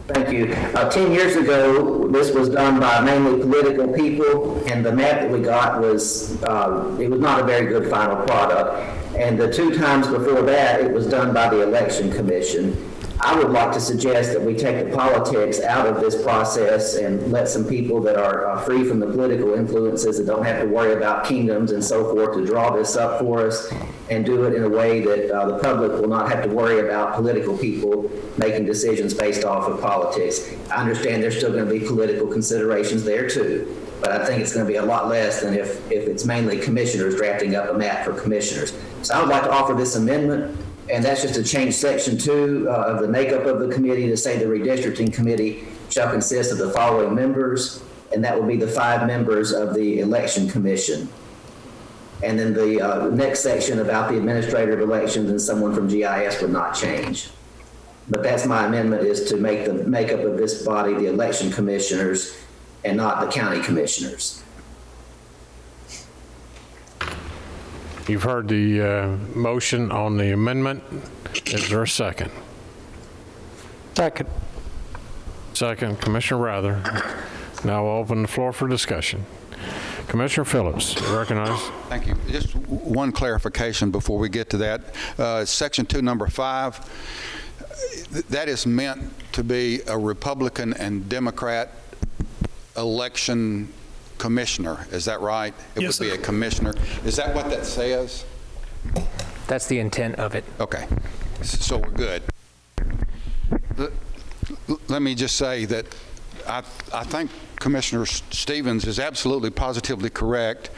Thank you. 10 years ago, this was done by mainly political people, and the map that we got was, it was not a very good final product. And the 2 times before that, it was done by the Election Commission. I would like to suggest that we take the politics out of this process and let some people that are free from the political influences, that don't have to worry about kingdoms and so forth, to draw this up for us and do it in a way that the public will not have to worry about political people making decisions based off of politics. I understand there's still going to be political considerations there too, but I think it's going to be a lot less than if it's mainly commissioners drafting up a map for commissioners. So I would like to offer this amendment. And that's just to change Section 2 of the makeup of the committee to say the redistricting committee shall consist of the following members, and that will be the 5 members of the election commission. And then the next section about the administrator of elections and someone from GIS would not change. But that's my amendment, is to make the makeup of this body the election commissioners and not the county commissioners. You've heard the motion on the amendment. Is there a second? Second. Second, Commissioner Rather. Now we'll open the floor for discussion. Commissioner Phillips, you recognize. Thank you. Just one clarification before we get to that. Section 2, number 5, that is meant to be a Republican and Democrat election commissioner. Is that right? It yes, would be sir. a commissioner. Is that what that says? That's the intent of it. Okay. So we're good. Let me just say that I think Commissioner Stevens is absolutely positively correct.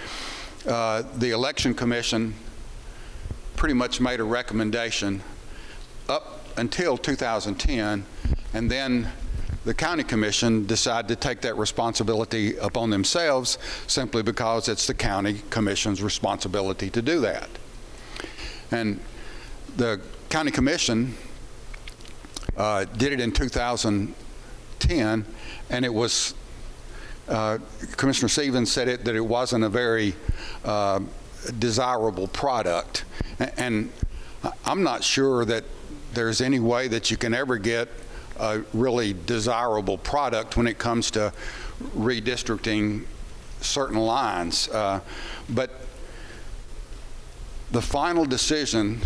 The Election Commission pretty much made a recommendation up until 2010, and then the County Commission decided to take that responsibility upon themselves simply because it's the County Commission's responsibility to do that. And the County Commission did it in 2010, and it was, Commissioner Stevens said that it wasn't a very desirable product. And I'm not sure that there's any way that you can ever get a really desirable product when it comes to redistricting certain lines. But the final decision,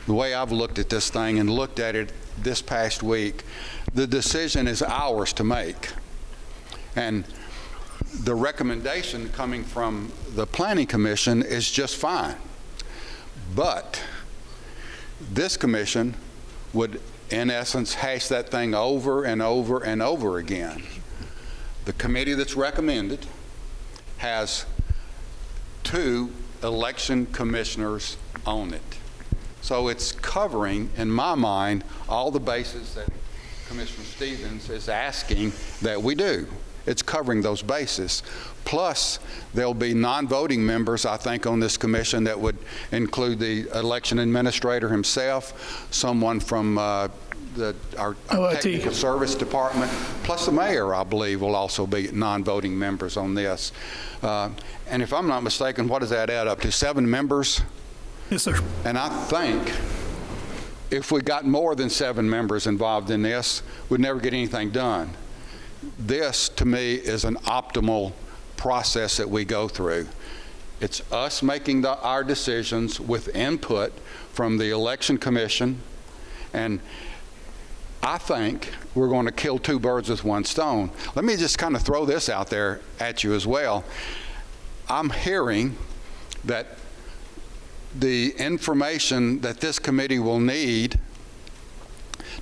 the way I've looked at this thing and looked at it this past week, the decision is ours to make. And the recommendation coming from the Planning Commission is just fine. But this commission would, in essence, hash that thing over and over and over again. The committee that's recommended has 2 election commissioners on it. So it's covering, in my mind, all the bases that Commissioner Stevens is asking that we do. it's covering those bases. Plus, there'll be non-voting members, I think, on this commission that would include the election administrator himself, someone from our technical service department, plus the mayor, I believe, will also be non-voting members on this. And if I'm not mistaken, what does that add up to? 7 members? Yes, sir. And I think if we got more than 7 members involved in this, we'd never get anything done. This, to me, is an optimal process that we go through. It's us making our decisions with input from the election commission, and I think we're going to kill 2 birds with 1 stone. Let me just kind of throw this out there at you as well. I'm hearing that the information that this committee will need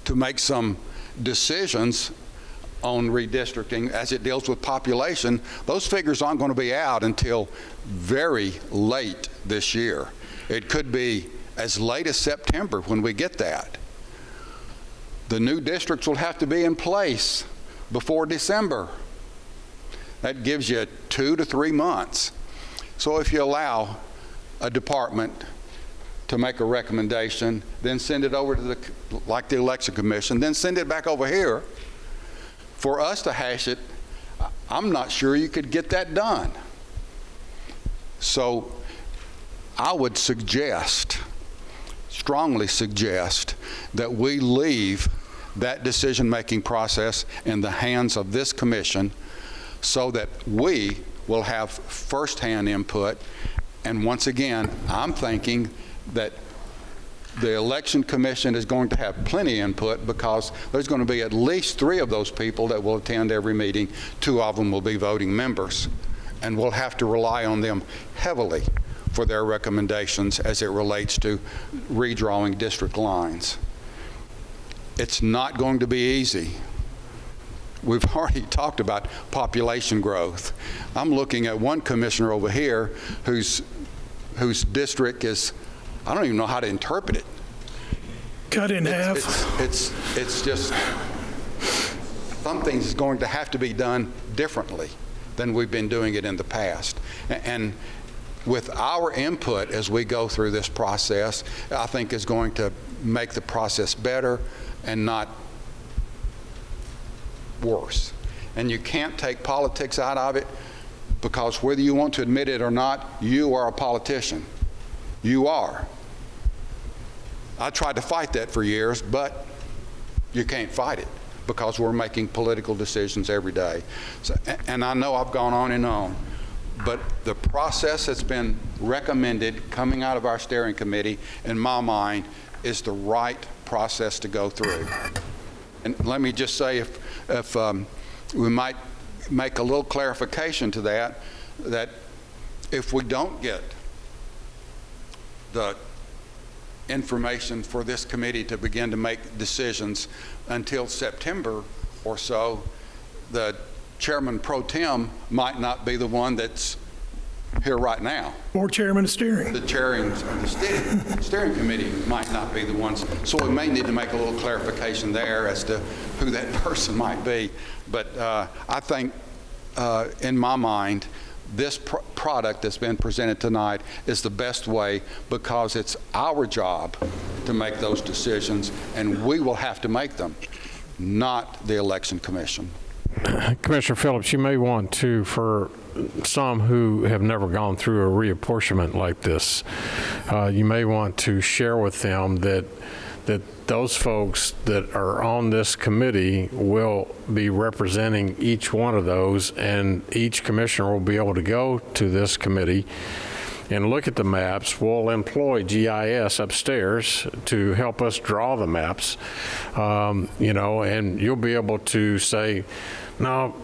to make some decisions on redistricting as it deals with population, those figures aren't going to be out until very late this year. It could be as late as September when we get that. The new districts will have to be in place before December. That gives you 2 to 3 months. So if you allow a department to make a recommendation, then send it over to the election commission, then send it back over here for us to hash it, I'm not sure you could get that done. So I would suggest, strongly suggest, that we leave that decision-making process in the hands of this commission so that we will have first-hand input. And once again, I'm thinking that the election commission is going to have plenty of input because there's going to be at least 3 of those people that will attend every meeting. 2 of them will be voting members. And we'll have to rely on them heavily for their recommendations as it relates to redrawing district lines. It's not going to be easy. We've already talked about population growth. I'm looking at one commissioner over here whose district is, I don't even know how to interpret it. Cut in half. It's just, something's going to have to be done differently than we've been doing it in the past. And with our input as we go through this process, I think is going to make the process better and not worse. And you can't take politics out of it, because whether you want to admit it or not, you are a politician. You are. I tried to fight that for years, but you can't fight it because we're making political decisions every day. So, and I know I've gone on and on, but the process that's been recommended coming out of our steering committee, in my mind, is the right process to go through. And let me just say, if we might make a little clarification to that if we don't get the information for this committee to begin to make decisions until September or so, the chairman pro tem might not be the one that's here right now. Or chairman of steering. The chairing of the steering committee might not be the ones. So we may need to make a little clarification there as to who that person might be. But I think, in my mind, this product that's been presented tonight is the best way, because it's our job to make those decisions, and we will have to make them, not the election commission. Commissioner Phillips, you may want to, for some who have never gone through a reapportionment like this, you may want to share with them that those folks that are on this committee will be representing each one of those, and each commissioner will be able to go to this committee and look at the maps. We'll employ GIS upstairs to help us draw the maps, you know, and you'll be able to say, no,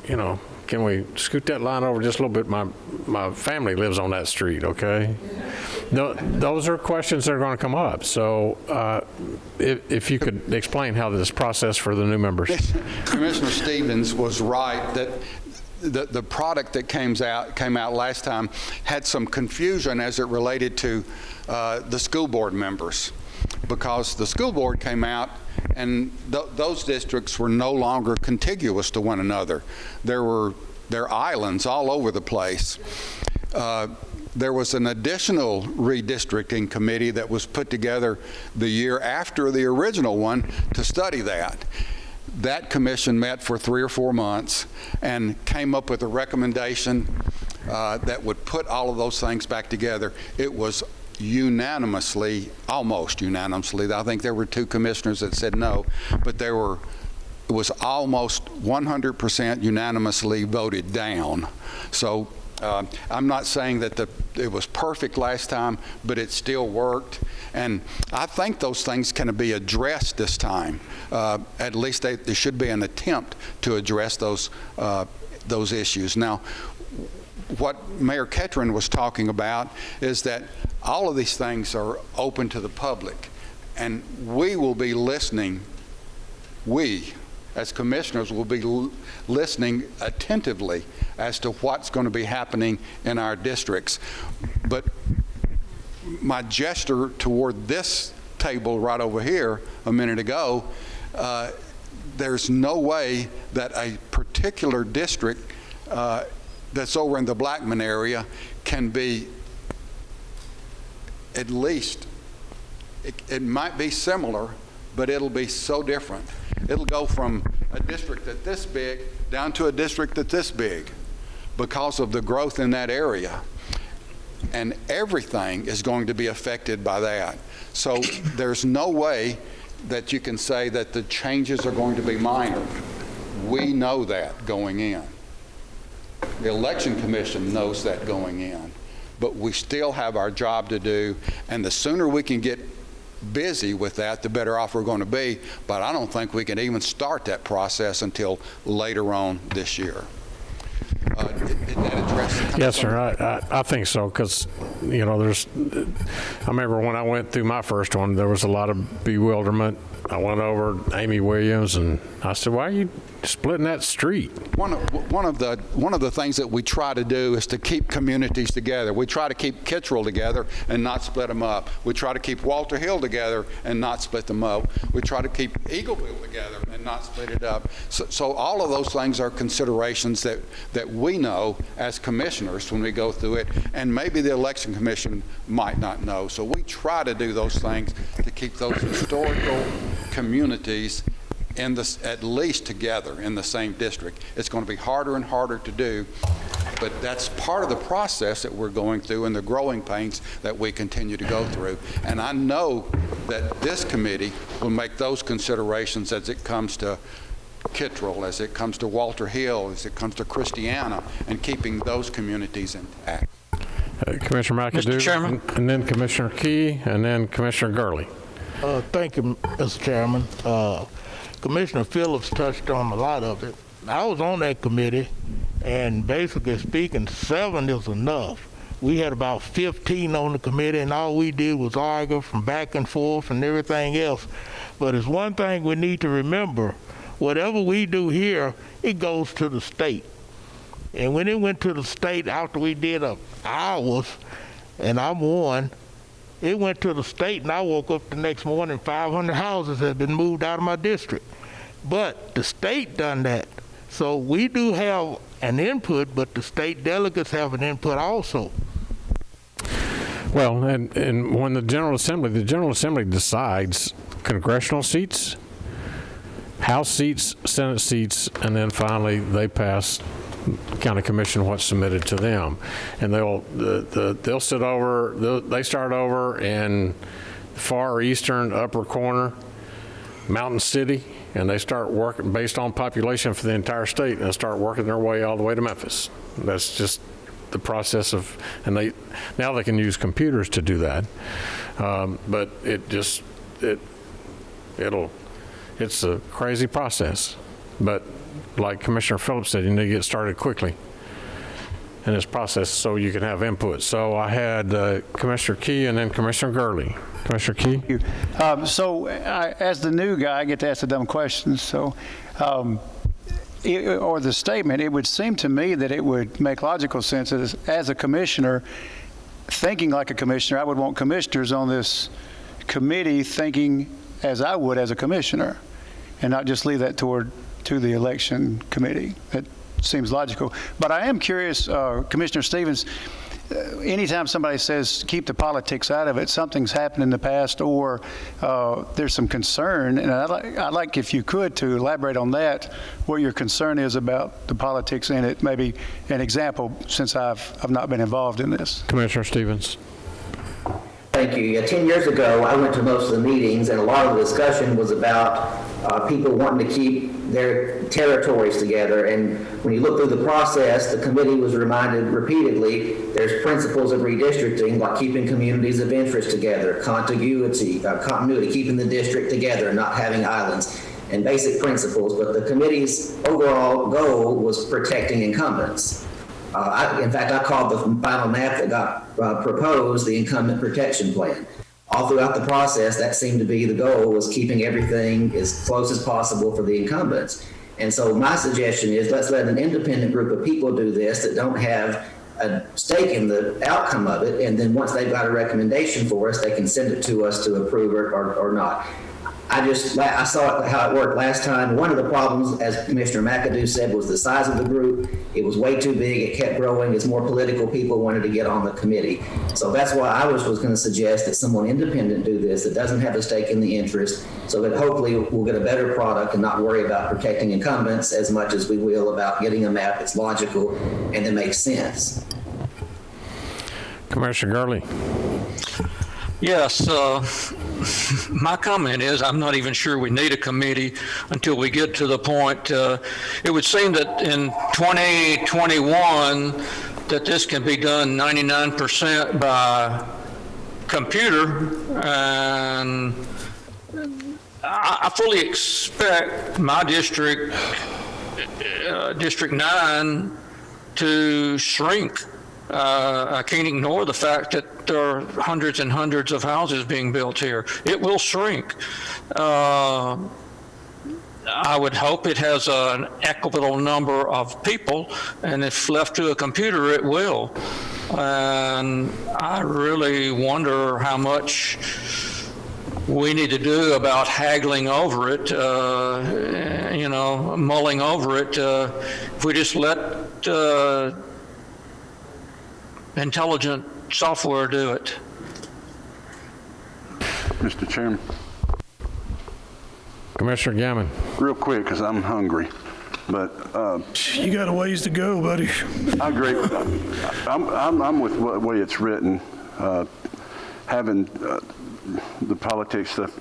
you know, can we scoot that line over just a little bit? My family lives on that street, okay? No, those are questions that are going to come up. So if you could explain how this process for the new members. Commissioner Stevens was right that the product that came out last time had some confusion as it related to the school board members, because the school board came out And those districts were no longer contiguous to one another. There are islands all over the place. There was an additional redistricting committee that was put together the year after the original one to study that. That commission met for 3 or 4 months and came up with a recommendation that would put all of those things back together. It was unanimously, almost unanimously, I think there were 2 commissioners that said no, but it was almost 100% unanimously voted down. So I'm not saying that it was perfect last time, but it still worked. And I think those things can be addressed this time. At least there should be an attempt to address those issues. Now, what Mayor Ketron was talking about is that all of these things are open to the public, and we will be listening. We, as commissioners, will be listening attentively as to what's going to be happening in our districts. But my gesture toward this table right over here a minute ago, there's no way that a particular district that's over in the Blackman area can be at least, it might be similar, but it'll be so different. It'll go from a district that's this big down to a district that's this big because of the growth in that area. And everything is going to be affected by that. So there's no way that you can say that the changes are going to be minor. We know that going in. The Election Commission knows that going in. But we still have our job to do, and the sooner we can get busy with that, the better off we're going to be. But I don't think we can even start that process until later on this year. Did that address? Yes, sir. I think so, because I remember when I went through my first one, there was a lot of bewilderment. I went over Amy Williams and I said, "Why are you splitting that street?" One of the things that we try to do is to keep communities together. We try to keep Kittrell together and not split them up. We try to keep Walter Hill together and not split them up. We try to keep Eagleville together and not split it up. So all of those things are considerations that we know as commissioners when we go through it, and maybe the Election Commission might not know. So we try to do those things to keep those historical communities at least together in the same district. It's going to be harder and harder to do, but that's part of the process that we're going through and the growing pains that we continue to go through. And I know that this committee will make those considerations as it comes to Kittrell, as it comes to Walter Hill, as it comes to Christiana, and keeping those communities intact. Commissioner McAdoo, Mr. Chairman. And then Commissioner Key, and then Commissioner Gurley. Thank you, Mr. Chairman. Commissioner Phillips touched on a lot of it. I was on that committee, and basically speaking, 7 is enough. We had about 15 on the committee, and all we did was argue from back and forth and everything else. But it's one thing we need to remember. Whatever we do here, it goes to the state. And when it went to the state after we did ours, and I won, it went to the state, and I woke up the next morning, 500 houses had been moved out of my district. But the state done that. So we do have an input, but the state delegates have an input also. Well, and when the General Assembly decides congressional seats, House seats, Senate seats, and then finally they pass County Commission what's submitted to them, and they'll sit over. They start over in far eastern upper corner, Mountain City, and they start working based on population for the entire state, and they start working their way all the way to Memphis. That's just the process of, and now they can use computers to do that, but it's a crazy process, but. Like Commissioner Phillips said, you need to get started quickly in this process so you can have input. So I had Commissioner Key and then Commissioner Gurley. Commissioner Key? As the new guy, I get to ask the dumb questions. So, or the statement, it would seem to me that it would make logical sense as a commissioner, thinking like a commissioner, I would want commissioners on this committee thinking as I would as a commissioner, and not just leave that to the election committee. That seems logical. But I am curious, Commissioner Stevens, anytime somebody says keep the politics out of it, something's happened in the past or there's some concern, and I'd like if you could to elaborate on that, where your concern is about the politics in it, maybe an example, since I've not been involved in this. Commissioner Stevens. Thank you. 10 years ago, I went to most of the meetings, and a lot of the discussion was about people wanting to keep their territories together. And when you look through the process, the committee was reminded repeatedly there's principles of redistricting, like keeping communities of interest together, continuity, keeping the district together, not having islands, and basic principles. But the committee's overall goal was protecting incumbents. In fact, I called the final map that got proposed the Incumbent Protection Plan. All throughout the process, that seemed to be the goal, was keeping everything as close as possible for the incumbents. And so my suggestion is let's let an independent group of people do this that don't have a stake in the outcome of it, and then once they've got a recommendation for us, they can send it to us to approve it or not. I saw how it worked last time. One of the problems, as Commissioner McAdoo said, was the size of the group. It was way too big. It kept growing as more political people wanted to get on the committee. So that's why I was going to suggest that someone independent do this that doesn't have a stake in the interest, so that hopefully we'll get a better product and not worry about protecting incumbents as much as we will about getting a map that's logical and that makes sense. Commissioner Gurley. Yes, my comment is I'm not even sure we need a committee until we get to the point. It would seem that in 2021 that this can be done 99% by computer, and I fully expect my district, District 9, to shrink. I can't ignore the fact that there are hundreds and hundreds of houses being built here. It will shrink. I would hope it has an equitable number of people, and if left to a computer, it will. And I really wonder how much we need to do about haggling over it, mulling over it. If we just let intelligent software do it. Mr. Chairman. Commissioner Gammon. Real quick, because I'm hungry, but you got a ways to go, buddy. I agree. I'm with the way it's written, having the politics stuff.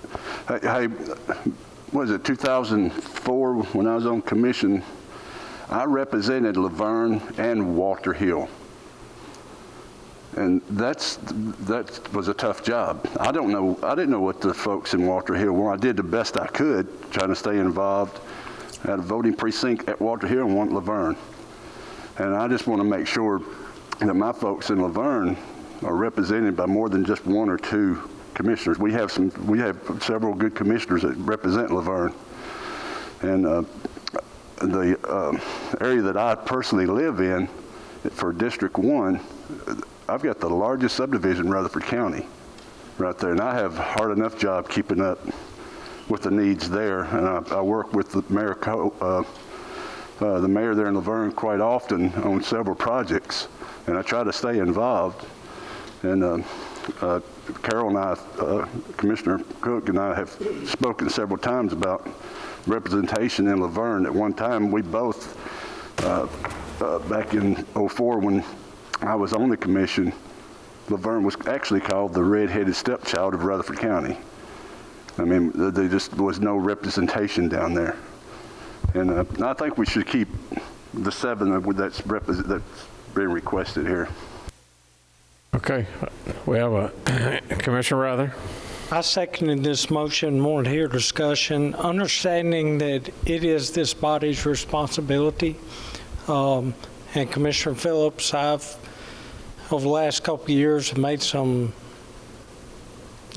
Hey, what was it, 2004, when I was on commission, I represented Laverne and Walter Hill. And that was a tough job. I didn't know what the folks in Walter Hill were. I did the best I could, trying to stay involved. I had a voting precinct at Walter Hill and one at Laverne. And I just want to make sure that my folks in Laverne are represented by more than just one or two commissioners. We have several good commissioners that represent Laverne. And the area that I personally live in, for District 1, I've got the largest subdivision in Rutherford County right there, and I have a hard enough job keeping up with the needs there. And I work with the mayor there in Laverne quite often on several projects, and I try to stay involved. And Carol and I, Commissioner Cook and I, have spoken several times about representation in Laverne. At one time, we both, back in '04 when I was on the commission, Laverne was actually called the red-headed stepchild of Rutherford County. I mean, there just was no representation down there. And I think we should keep the 7 that's being requested here. Okay, we have a Commissioner Rather. I seconded this motion, wanted to hear discussion, understanding that it is this body's responsibility. And Commissioner Phillips, I've, over the last couple of years, made some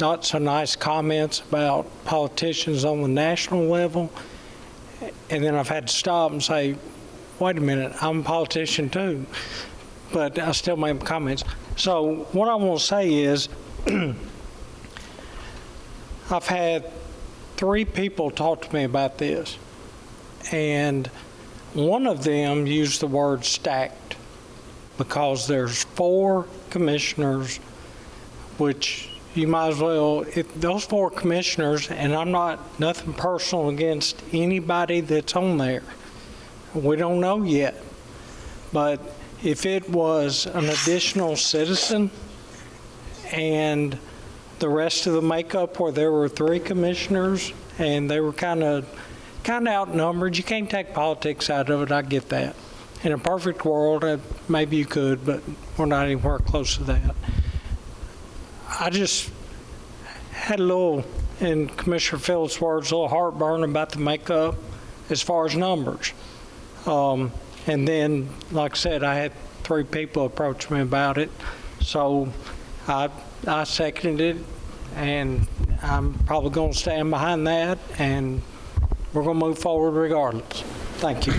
not so nice comments about politicians on the national level. And then I've had to stop and say, wait a minute, I'm a politician too. But I still make comments. So what I want to say is, I've had 3 people talked to me about this, and one of them used the word stacked because there's 4 commissioners, which you might as well, if those 4 commissioners, and I'm nothing personal against anybody that's on there. We don't know yet. But if it was an additional citizen and the rest of the makeup where there were 3 commissioners and they were kind of outnumbered, you can't take politics out of it, I get that. In a perfect world, maybe you could, but we're not anywhere close to that. I just had a little, in Commissioner Phillips' words, a little heartburn about the makeup as far as numbers. And then, like I said, I had 3 people approach me about it. So I seconded it, and I'm probably going to stand behind that, and we're going to move forward regardless. Thank you.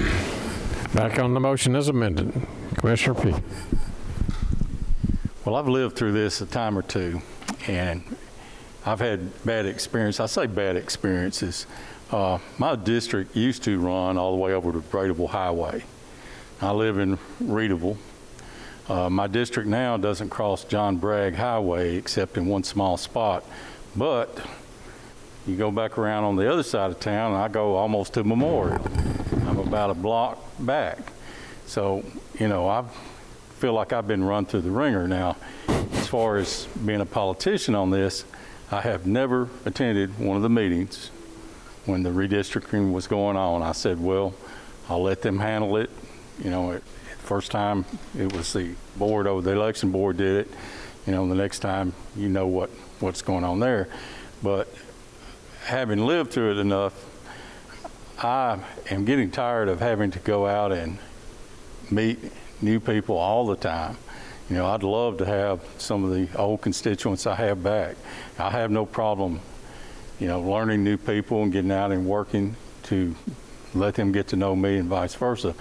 Back on the motion as amended. Commissioner P. Well, I've lived through this a time or two, and I've had bad experience. I say bad experiences. My district used to run all the way over to Braidable Highway. I live in Readable. My district now doesn't cross John Bragg Highway except in one small spot, but you go back around on the other side of town, and I go almost to Memorial. I'm about a block back. So, you know, I feel like I've been run through the ringer. Now, as far as being a politician on this, I have never attended one of the meetings when the redistricting was going on. I said, well, I'll let them handle it. You know, first time it was the board over the election board did it. You know, the next time you know what's going on there. But having lived through it enough, I am getting tired of having to go out and meet new people all the time. You know, I'd love to have some of the old constituents I have back. I have no problem, you know, learning new people and getting out and working to let them get to know me and vice versa.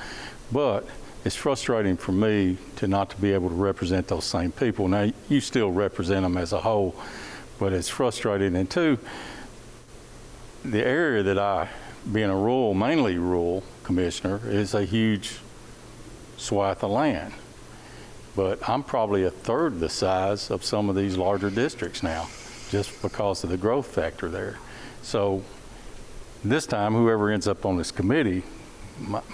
But it's frustrating for me to not to be able to represent those same people. Now, you still represent them as a whole, but it's frustrating. And two, the area that I, being a rural, mainly rural commissioner, is a huge swath of land. But I'm probably a third the size of some of these larger districts now, just because of the growth factor there. So this time, whoever ends up on this committee,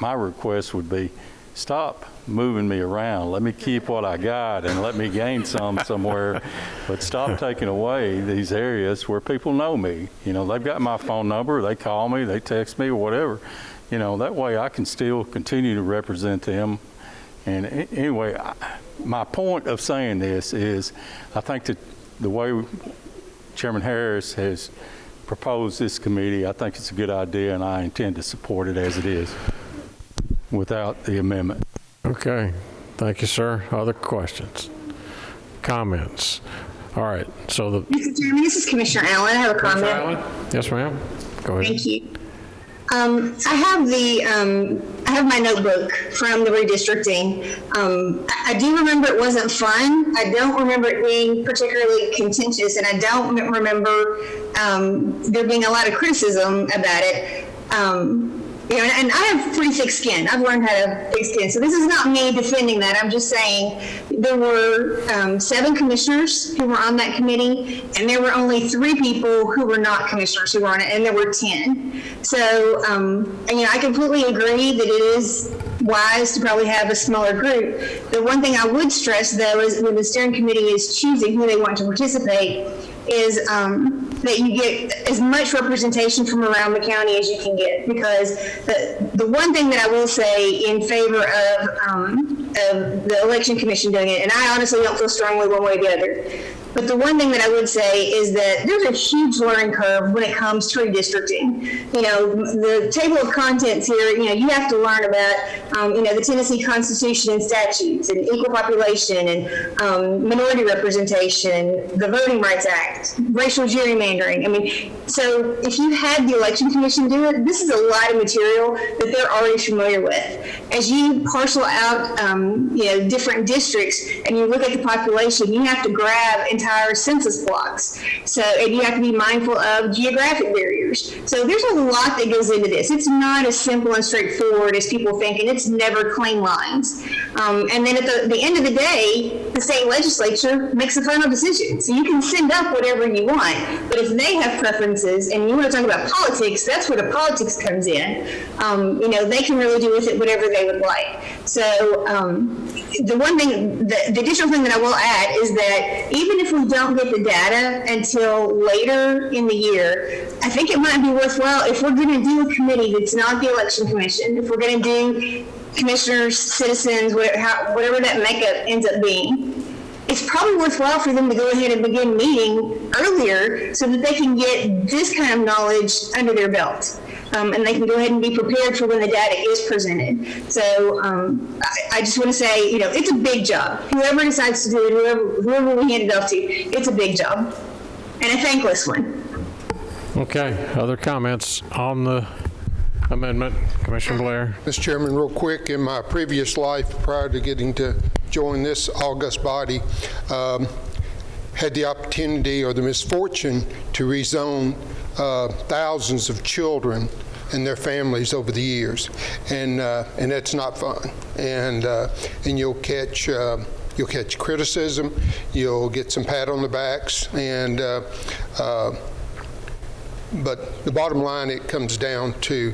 my request would be, stop moving me around. Let me keep what I got and let me gain somewhere, but stop taking away these areas where people know me. You know, they've got my phone number, they call me, they text me, or whatever. You know, that way I can still continue to represent them. And anyway, my point of saying this is I think that the way Chairman Harris has proposed this committee, I think it's a good idea, and I intend to support it as it is without the amendment. Okay. Thank you, sir. Other questions? Comments? All right. So the... Mr. Chairman, this is Commissioner Allen. I have a comment. Yes, ma'am. Go ahead. Thank you. I have my notebook from the redistricting. I do remember it wasn't fun. I don't remember it being particularly contentious, and I don't remember there being a lot of criticism about it. You know, and I have pretty thick skin. I've learned how to have thick skin. So this is not me defending that. I'm just saying there were 7 commissioners who were on that committee, and there were only 3 people who were not commissioners who were on it, and there were 10. So, and, you know, I completely agree that it is wise to probably have a smaller group. The one thing I would stress, though, is when the steering committee is choosing who they want to participate, is that you get as much representation from around the county as you can get, because the one thing that I will say in favor of the election commission doing it, and I honestly don't feel strongly one way or the other, but the one thing that I would say is that there's a huge learning curve when it comes to redistricting. You know, the table of contents here, you know, you have to learn about, you know, the Tennessee Constitution and statutes and equal population and minority representation, the Voting Rights Act, racial gerrymandering. I mean, so if you had the election commission do it, this is a lot of material that they're already familiar with. As you parcel out, you know, different districts and you look at the population, you have to grab and entire census blocks. So, and you have to be mindful of geographic barriers. So there's a lot that goes into this. It's not as simple and straightforward as people think, and it's never clean lines. And then at the end of the day, the state legislature makes the final decision. So you can send up whatever you want, but if they have preferences and you want to talk about politics, that's where the politics comes in. They can really do with it whatever they would like. So the one thing, the additional thing that I will add is that even if we don't get the data until later in the year, I think it might be worthwhile if we're going to do a committee that's not the election commission, if we're going to do commissioners, citizens, whatever that makeup ends up being, it's probably worthwhile for them to go ahead and begin meeting earlier so that they can get this kind of knowledge under their belt. And they can go ahead and be prepared for when the data is presented. So I just want to say, it's a big job. Whoever decides to do it, whoever we hand it off to, it's a big job. And a thankless one. Okay, other comments on the amendment? Commissioner Blair. Mr. Chairman, real quick, in my previous life, prior to getting to join this august body, had the opportunity or the misfortune to rezone thousands of children and their families over the years, and that's not fun. And you'll catch criticism, you'll get some pat on the backs, and but the bottom line, it comes down to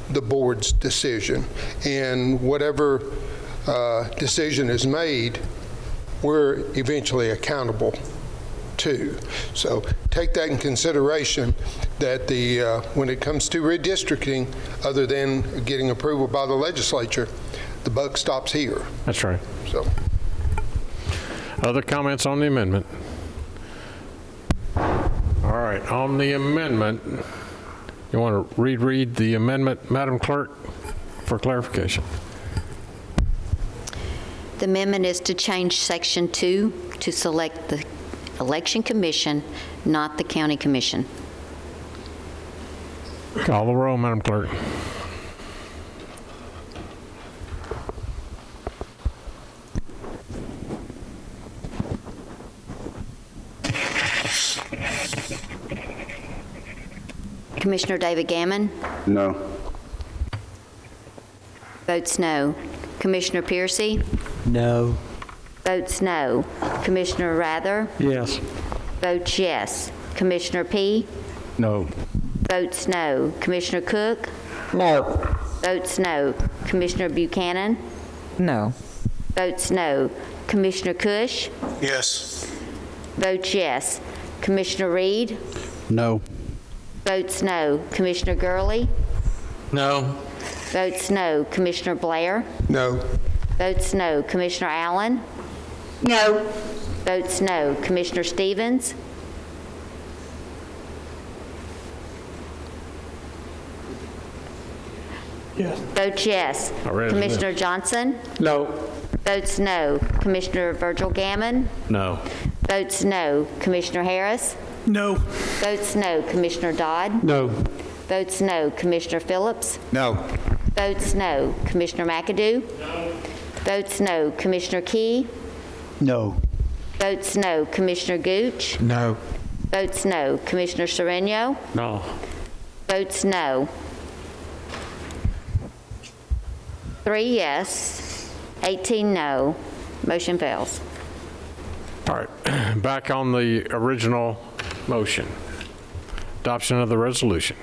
the board's decision, and whatever decision is made, we're eventually accountable to. So take that in consideration, that when it comes to redistricting, other than getting approval by the legislature, the buck stops here. That's right. So, other comments on the amendment? All right, on the amendment, you want to reread the amendment, Madam Clerk, for clarification? The amendment is to change Section 2 to select the Election Commission, not the County Commission. Call the roll, Madam Clerk. Commissioner David Gammon? No. Votes no. Commissioner Piercy? No. Votes no. Commissioner Rather? Yes. Votes yes. Commissioner P? No. Votes no. Commissioner Cook? No. Votes no. Commissioner Buchanan? No. Votes no. Commissioner Cush? Yes. Votes yes. Commissioner Reed? No. Votes no. Commissioner Gurley? No. Votes no. Commissioner Blair? no. Votes no. Commissioner Allen? No. Votes no. Commissioner Stevens? Yes. Votes yes. Commissioner Johnson? No. Votes no. Commissioner Virgil Gammon? No. Votes no. Commissioner Harris? No. Votes no. Commissioner Dodd? No. Votes no. Commissioner Phillips? No. Votes no. Commissioner McAdoo? No. Votes no. Commissioner Key? No. Votes no. Commissioner Gooch? No. Votes no. Commissioner Sereno? No. Votes no. 3 yes, 18 no. Motion fails. All right, back on the original motion. Adoption of the resolution.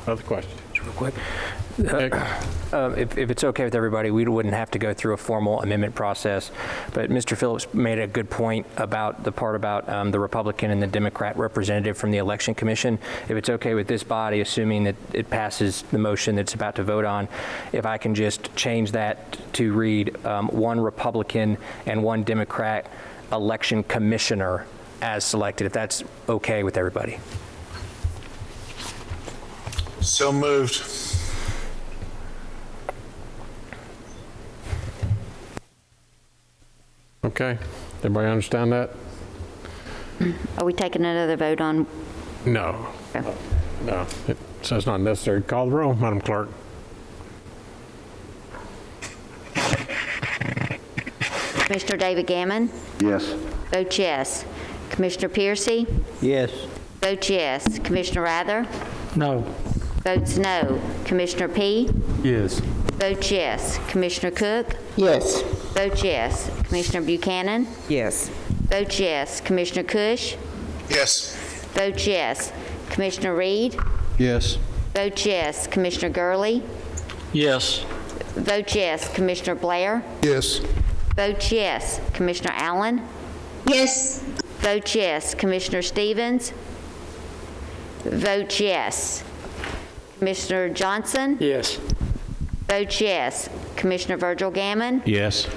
Other questions? Real quick. If it's okay with everybody, we wouldn't have to go through a formal amendment process, but Mr. Phillips made a good point about the part about the Republican and the Democrat representative from the Election Commission. If it's okay with this body, assuming that it passes the motion that's about to vote on, if I can just change that to read 1 Republican and 1 Democrat election commissioner as selected, if that's okay with everybody. So moved. Okay, everybody understand that? Are we taking another vote on? No. Okay. No, it says not necessary. Call the roll, Madam Clerk. Commissioner David Gammon? Yes. Vote yes. Commissioner Piercy? Yes. Vote yes. Commissioner Rather? No. Votes no. Commissioner P? Yes. Vote yes. Commissioner Cook? Yes. Vote yes. Commissioner Buchanan? Yes. Vote yes. Commissioner Cush? Yes. Vote yes. Commissioner Reed? Yes. Vote yes. Commissioner Gurley? Yes. Vote yes. Commissioner Blair? Yes. Vote yes. Commissioner Allen? Yes. Vote yes. Commissioner Stevens? Vote yes. Commissioner Johnson? Yes. Vote yes. Commissioner Virgil Gammon? Yes.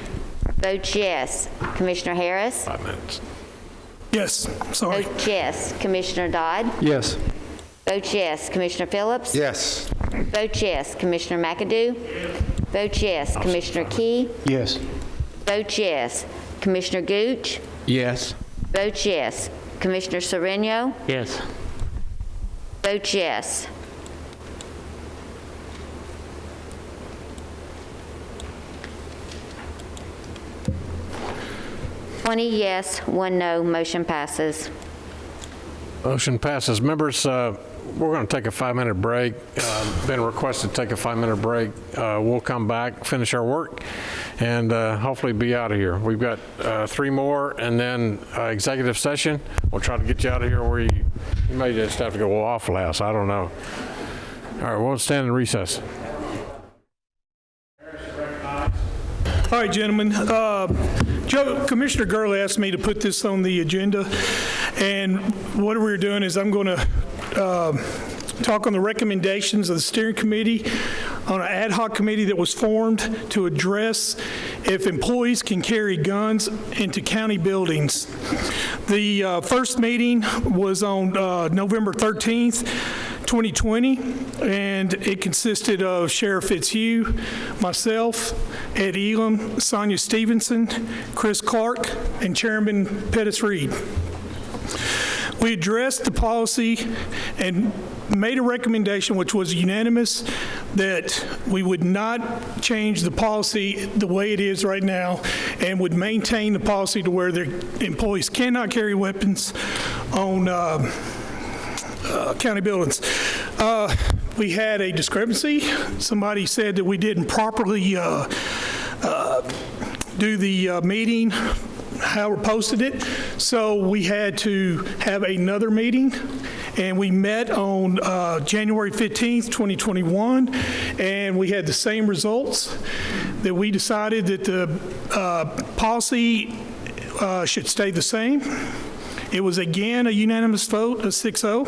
Vote yes. Commissioner Harris? 5 minutes. Yes, sorry. Vote yes. Commissioner Dodd? Yes. Vote yes. Commissioner Phillips? Yes. Vote yes. Commissioner McAdoo? Vote yes. Commissioner Key? Yes. Vote yes. Commissioner Gooch? Yes. Vote yes. Commissioner Sereno? Yes. Vote yes. Yes, 1 no, motion passes. Motion passes. Members, we're going to take a 5-minute break. Been requested to take a 5-minute break. We'll come back, finish our work, and hopefully be out of here. We've got 3 more, and then executive session. We'll try to get you out of here where you may just have to go Waffle House. I don't know. All right, we'll stand in recess. All right, gentlemen. Commissioner Gurley asked me to put this on the agenda, and what we're doing is I'm going to talk on the recommendations of the steering committee on an ad hoc committee that was formed to address if employees can carry guns into county buildings. The first meeting was on November 13th, 2020, and it consisted of Sheriff Fitzhugh, myself, Ed Elam, Sonia Stevenson, Chris Clark, and Chairman Pettis Reed. We addressed the policy and made a recommendation, which was unanimous, that we would not change the policy the way it is right now and would maintain the policy to where their employees cannot carry weapons on county buildings. We had a discrepancy. Somebody said that we didn't properly do the meeting, how we posted it, so we had to have another meeting, and we met on January 15th, 2021, and we had the same results, that we decided that the policy should stay the same. It was again a unanimous vote, a 6-0.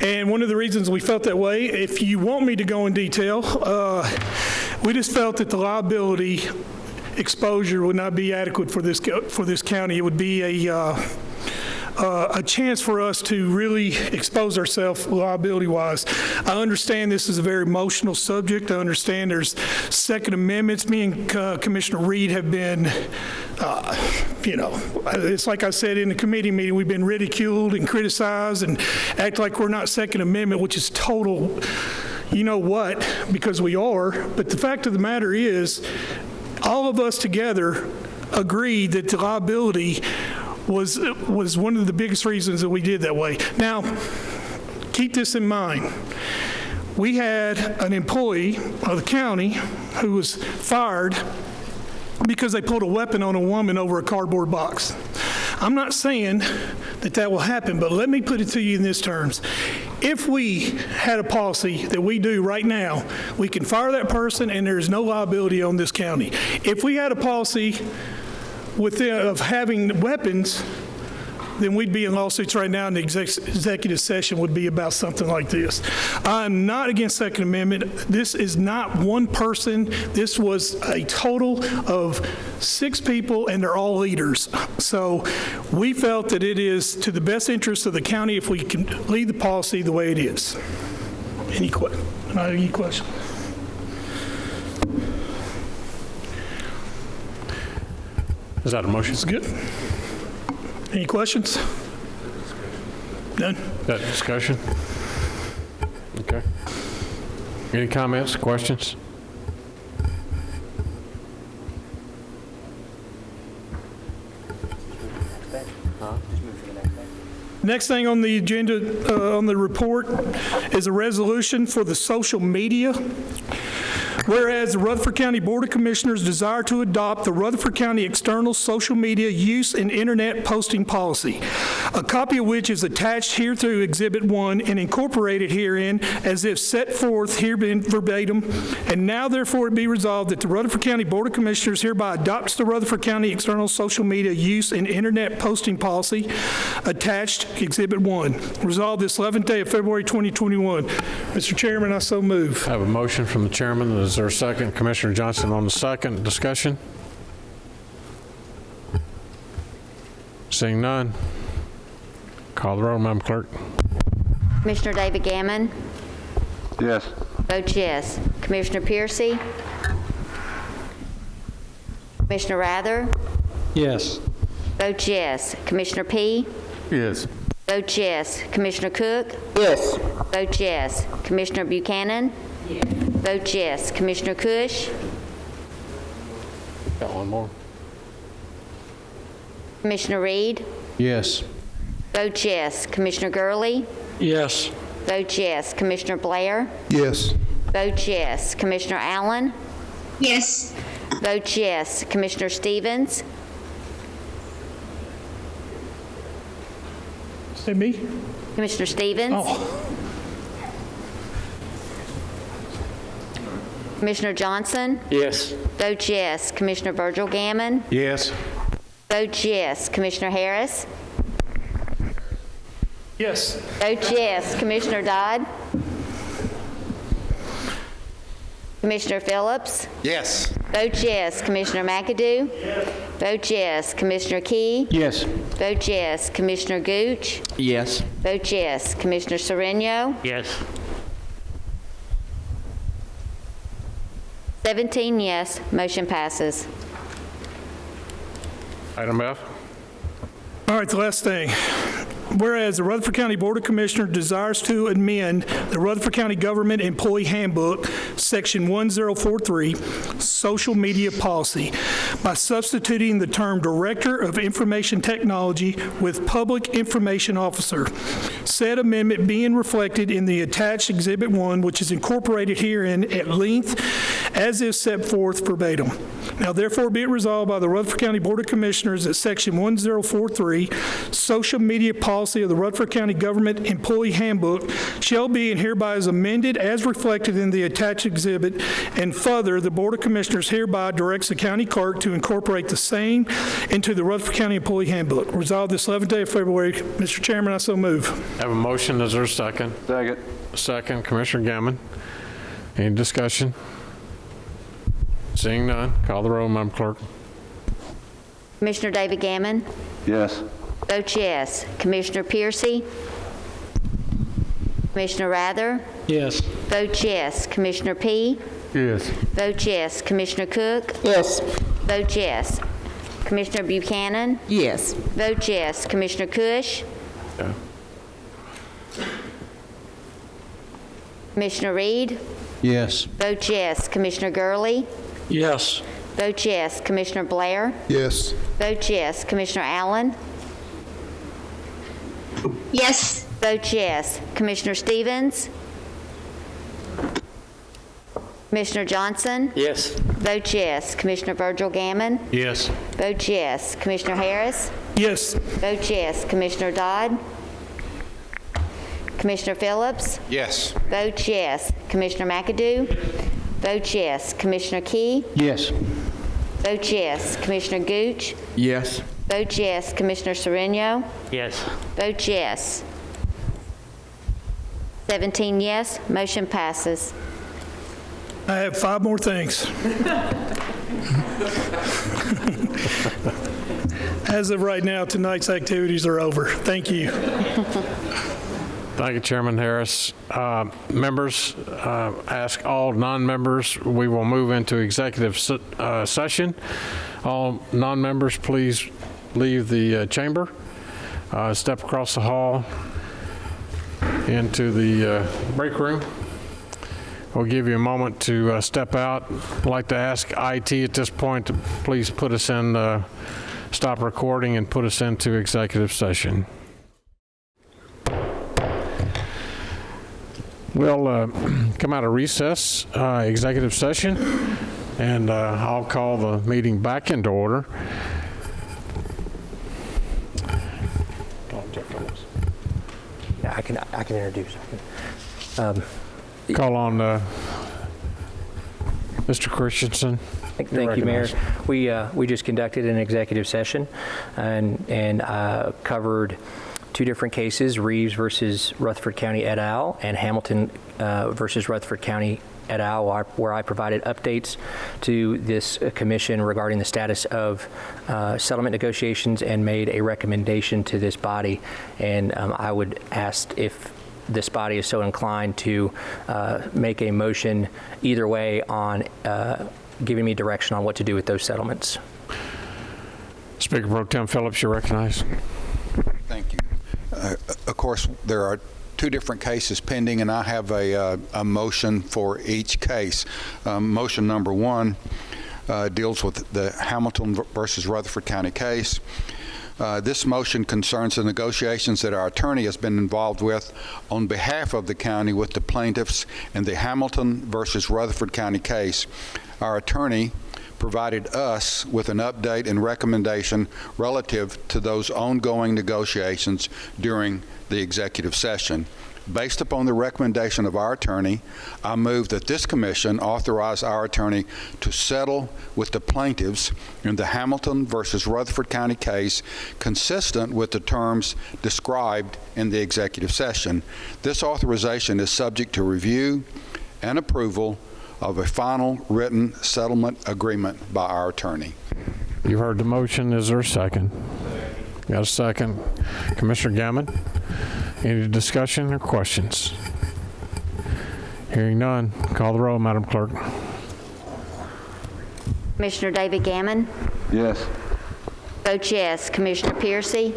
And one of the reasons we felt that way, if you want me to go in detail, we just felt that the liability exposure would not be adequate for this county. It would be a chance for us to really expose ourselves liability-wise. I understand this is a very emotional subject. I understand there's Second Amendments. Me and Commissioner Reed have been, it's like I said in the committee meeting, we've been ridiculed and criticized and act like we're not Second Amendment, which is total, you know what, because we are. But the fact of the matter is, all of us together agreed that the liability was one of the biggest reasons that we did that way. Now, keep this in mind. We had an employee of the county who was fired because they pulled a weapon on a woman over a cardboard box. I'm not saying that that will happen, but let me put it to you in these terms. If we had a policy that we do right now, we can fire that person and there is no liability on this county. If we had a policy of having weapons, then we'd be in lawsuits right now, and the executive session would be about something like this. I'm not against Second Amendment. This is not one person. This was a total of 6 people, and they're all leaders. So we felt that it is to the best interest of the county if we can leave the policy the way it is. Any questions? Is that a motion? It's good. Any questions? None? That discussion? Okay. Any comments, questions? Next thing on the agenda, on the report, is a resolution for the social media. Whereas the Rutherford County Board of Commissioners desire to adopt the Rutherford County External Social Media Use and Internet Posting Policy, a copy of which is attached here through Exhibit 1 and incorporated herein as if set forth herein verbatim. And now therefore it be resolved that the Rutherford County Board of Commissioners hereby adopts the Rutherford County External Social Media Use and Internet Posting Policy, attached Exhibit 1. Resolved this 11th day of February 2021. Mr. Chairman, I so move. I have a motion from the chairman. Is there a second? Commissioner Johnson on the second. Discussion? Seeing none. Call the roll, Madam Clerk. Commissioner David Gammon. Yes. Votes yes. Commissioner Piercy. Commissioner Rather. Yes. Votes yes. Commissioner P. Yes. Votes yes. Commissioner Cook. Yes. Votes yes. Commissioner Buchanan. Yes. Votes yes. Commissioner Cush. Got one more. Commissioner Reed. Yes. Votes yes. Commissioner Gurley. Yes. Votes yes. Commissioner Blair. Yes. Votes yes. Commissioner Allen. Yes. Votes yes. Commissioner Stevens. Is that me? Commissioner Stevens. Oh. Commissioner Johnson. Yes. Votes yes. Commissioner Virgil Gammon. Yes. Votes yes. Commissioner Harris. Yes. Votes yes. Commissioner Dodd. Commissioner Phillips. Yes. Votes yes. Commissioner McAdoo. Votes yes. Commissioner Key. Yes. Votes yes. Commissioner Gooch. Yes. Votes yes. Commissioner Sereno. Yes. 17 yes. Motion passes. Item F. All right, the last thing. Whereas the Rutherford County Board of Commissioners desires to amend the Rutherford County Government Employee Handbook, Section 1043, Social Media Policy, by substituting the term Director of Information Technology with Public Information Officer. Said amendment being reflected in the attached Exhibit 1, which is incorporated herein at length as if set forth verbatim. Now therefore be it resolved by the Rutherford County Board of Commissioners that Section 1043, Social Media Policy of the Rutherford County Government Employee Handbook shall be and hereby is amended as reflected in the attached exhibit, and further, the Board of Commissioners hereby directs the county clerk to incorporate the same into the Rutherford County Employee Handbook. Resolved this 11th day of February. Mr. Chairman, I so move. I have a motion. Is there a second? Second. Second, Commissioner Gammon. Any discussion? Seeing none, call the roll, Madam Clerk. Commissioner David Gammon. Yes. Votes yes. Commissioner Piercy. Commissioner Rather. Yes. Votes yes. Commissioner P. Yes. Votes yes. Commissioner Cook. Yes. Votes yes. Commissioner Buchanan. Yes. Votes yes. Commissioner Cush. Yeah. Commissioner Reed. Yes. Votes yes. Commissioner Gurley. Yes. Votes yes. Commissioner Blair. Yes. Votes yes. Commissioner Allen. Yes. Votes yes. Commissioner Stevens. Commissioner Johnson. Yes. Votes yes. Commissioner Virgil Gammon. Yes. Votes yes. Commissioner Harris. Yes. Votes yes. Commissioner Dodd. Commissioner Phillips. Yes. Votes yes. Commissioner McAdoo. Votes yes. Commissioner Key. Yes. Votes yes. Commissioner Gooch. Yes. Votes yes. Commissioner Sereno. Yes. Votes yes. 17 yes. Motion passes. I have 5 more things. As of right now, tonight's activities are over. Thank you. Thank you, Chairman Harris. Members, ask all non-members, we will move into executive session. All non-members, please leave the chamber, step across the hall into the break room. We'll give you a moment to step out. I'd like to ask IT at this point to please put us in, stop recording and put us into executive session. We'll come out of recess, executive session, and I'll call the meeting back into order. Yeah, I can introduce. Call on Mr. Christensen. Thank you, Mayor. We just conducted an executive session and covered two different cases, Reeves versus Rutherford County et al. And Hamilton versus Rutherford County et al., where I provided updates to this commission regarding the status of settlement negotiations and made a recommendation to this body. And I would ask if this body is so inclined to make a motion either way on giving me direction on what to do with those settlements. Speaker Pro Tem Phillips, you're recognized. Thank you. Of course, there are two different cases pending, and I have a motion for each case. Motion number one deals with the Hamilton versus Rutherford County case. This motion concerns the negotiations that our attorney has been involved with on behalf of the county with the plaintiffs in the Hamilton versus Rutherford County case. Our attorney provided us with an update and recommendation relative to those ongoing negotiations during the executive session. Based upon the recommendation of our attorney, I move that this commission authorize our attorney to settle with the plaintiffs in the Hamilton versus Rutherford County case consistent with the terms described in the executive session. This authorization is subject to review and approval of a final written settlement agreement by our attorney. You heard the motion. Is there a second? Got a second. Commissioner Gammon, any discussion or questions? Hearing none, call the roll, Madam Clerk. Commissioner David Gammon. Yes. Vote yes. Commissioner Piercy.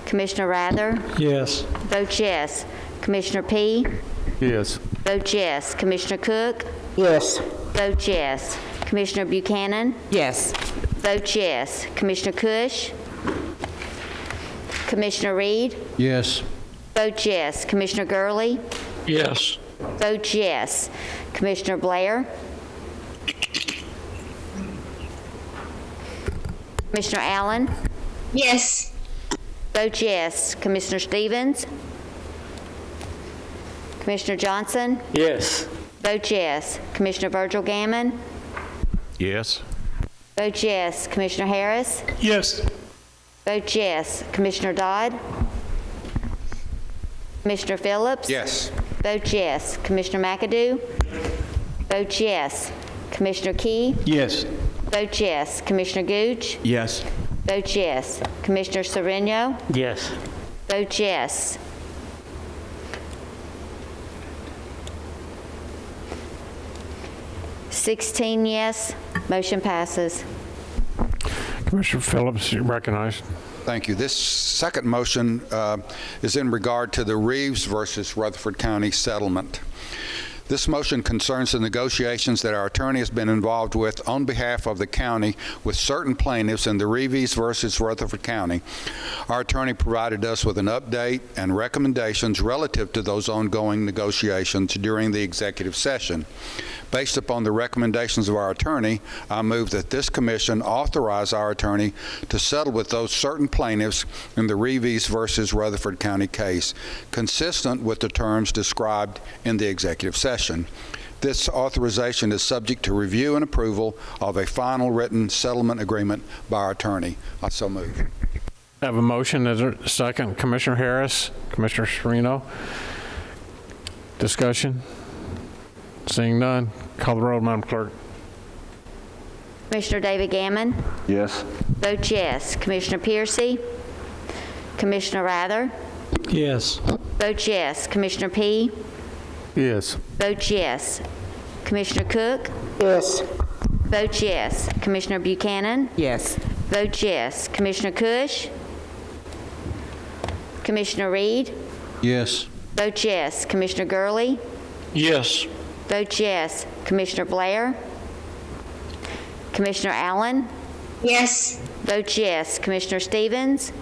Commissioner Rather. Yes. Vote yes. Commissioner P. Yes. Vote yes. Commissioner Cook. Yes. Vote yes. Commissioner Buchanan. Yes. Vote yes. Commissioner Cush. Commissioner Reed. Yes. Vote yes. Commissioner Gurley. Yes. Vote yes. Commissioner Blair. Commissioner Allen. Yes. Vote yes. Commissioner Stevens. Commissioner Johnson. Yes. Vote yes. Commissioner Virgil Gammon. Yes. Vote yes. Commissioner Harris. Yes. Vote yes. Commissioner Dodd. Commissioner Phillips. Yes. Vote yes. Commissioner McAdoo. Vote yes. Commissioner Key. Yes. Vote yes. Commissioner Gooch. Yes. Vote yes. Commissioner Sereno. Yes. Vote yes. Sixteen yes. Motion passes. Commissioner Phillips, you're recognized. Thank you. This second motion is in regard to the Reeves versus Rutherford County settlement. This motion concerns the negotiations that our attorney has been involved with on behalf of the county with certain plaintiffs in the Reeves versus Rutherford County. Our attorney provided us with an update and recommendations relative to those ongoing negotiations during the executive session. Based upon the recommendations of our attorney, I move that this commission authorize our attorney to settle with those certain plaintiffs in the Reeves versus Rutherford County case, consistent with the terms described in the executive session. This authorization is subject to review and approval of a final written settlement agreement by our attorney. I so move. I have a motion. Is there a second? Commissioner Harris, Commissioner Sereno. Discussion? Seeing none, call the roll, Madam Clerk. Commissioner David Gammon. Yes. Vote yes. Commissioner Piercy. Commissioner Rather. Yes. Vote yes. Commissioner P. Yes. Vote yes. Commissioner Cook. Yes. Vote yes. Commissioner Buchanan. Yes. Vote yes. Commissioner Cush. Commissioner Reed. Yes. Vote yes. Commissioner Gurley. Yes. Vote yes. Commissioner Blair. Commissioner Allen. Yes. Vote yes. Commissioner Stevens.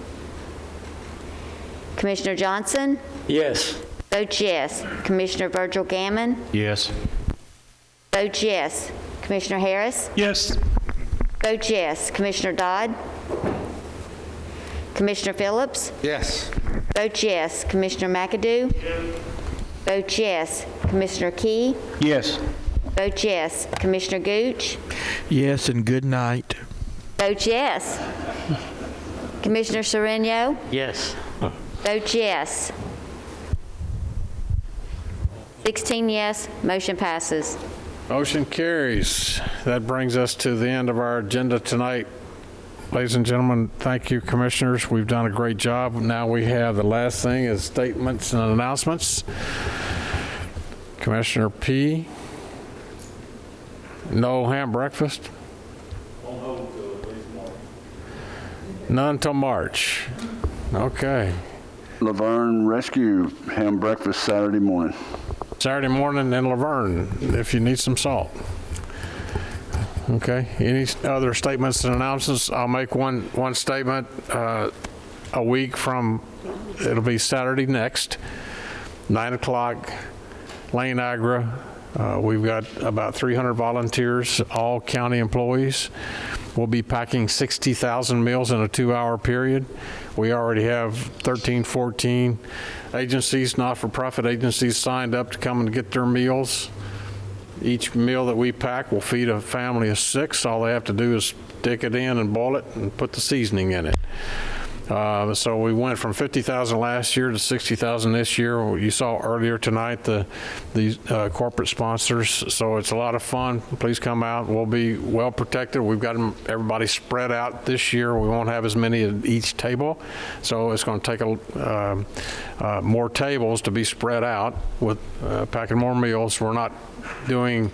Commissioner Johnson. Yes. Votes yes. Commissioner Virgil Gammon. Yes. Votes yes. Commissioner Harris. Yes. Votes yes. Commissioner Dodd. Commissioner Phillips. Yes. Votes yes. Commissioner McAdoo. Votes yes. Commissioner Key. Yes. Votes yes. Commissioner Gooch. Yes, and good night. Votes yes. Commissioner Sereno. Yes. Votes yes. 16 yes, motion passes. Motion carries. That brings us to the end of our agenda tonight. Ladies and gentlemen, thank you, commissioners. We've done a great job. Now we have the last thing is statements and announcements. Commissioner P. No ham breakfast? None till March. Okay. Laverne Rescue ham breakfast Saturday morning. Saturday morning in Laverne, if you need some salt. Okay. Any other statements and announcements? I'll make one statement. A week from, it'll be Saturday next, 9 o'clock, Lane Agra. We've got about 300 volunteers, all county employees. We'll be packing 60,000 meals in a 2-hour period. We already have 13, 14 agencies, not-for-profit agencies signed up to come and get their meals. Each meal that we pack will feed a family of 6. All they have to do is stick it in and boil it and put the seasoning in it. So we went from 50,000 last year to 60,000 this year. You saw earlier tonight these corporate sponsors. So it's a lot of fun. Please come out. We'll be well protected. We've got everybody spread out this year. We won't have as many at each table. So it's going to take more tables to be spread out with packing more meals. We're not doing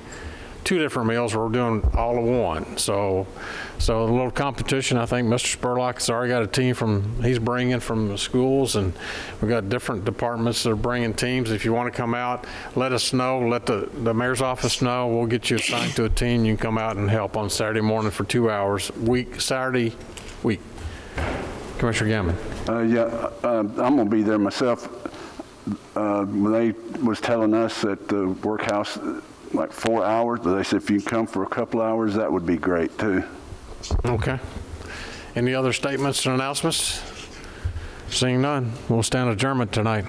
2 different meals, we're doing all of one. So a little competition. I think Mr. Spurlock's already got a team he's bringing from the schools, and we've got different departments that are bringing teams. If you want to come out, let us know, let the mayor's office know. We'll get you assigned to a team. You can come out and help on Saturday morning for 2 hours, Saturday week. Commissioner Gammon. Yeah, I'm going to be there myself. When they was telling us at the workhouse, like 4 hours, but they said if you come for a couple hours, that would be great too. Okay. Any other statements and announcements? Seeing none, we'll stand adjournment tonight.